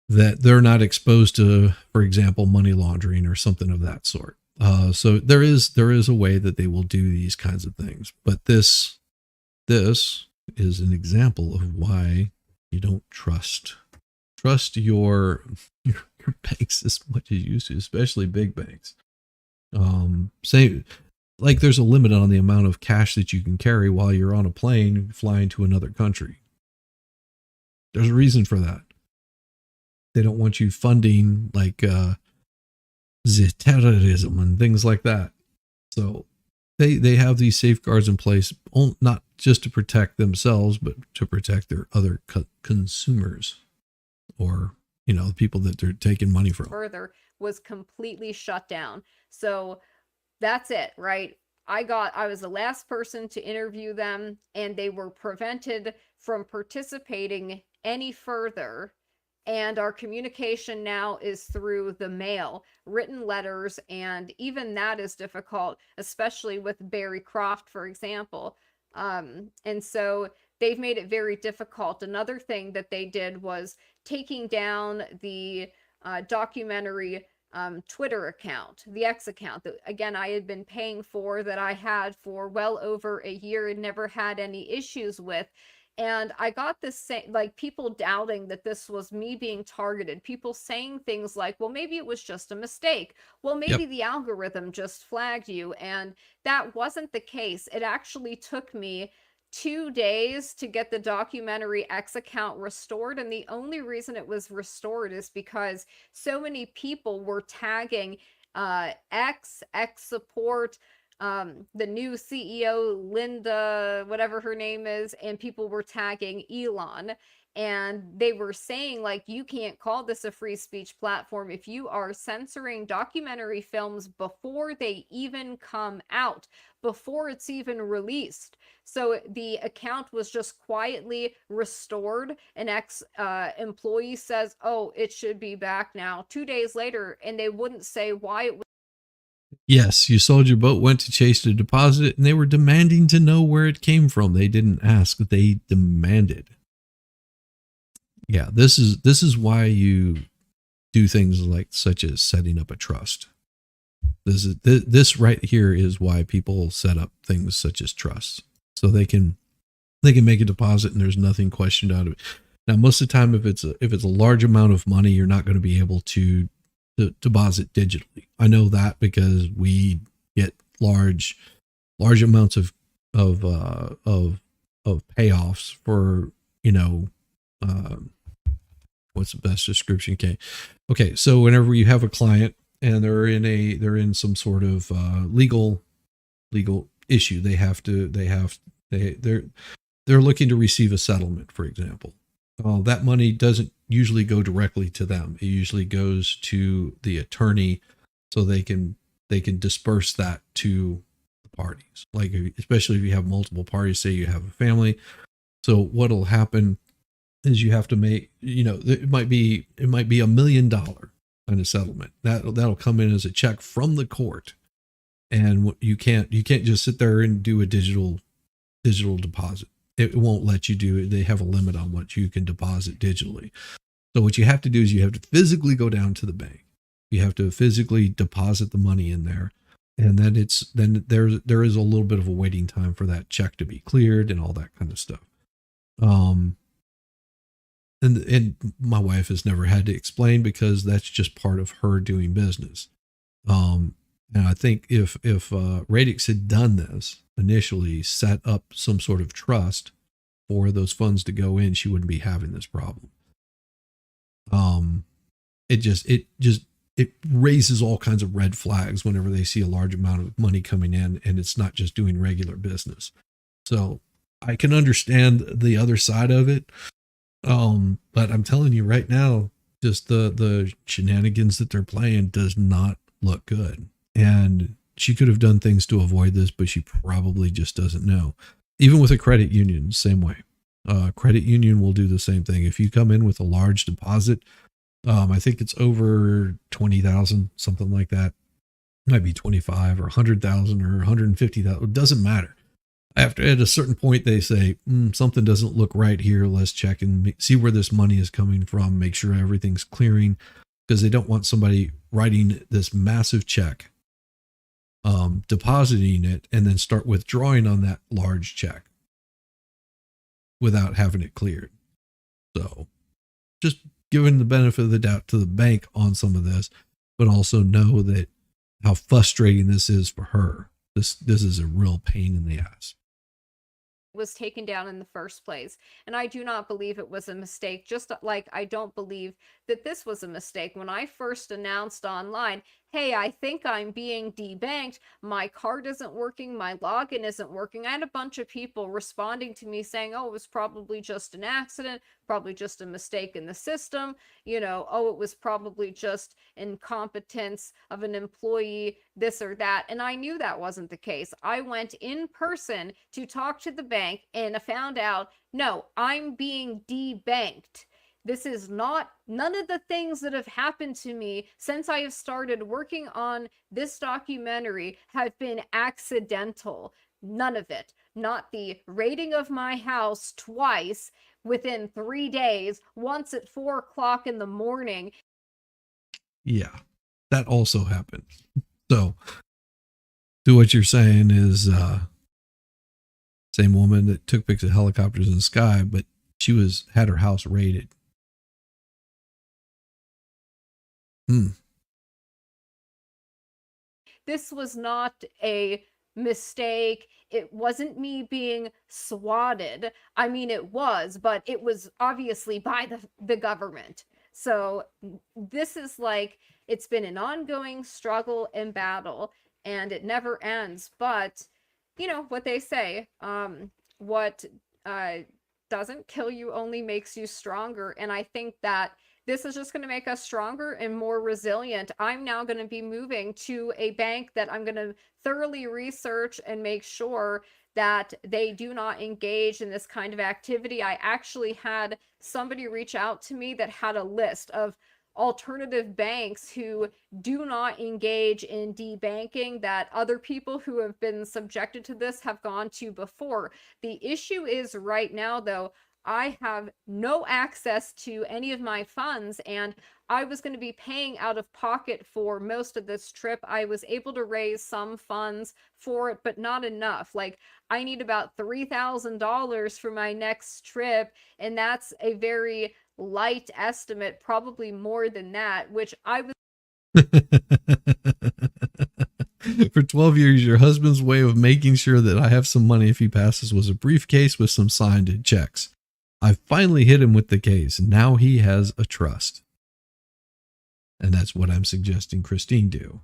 they're not exposed to, for example, money laundering or something of that sort. So there is a way that they will do these kinds of things. But this is an example of why you don't trust your banks as much as you used to, especially big banks. Say like there's a limit on the amount of cash that you can carry while you're on a plane flying to another country. There's a reason for that. They don't want you funding like the terrorism and things like that. So they have these safeguards in place, not just to protect themselves, but to protect their other consumers, or the people that they're taking money from. Further was completely shut down. So that's it, right? I was the last person to interview them, and they were prevented from participating any further. And our communication now is through the mail, written letters, and even that is difficult, especially with Barry Croft, for example. And so they've made it very difficult. Another thing that they did was taking down the documentary Twitter account, the X account that, again, I had been paying for, that I had for well over a year and never had any issues with. And I got this like people doubting that this was me being targeted, people saying things like, well, maybe it was just a mistake. Well, maybe the algorithm just flagged you. And that wasn't the case. It actually took me 2 days to get the documentary X account restored. And the only reason it was restored is because so many people were tagging X support, the new CEO, Linda, whatever her name is, and people were tagging Elon. And they were saying, like, you can't call this a free speech platform if you are censoring documentary films before they even come out, before it's even released. So the account was just quietly restored. An ex-employee says, oh, it should be back now. 2 days later, and they wouldn't say why it was. Yes, you sold your boat, went to Chase to deposit it, and they were demanding to know where it came from. They didn't ask, they demanded. Yeah, this is why you do things like such as setting up a trust. This right here is why people set up things such as trusts, so they can make a deposit and there's nothing questioned out of it. Now, most of the time, if it's a large amount of money, you're not going to be able to deposit digitally. I know that because we get large amounts of payoffs for, what's the best description? Okay. So whenever you have a client and they're in some sort of legal issue, they're looking to receive a settlement, for example. That money doesn't usually go directly to them. It usually goes to the attorney, so they can disperse that to the parties. Like, especially if you have multiple parties, say you have a family. So what'll happen is you have to make, it might be $1 million kind of settlement. That'll come in as a check from the court, and you can't just sit there and do a digital deposit. It won't let you do it. They have a limit on what you can deposit digitally. So what you have to do is you have to physically go down to the bank. You have to physically deposit the money in there. And then there is a little bit of a waiting time for that check to be cleared and all that kind of stuff. And my wife has never had to explain, because that's just part of her doing business. And I think if Radix had done this initially, set up some sort of trust for those funds to go in, she wouldn't be having this problem. It raises all kinds of red flags whenever they see a large amount of money coming in and it's not just doing regular business. So I can understand the other side of it. But I'm telling you right now, just the shenanigans that they're playing does not look good. And she could have done things to avoid this, but she probably just doesn't know. Even with a credit union, same way. Credit union will do the same thing. If you come in with a large deposit, I think it's over 20,000, something like that. It might be 25 or 100,000 or 150,000. It doesn't matter. At a certain point, they say, something doesn't look right here. Let's check and see where this money is coming from. Make sure everything's clearing, because they don't want somebody writing this massive check, depositing it, and then start withdrawing on that large check. without having it cleared. So just giving the benefit of the doubt to the bank on some of this, but also know that how frustrating this is for her. This is a real pain in the ass. Was taken down in the first place. And I do not believe it was a mistake, just like I don't believe that this was a mistake. When I first announced online, hey, I think I'm being debanked, my card isn't working, my login isn't working, I had a bunch of people responding to me saying, oh, it was probably just an accident, probably just a mistake in the system, oh, it was probably just incompetence of an employee, this or that. And I knew that wasn't the case. I went in person to talk to the bank and found out, no, I'm being debanked. This is not, none of the things that have happened to me since I have started working on this documentary have been accidental. None of it. Not the raiding of my house twice within 3 days, once at 4 o'clock in the morning. Yeah, that also happened. So, what you're saying is, same woman that took pics of helicopters in the sky, but she had her house raided. This was not a mistake. It wasn't me being swatted. I mean, it was, but it was obviously by the government. So this is like, it's been an ongoing struggle and battle, and it never ends. But what they say, what doesn't kill you only makes you stronger. And I think that this is just going to make us stronger and more resilient. I'm now going to be moving to a bank that I'm going to thoroughly research and make sure that they do not engage in this kind of activity. I actually had somebody reach out to me that had a list of alternative banks who do not engage in debanking that other people who have been subjected to this have gone to before. The issue is right now, though, I have no access to any of my funds, and I was going to be paying out of pocket for most of this trip. I was able to raise some funds for it, but not enough. Like, I need about $3,000 for my next trip, and that's a very light estimate, probably more than that, which I was For 12 years, your husband's way of making sure that I have some money if he passes was a briefcase with some signed checks. I finally hit him with the case. Now he has a trust. And that's what I'm suggesting Christine do.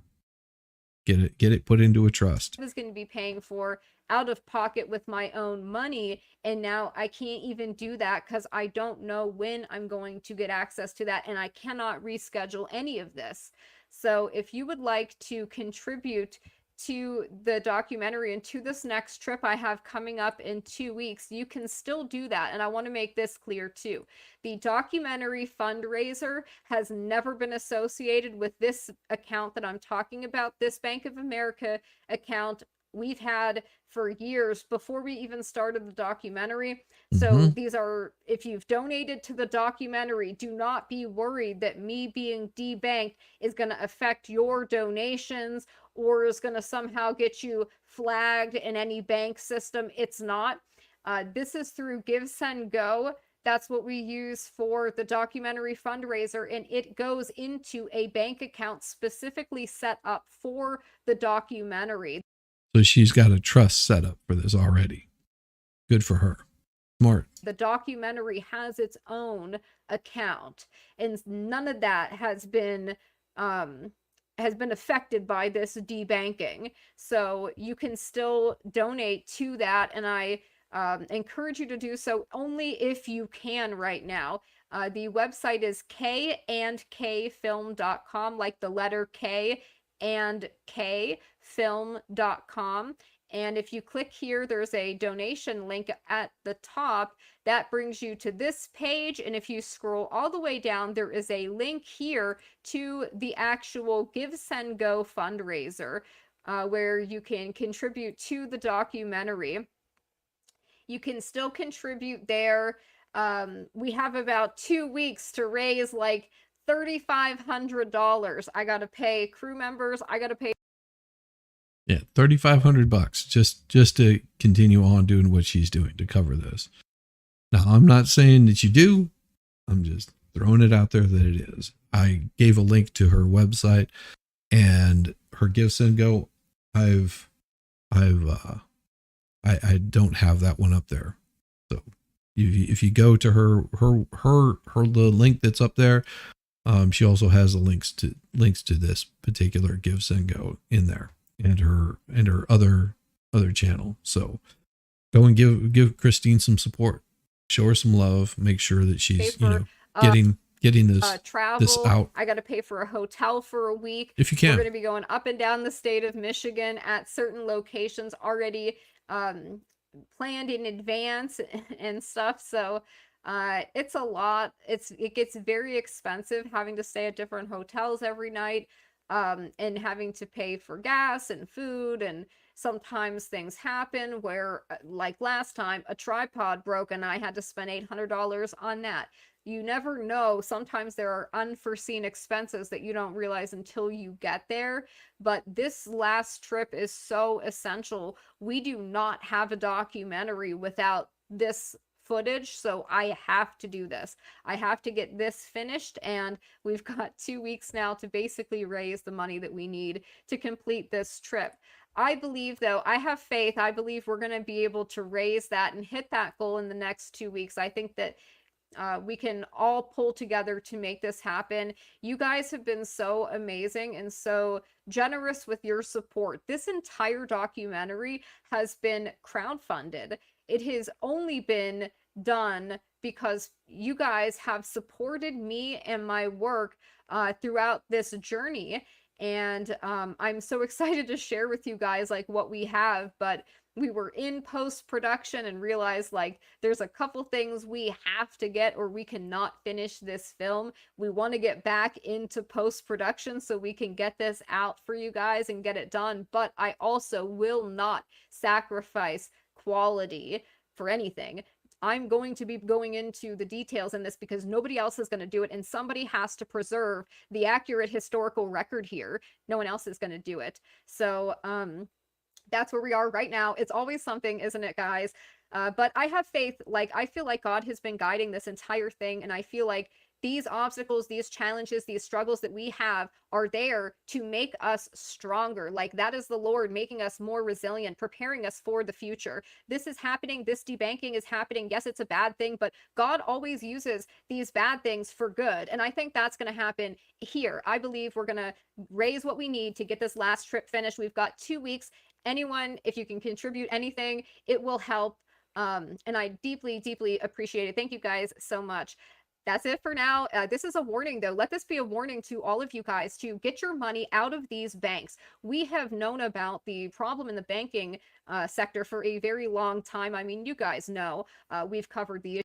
Get it put into a trust. was going to be paying for out of pocket with my own money, and now I can't even do that because I don't know when I'm going to get access to that, and I cannot reschedule any of this. So if you would like to contribute to the documentary and to this next trip I have coming up in 2 weeks, you can still do that. And I want to make this clear too. The documentary fundraiser has never been associated with this account that I'm talking about. This Bank of America account we've had for years before we even started the documentary. So these are, if you've donated to the documentary, do not be worried that me being debanked is going to affect your donations or is going to somehow get you flagged in any bank system. It's not. This is through Give, Send, Go. That's what we use for the documentary fundraiser, and it goes into a bank account specifically set up for the documentary. So she's got a trust set up for this already. Good for her. Smart. The documentary has its own account, and none of that has been affected by this debanking. So you can still donate to that, and I encourage you to do so only if you can right now. The website is kandkfilm.com, like the letter K and kfilm.com. And if you click here, there's a donation link at the top that brings you to this page. And if you scroll all the way down, there is a link here to the actual Give, Send, Go fundraiser, where you can contribute to the documentary. You can still contribute there. We have about 2 weeks to raise like $3,500. I got to pay crew members. I got to pay. Yeah, $3,500 just to continue on doing what she's doing to cover this. Now, I'm not saying that you do. I'm just throwing it out there that it is. I gave a link to her website and her Gifts and Go. I don't have that one up there. So if you go to the link that's up there, she also has the links to this particular Gifts and Go in there, and her other channel. So go and give Christine some support, show her some love, make sure that she's getting this travel. out. I got to pay for a hotel for a week. If you can. We're going to be going up and down the state of Michigan at certain locations already planned in advance and stuff. So it's a lot. It gets very expensive having to stay at different hotels every night, and having to pay for gas and food. And sometimes things happen where, like last time, a tripod broke and I had to spend $800 on that. You never know. Sometimes there are unforeseen expenses that you don't realize until you get there. But this last trip is so essential. We do not have a documentary without this footage, so I have to do this. I have to get this finished, and we've got 2 weeks now to basically raise the money that we need to complete this trip. I believe, though, I have faith. I believe we're going to be able to raise that and hit that goal in the next 2 weeks. I think that we can all pull together to make this happen. You guys have been so amazing and so generous with your support. This entire documentary has been crowdfunded. It has only been done because you guys have supported me and my work throughout this journey. And I'm so excited to share with you guys like what we have, but we were in post-production and realized like there's a couple things we have to get or we cannot finish this film. We want to get back into post-production so we can get this out for you guys and get it done. But I also will not sacrifice quality for anything. I'm going to be going into the details in this because nobody else is going to do it, and somebody has to preserve the accurate historical record here. No one else is going to do it. So, that's where we are right now. It's always something, isn't it, guys? But I have faith. Like, I feel like God has been guiding this entire thing, and I feel like these obstacles, these challenges, these struggles that we have are there to make us stronger. Like, that is the Lord making us more resilient, preparing us for the future. This is happening. This debanking is happening. Yes, it's a bad thing, but God always uses these bad things for good. And I think that's going to happen here. I believe we're going to raise what we need to get this last trip finished. We've got 2 weeks. Anyone, if you can contribute anything, it will help. And I deeply, deeply appreciate it. Thank you guys so much. That's it for now. This is a warning, though. Let this be a warning to all of you guys to get your money out of these banks. We have known about the problem in the banking sector for a very long time. I mean, you guys know we've covered the issue.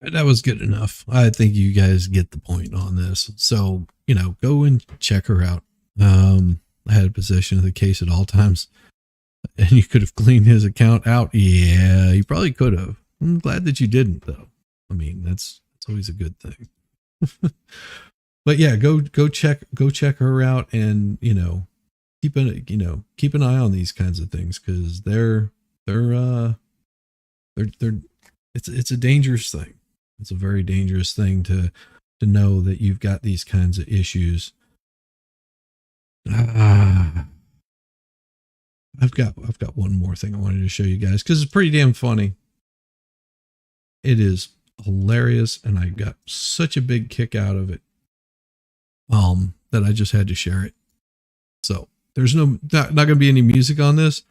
That was good enough. I think you guys get the point on this. So, go and check her out. I had possession of the case at all times, and you could have cleaned his account out. Yeah, you probably could have. I'm glad that you didn't, though. I mean, that's always a good thing. But yeah, go check her out, and keep an eye on these kinds of things, because it's a dangerous thing. It's a very dangerous thing to know that you've got these kinds of issues. I've got one more thing I wanted to show you guys because it's pretty damn funny. It is hilarious, and I got such a big kick out of it that I just had to share it. So there's not going to be any music on this,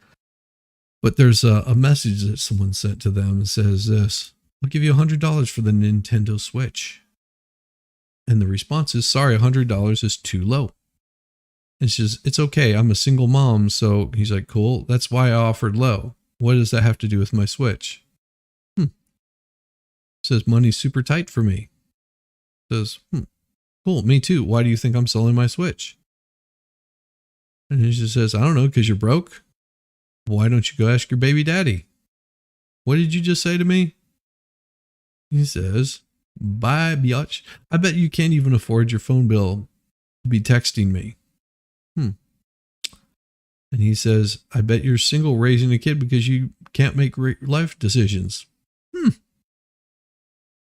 but there's a message that someone sent to them that says this: "I'll give you $100 for the Nintendo Switch." And the response is, "Sorry, $100 is too low." And she says, "It's okay. I'm a single mom." So he's like, "Cool. That's why I offered low. What does that have to do with my Switch?" Says, "Money's super tight for me." Says, "Cool. Me too. Why do you think I'm selling my Switch?" And he just says, "I don't know, because you're broke. Why don't you go ask your baby daddy?" "What did you just say to me?" He says, "Bye, biatch. I bet you can't even afford your phone bill to be texting me." And he says, I bet you're single raising a kid because you can't make life decisions.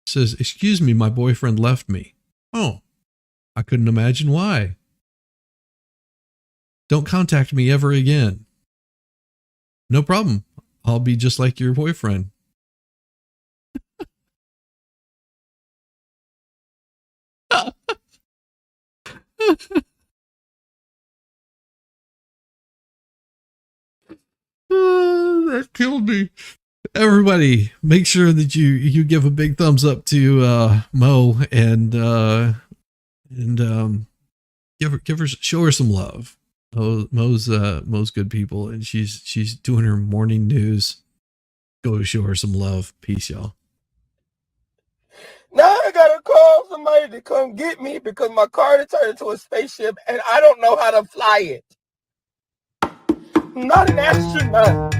Says, excuse me, my boyfriend left me. Oh, I couldn't imagine why. Don't contact me ever again. No problem. I'll be just like your boyfriend. That killed me. Everybody, make sure that you give a big thumbs up to Mo and give her show her some love. Mo's good people, and she's doing her morning news. Go show her some love. Peace, y'all. Now I gotta call somebody to come get me because my car turned into a spaceship and I don't know how to fly it. I'm not an astronaut.